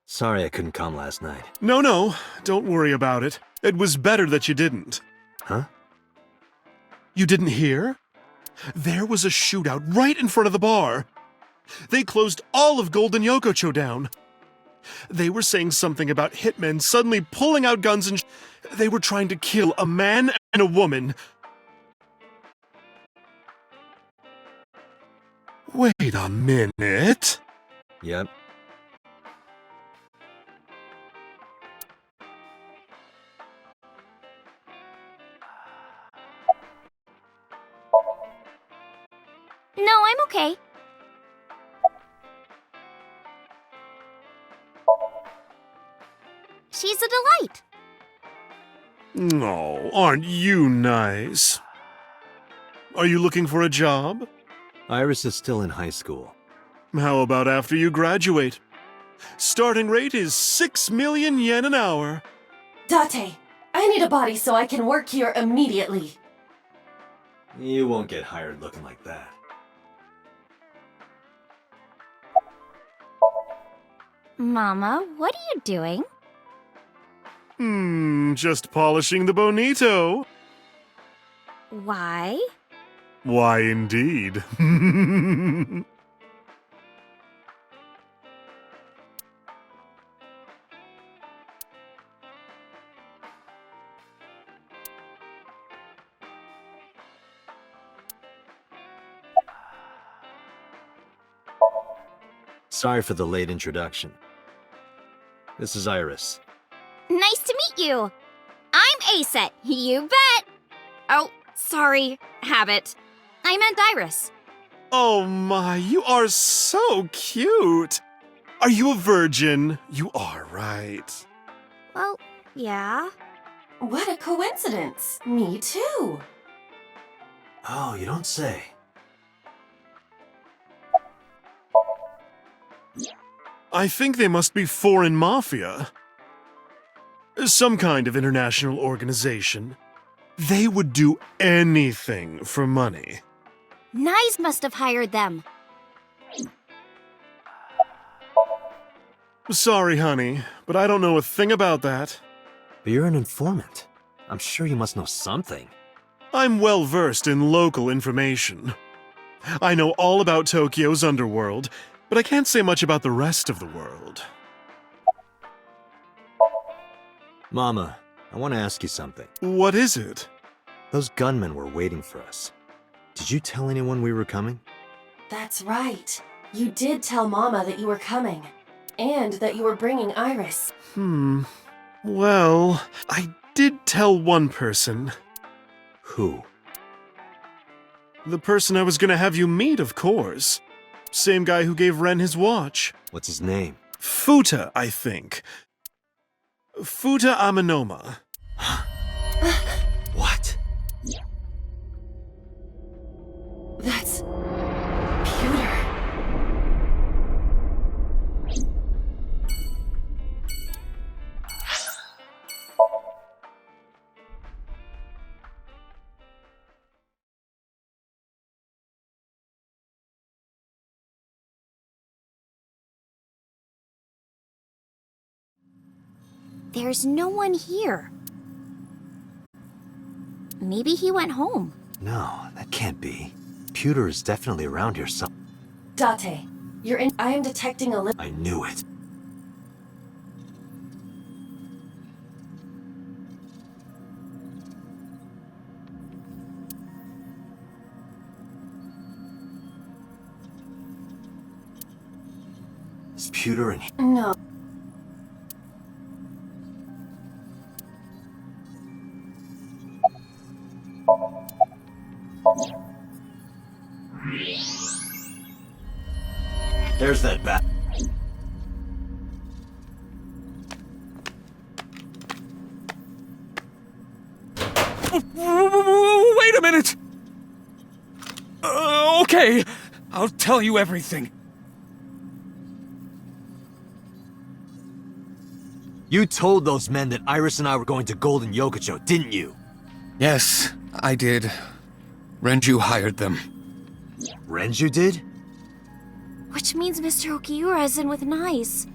Sorry I couldn't come last night. No, don't worry about it. It was better that you didn't. Huh? You didn't hear? There was a shootout right in front of the bar. They closed all of Golden Yokocho down. They were saying something about hitmen suddenly pulling out guns and they were trying to kill a man and a woman. Wait a minute. Yep. No, I'm okay. She's a delight. Oh, aren't you nice? Are you looking for a job? Iris is still in high school. How about after you graduate? Starting rate is 6 million yen an hour. Date, I need a body so I can work here immediately. You won't get hired looking like that. Mama, what are you doing? Just polishing the bonito. Why? Why, indeed. Sorry for the late introduction. This is Iris. Nice to meet you. I'm Aset, you bet. Oh, sorry, habit. I meant Iris. Oh my, you are so cute! Are you a virgin? You are, right? Well, yeah. What a coincidence. Me too. Oh, you don't say. I think they must be foreign mafia. Some kind of international organization. They would do anything for money. Nyes must have hired them. Sorry, honey, but I don't know a thing about that. But you're an informant. I'm sure you must know something. I'm well versed in local information. I know all about Tokyo's underworld, but I can't say much about the rest of the world. Mama, I want to ask you something. What is it? Those gunmen were waiting for us. Did you tell anyone we were coming? That's right. You did tell Mama that you were coming. And that you were bringing Iris. Well, I did tell one person. Who? The person I was gonna have you meet, of course. Same guy who gave Ren his watch. What's his name? Futa, I think. Futa Amanoma. What? That's... Pewter. There's no one here. Maybe he went home. No, that can't be. Pewter is definitely around here Date, you're in... I am detecting a... I knew it. Is Pewter in here? No. There's that bat. Wait a minute! Okay, I'll tell you everything. You told those men that Iris and I were going to Golden Yokocho, didn't you? Yes, I did. Renju hired them. Renju did? Which means Mr. Okiura is in with Nyes.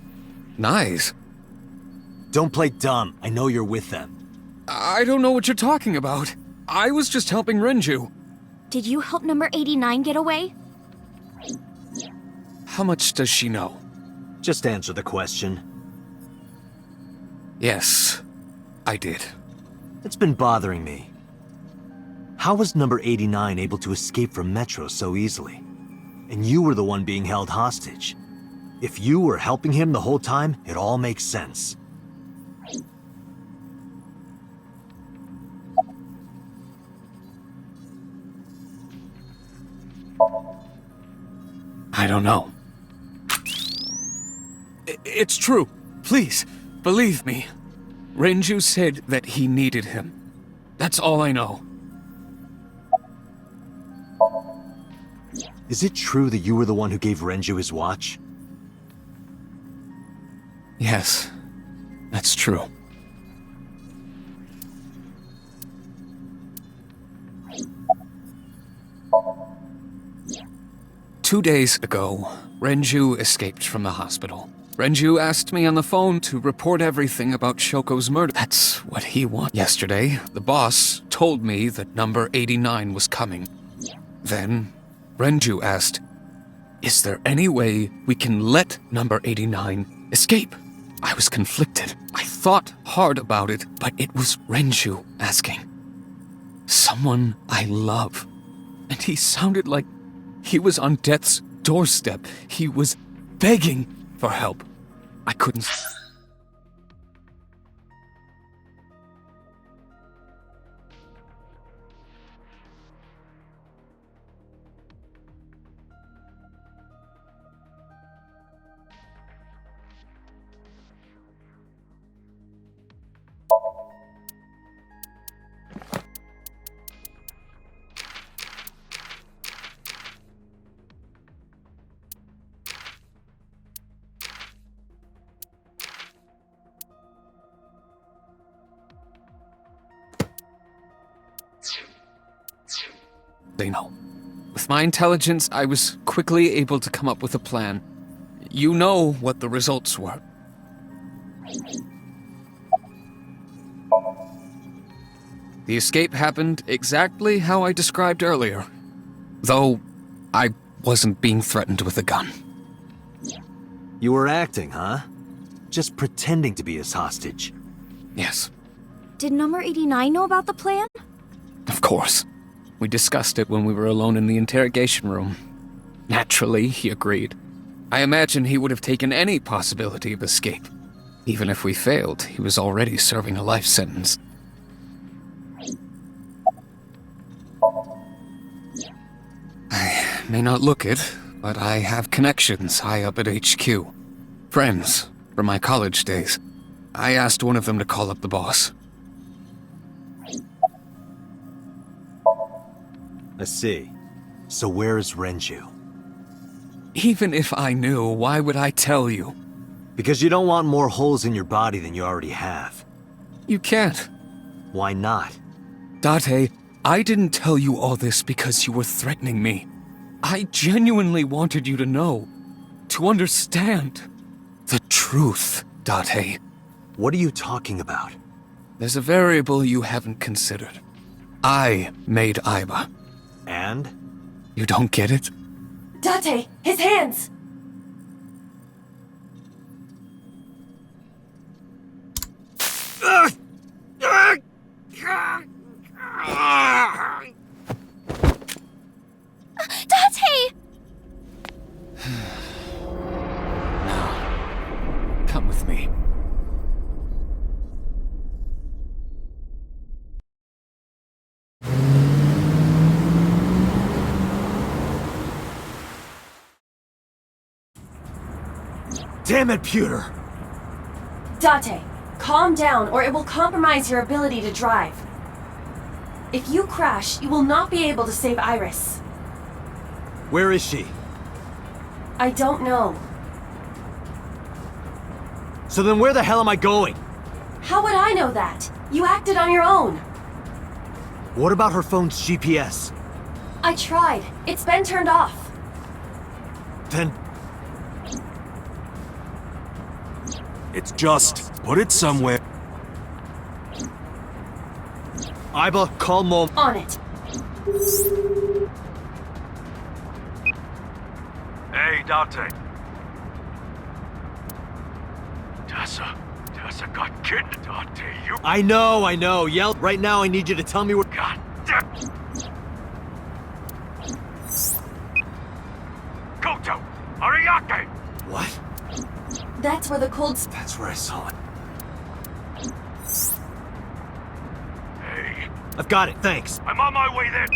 Nice. Don't play dumb. I know you're with them. I don't know what you're talking about. I was just helping Renju. Did you help number 89 get away? How much does she know? Just answer the question. Yes, I did. It's been bothering me. How was number 89 able to escape from Metro so easily? And you were the one being held hostage. If you were helping him the whole time, it all makes sense. I don't know. It's true. Please, believe me. Renju said that he needed him. That's all I know. Is it true that you were the one who gave Renju his watch? Yes, that's true. Two days ago, Renju escaped from the hospital. Renju asked me on the phone to report everything about Shoko's murder. That's what he wanted. Yesterday, the boss told me that number 89 was coming. Then, Renju asked, "Is there any way we can let number 89 escape?" I was conflicted. I thought hard about it, but it was Renju asking. Someone I love. And he sounded like he was on death's doorstep. He was begging for help. I couldn't. They know. With my intelligence, I was quickly able to come up with a plan. You know what the results were. The escape happened exactly how I described earlier. Though, I wasn't being threatened with a gun. You were acting, huh? Just pretending to be his hostage. Yes, Did number 89 know about the plan? of course. We discussed it when we were alone in the interrogation room. Naturally, he agreed. I imagine he would have taken any possibility of escape. Even if we failed, he was already serving a life sentence. I may not look it, but I have connections high up at HQ. Friends from my college days. I asked one of them to call up the boss. I see. So where is Renju? Even if I knew, why would I tell you? Because you don't want more holes in your body than you already have. You can't. Why not? Date, I didn't tell you all this because you were threatening me. I genuinely wanted you to know. To understand. The truth, Date. What are you talking about? There's a variable you haven't considered. I made Aiba. And? You don't get it? Date, his hands! Date! Now, come with me. Damn it, Pewter! Date, calm down or it will compromise your ability to drive. If you crash, you will not be able to save Iris. Where is she? I don't know. So then where the hell am I going? How would I know that? You acted on your own. What about her phone's GPS? I tried. It's been turned off. Then It's just put it somewhere. Aiba, call Mom. On it. Hey, Date. Tessa got kidnapped, Date. You... I know. Yell. Right now, I need you to tell me where. God damn... Koto! Ariake! What? That's where the cold... That's where I saw it. Hey, I've got it, thanks. I'm on my way there.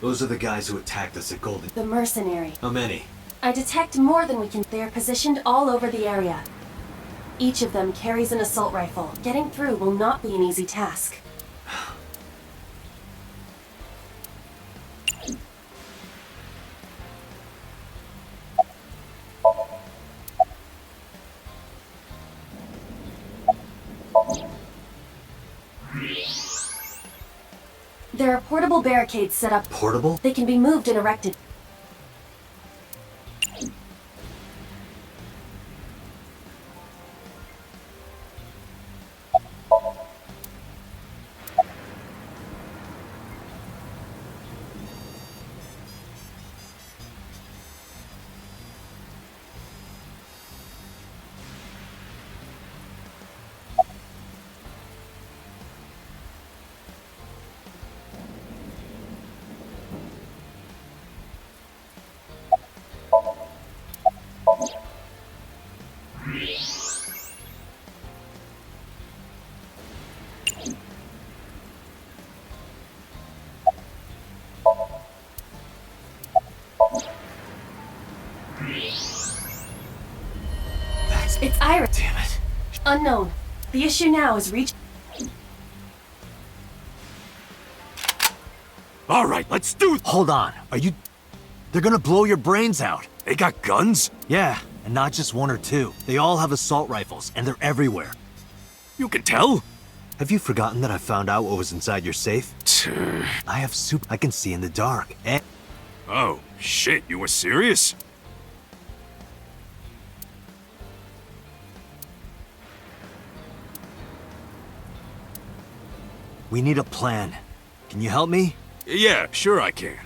Those are the guys who attacked us at Golden. The mercenary. How many? I detect more than we can. They are positioned all over the area. Each of them carries an assault rifle. Getting through will not be an easy task. There are portable barricades set up. Portable? They can be moved and erected. It's Iris. Damn it. Unknown. The issue now is reach. All right, let's do. Hold on. Are you... They're gonna blow your brains out. They got guns? Yeah, and not just one or two. They all have assault rifles, and they're everywhere. You can tell? Have you forgotten that I found out what was inside your safe? I have soup I can see in the dark. And Oh, shit, you were serious? we need a plan. Can you help me? Yeah, sure I can.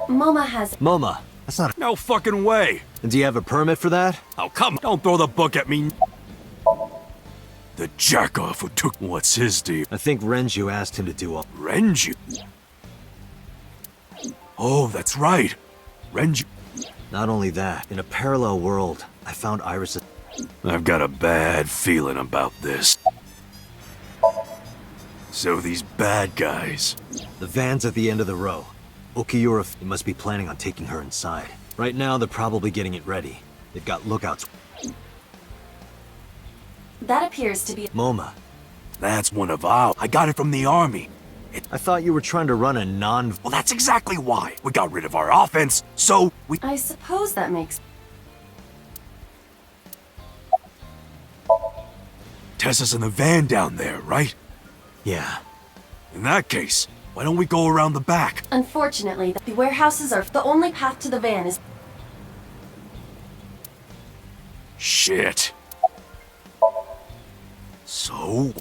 MoMA has. MoMA. That's not... No fucking way. Do you have a permit for that? Oh, come on. Don't throw the book at me. The jackoff who took what's his deal. I think Renju asked him to do all... Renju? Oh, that's right. Renju. Not only that, in a parallel world, I found Iris... I've got a bad feeling about this. So these bad guys... The van's at the end of the row. Okiura must be planning on taking her inside. Right now, they're probably getting it ready. They've got lookouts. That appears to be. MoMA. That's one of our... I got it from the army. I thought you were trying to run a non... Well, that's exactly why. We got rid of our offense, so we... I suppose that makes. Tessa's in the van down there, right? Yeah. In that case, why don't we go around the back? Unfortunately, the warehouses are. The only path to the van is. Shit. So,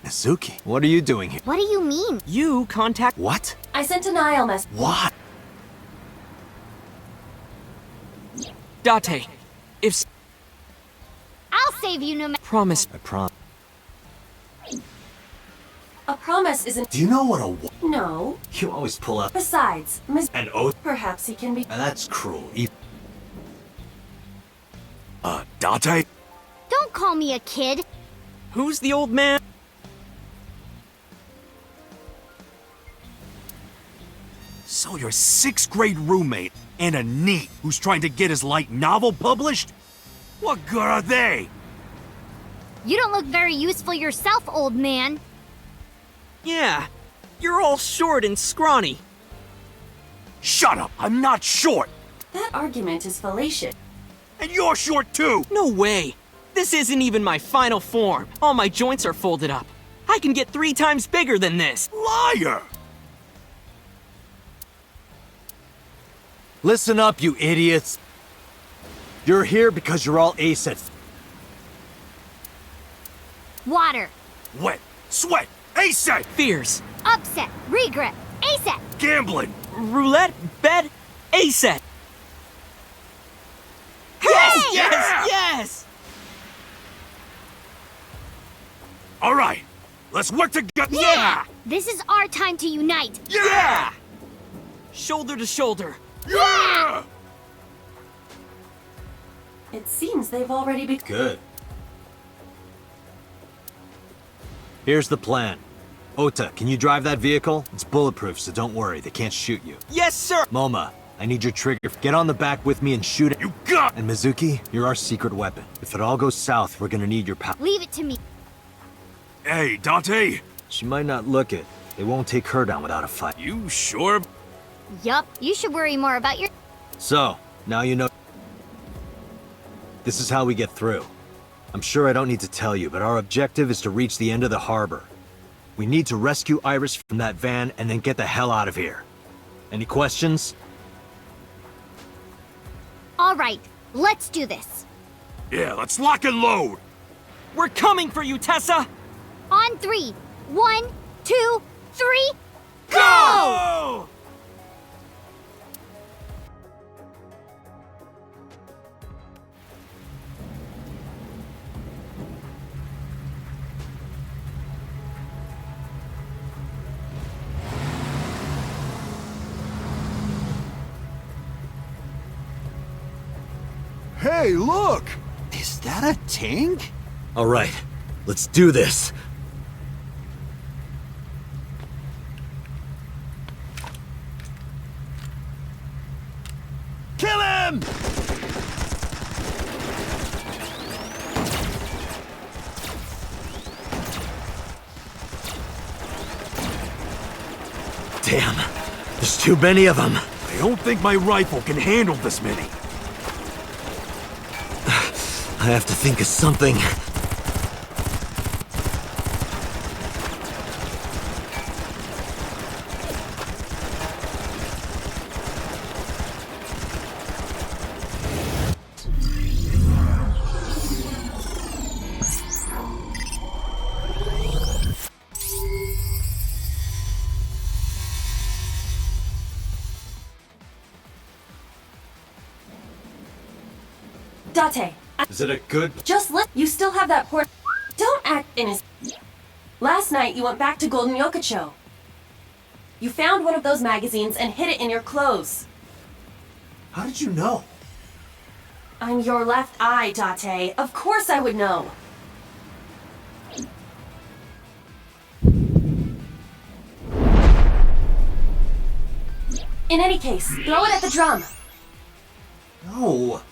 Mizuki, what are you doing here? What do you mean? You contact. What? I sent an IL message. What? Date. If. I'll save you no matter. Promise. I promise. A promise isn't. Do you know what a... No. You always pull up... Besides, Miss. An oath? Perhaps he can be. And that's cruel. Date? Don't call me a kid. Who's the old man? So your sixth grade roommate and a NEET who's trying to get his light novel published? What good are they? You don't look very useful yourself, old man. Yeah. You're all short and scrawny. Shut up, I'm not short. That argument is fallacious. And you're short too. No way. This isn't even my final form. All my joints are folded up. I can get 3 times bigger than this. Liar. Listen up, you idiots. You're here because you're all ace at... Water. Wet, sweat, ASAP. Fears. Upset. Regret. ASAP. Gambling. Roulette. Bet. Aset. Yes! Yes! Yes! All right, let's work together. Yeah! This is our time to unite. Yeah! Shoulder to shoulder. Yeah! It seems they've already begun. Good. Here's the plan. Ota, can you drive that vehicle? It's bulletproof, so don't worry, they can't shoot you. Yes, sir! Moma, I need your trigger. Get on the back with me and shoot it. You got. And Mizuki, you're our secret weapon. If it all goes south, we're gonna need your power. Leave it to me. Hey, Dante. She might not look it. They won't take her down without a fight. You sure? Yup, you should worry more about your. So, now you know. This is how we get through. I'm sure I don't need to tell you, but our objective is to reach the end of the harbor. We need to rescue Iris from that van and then get the hell out of here. Any questions? Alright, let's do this. Yeah, let's lock and load. We're coming for you, Tessa! On 3. 1, 2, 3, go! Go! Hey, look! Is that a tank? All right, let's do this. Kill him! Damn, there's too many of them. I don't think my rifle can handle this many. I have to think of something. Date, Is it a good... just let. You still have that port. Don't act innocent. Last night you went back to Golden Yokocho. You found one of those magazines and hid it in your clothes. How did you know? I'm your left eye, Date. Of course I would know. In any case, throw it at the drum. No.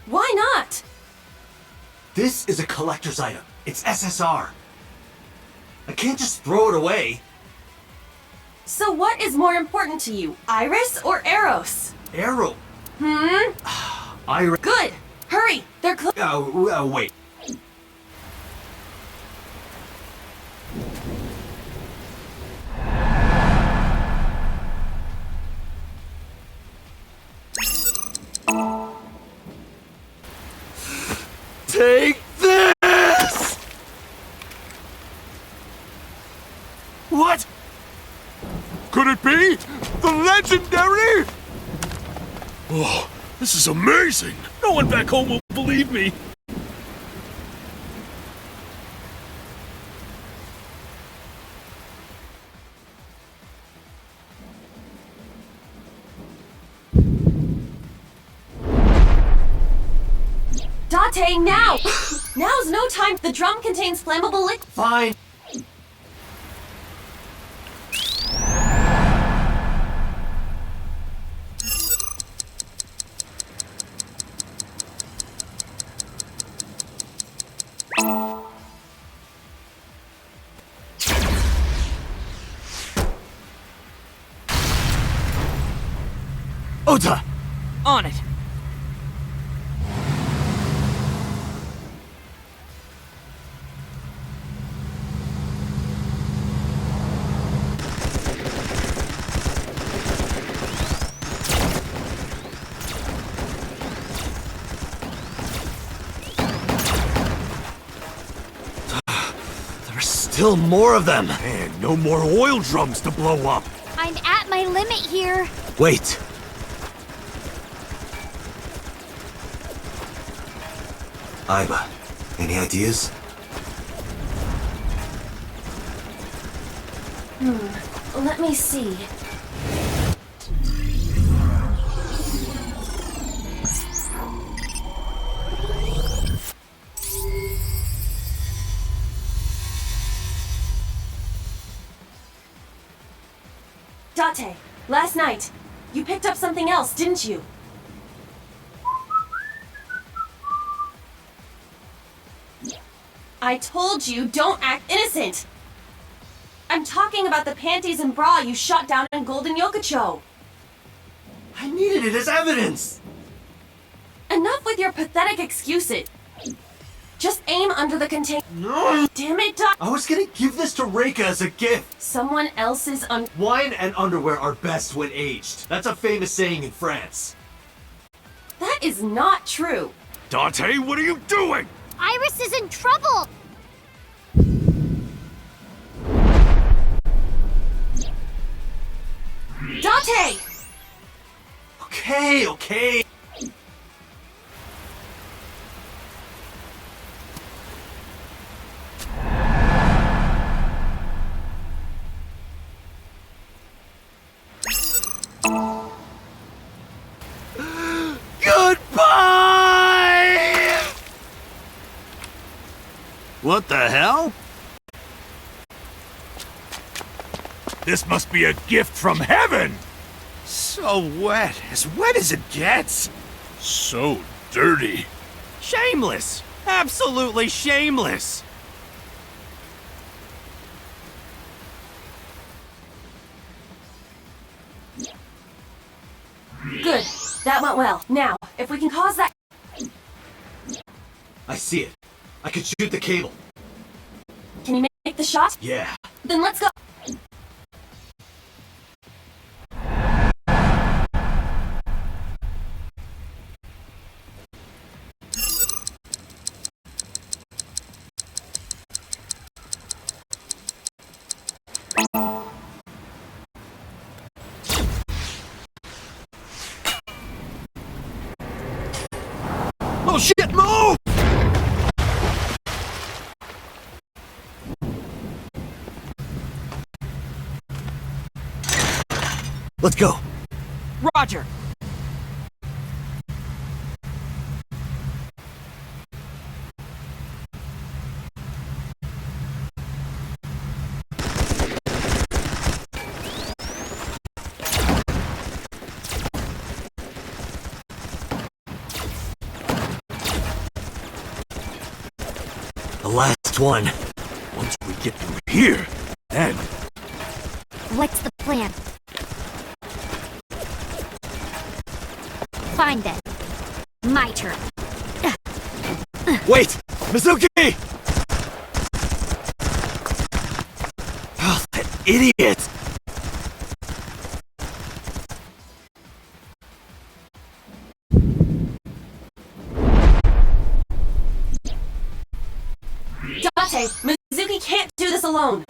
Why not? This is a collector's item. It's SSR. I can't just throw it away. So what is more important to you, Iris or Eros? Arrow. Good. Hurry. They're Wait. Take this! What? Could it be? The legendary? Oh, this is amazing! No one back home will believe me. Date, now! Now's no time. The drum contains flammable liquid. Fine. Ota! On it! Still more of them! And no more oil drums to blow up. I'm at my limit here. Wait. Aiba, any ideas? Let me see. Date, last night, you picked up something else, didn't you? I told you, don't act innocent! I'm talking about the panties and bra you shot down in Golden Yokocho! I needed it as evidence! Enough with your pathetic excuses! Just aim under the container. No! Damn it, Doc! I was gonna give this to Reika as a gift! Someone else's Wine and underwear are best when aged. That's a famous saying in France. That is not true! Dante, what are you doing? Iris is in trouble! Date! Okay. Goodbye! What the hell? This must be a gift from heaven! So wet as it gets. So dirty. Shameless! Absolutely shameless! Good. That went well. Now, if we can cause that... I see it. I could shoot the cable. Can you make the shot? Yeah. Then let's go. Oh shit, move! Let's go. Roger. The last one. Once we get through here, then... What's the plan? Fine then. My turn. Wait! Mizuki! Oh, that idiot! Date, Mizuki can't do this alone.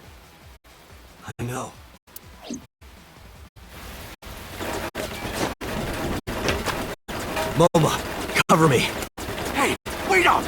I know. Moma, cover me. Hey, wait up!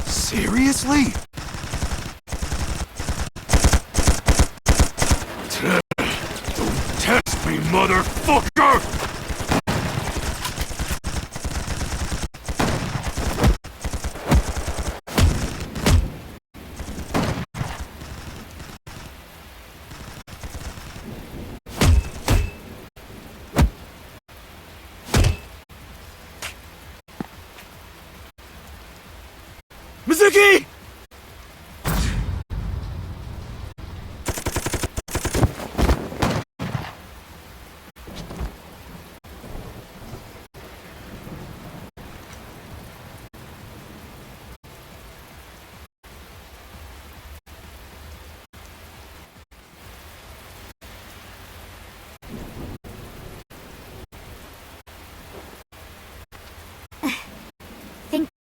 Seriously? Don't test me, motherfucker! Mizuki!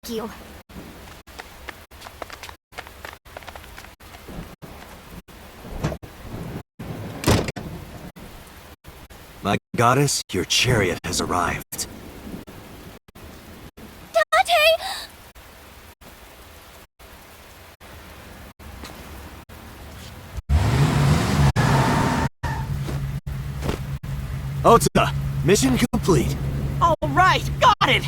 you. My goddess, your chariot has arrived. Dante! Ota, mission complete. All right, got it!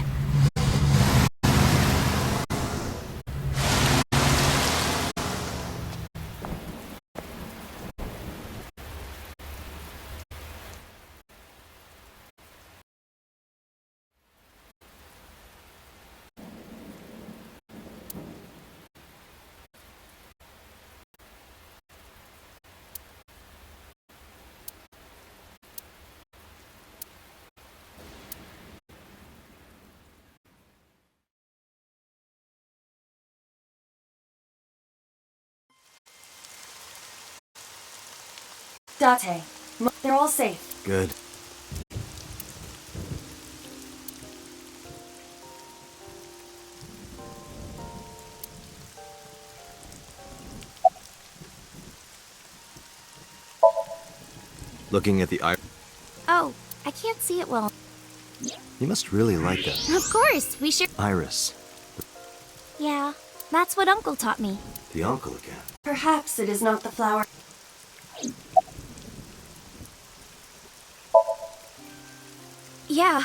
Date, they're all safe. Good. Looking at the eye. Oh, I can't see it well. You must really like that. Of course, we should. Iris. Yeah, that's what Uncle taught me. The uncle again. Perhaps it is not the flower. Yeah,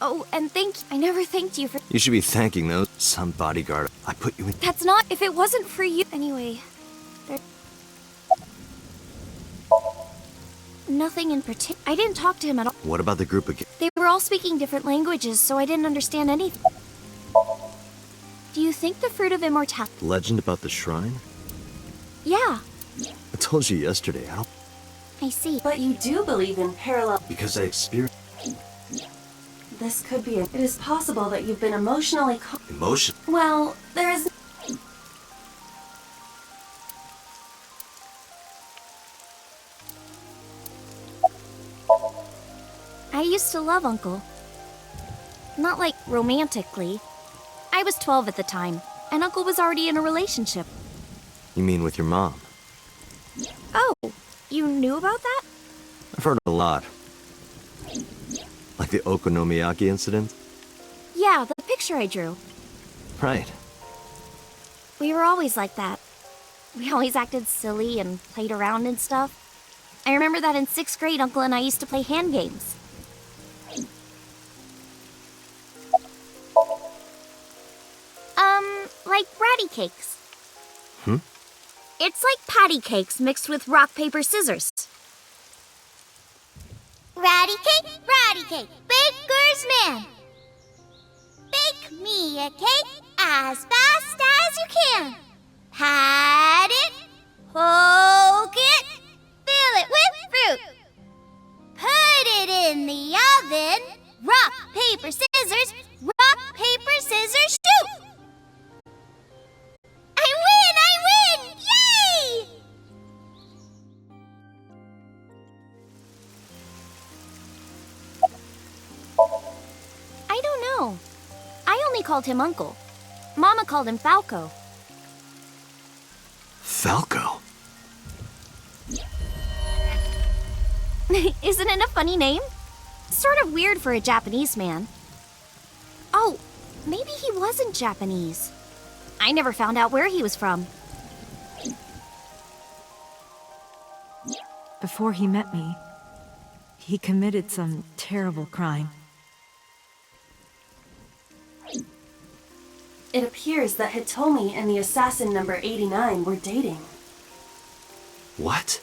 Oh, and I never thanked you for. You should be thanking those. Some bodyguard. I put you in. That's not. If it wasn't for you. Anyway. There... Nothing in particular. I didn't talk to him at all. What about the group again? They were all speaking different languages, so I didn't understand anything. Do you think the fruit of immortality? Legend about the shrine? Yeah, I told you yesterday. I don't. I see. But you do believe in parallel. Because I experienced This could be it. It is possible that you've been emotionally. emotion. Well, there is. I used to love Uncle. Not like romantically. I was 12 at the time, and Uncle was already in a relationship. You mean with your mom? Oh, you knew about that? I've heard a lot. Like the Okonomiyaki incident? Yeah, the picture I drew. Right. We were always like that. We always acted silly and played around and stuff. I remember that in 6th grade, Uncle and I used to play hand games. Like ratty cakes. It's like patty cakes mixed with rock, paper, scissors. Ratty cake, baker's man. Bake me a cake as fast as you can. Pat it, poke it, fill it with fruit. Put it in the oven. Rock, paper, scissors, shoot. I win! Yay! I don't know. I only called him Uncle. Mama called him Falco. Falco? Isn't it a funny name? Sort of weird for a Japanese man. Oh, maybe he wasn't Japanese. I never found out where he was from. Before he met me, he committed some terrible crime. It appears that Hitomi and the assassin number 89 were dating. What?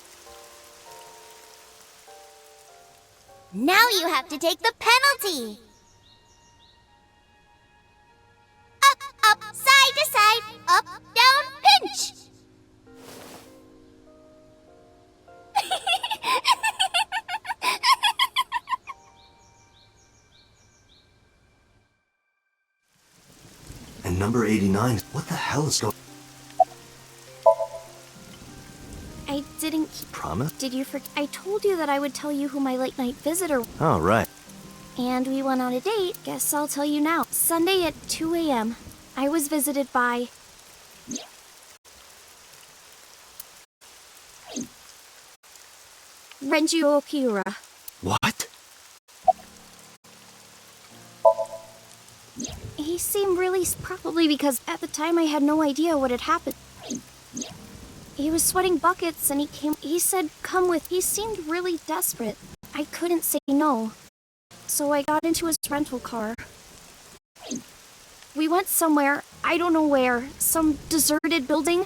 Now you have to take the penalty. Up, side to side, up, down, pinch. And number 89, what the hell is going I didn't. Promise? promise? Did you forget? I told you that I would tell you who my late night visitor was. Oh, right. And we went on a date. Guess I'll tell you now. Sunday at 2 a.m., I was visited by... Renju Okiura. What? He seemed really... Probably because at the time I had no idea what had happened. He was sweating buckets and he said, come with. He seemed really desperate. I couldn't say no. So I got into his rental car. We went somewhere, I don't know where, some deserted building.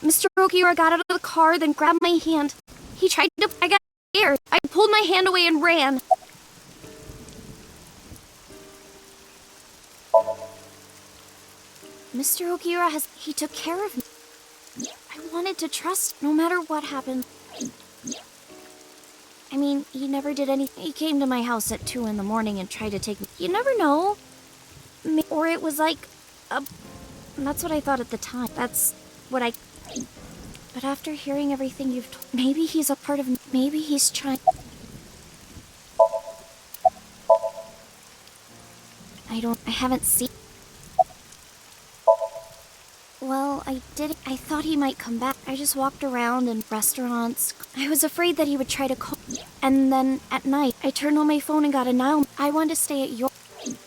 Mr. Okiura got out of the car, then grabbed my hand. He tried to... I got scared. I pulled my hand away and ran. Mr. Okiura he took care of me. I wanted to trust no matter what happened. I mean, he never did anything. He came to my house at 2 in the morning and tried to take me. You never know. Or it was like that's what I thought at the time. That's what I... But after hearing everything you've told, maybe he's a part of me. Maybe he's trying... I haven't seen... Well, I thought he might come back. I just walked around in restaurants. I was afraid that he would try to call me. And then, at night, I turned on my phone and got a now. I wanted to stay at your...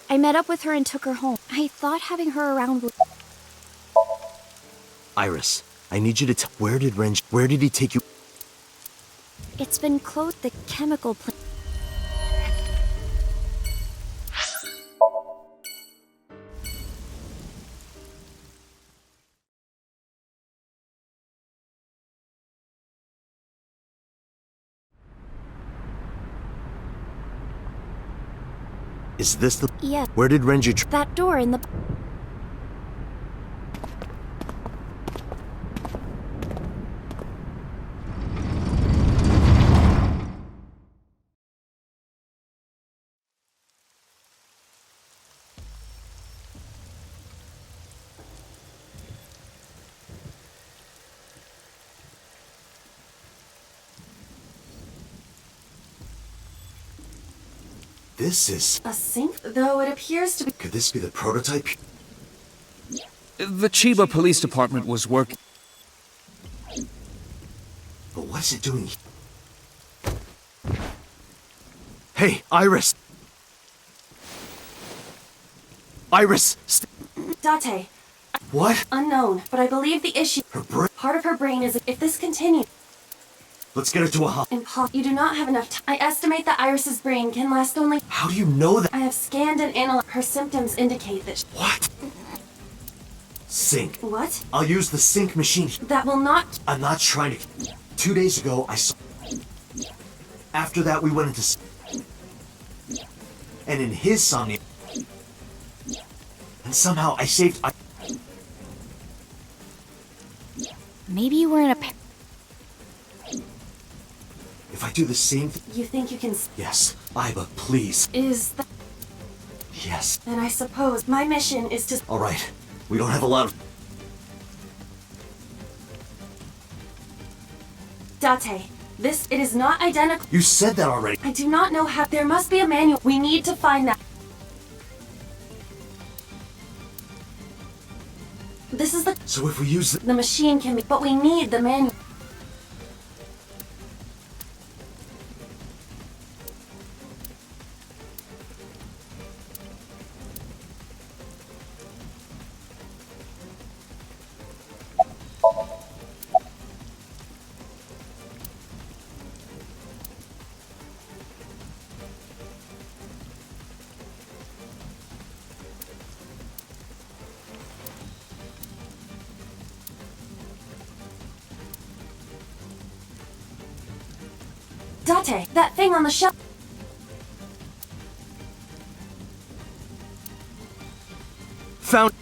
I met up with her and took her home. I thought having her around would... Iris, I need you to where did he take you? It's been closed. The chemical plant. Is this the... Yeah. Where did Renju... That door in the... This is... A sink? Though it appears to be... Could this be the prototype? The Chiba Police Department was working. But what is it doing? Hey, Iris! Iris! Date. What? Unknown, but I believe the issue... Her brain... Part of her brain is... If this continues... Let's get her to a hospital. You do not have enough time. I estimate that Iris's brain can last only... How do you know that? I have scanned and analyzed. Her symptoms indicate that... What? Sync. What? I'll use the sync machine. That will not... I'm not trying to... 2 days ago, I saw... After that, we went into... And in his Somnium... And somehow I saved... Maybe you were in a... If I do the same You think you can... Yes, Iba, please. Is that... Yes. Then I suppose my mission is to... Alright, we don't have a lot of... Date. It is not identical... You said that already. I do not know how... There must be a manual. We need to find that. This is the... So if we use The machine can be... But we need the manual. Date, that thing on the shelf. Found...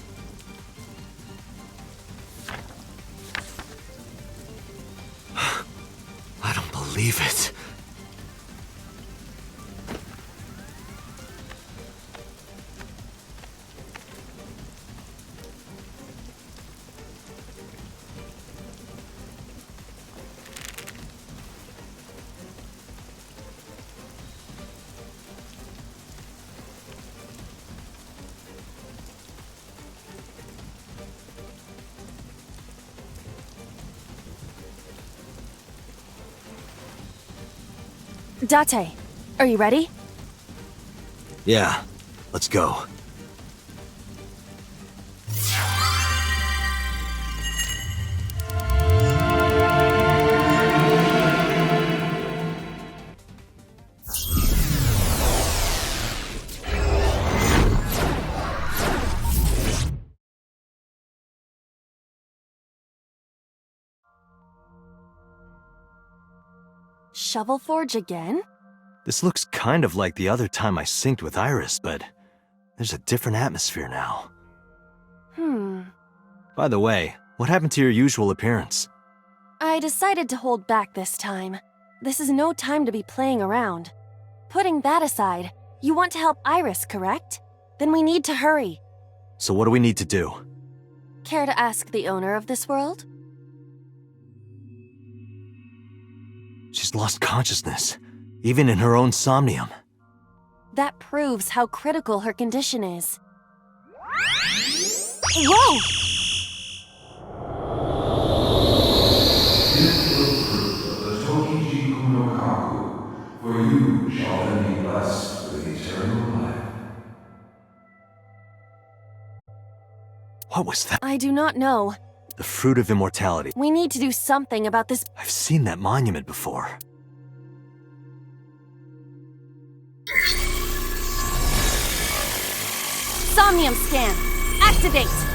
I don't believe it. Date, are you ready? Yeah, let's go. Shovel Forge again? This looks kind of like the other time I synced with Iris, but there's a different atmosphere now. By the way, what happened to your usual appearance? I decided to hold back this time. This is no time to be playing around. Putting that aside, you want to help Iris, correct? Then we need to hurry. So what do we need to do? Care to ask the owner of this world? She's lost consciousness, even in her own Somnium. That proves how critical her condition is. Whoa! This was proof of the Tokiji Kuno Kaku, for you shall then be blessed with eternal life. What was that? I do not know. The fruit of immortality. We need to do something about this. I've seen that monument before. Somnium scan! Activate!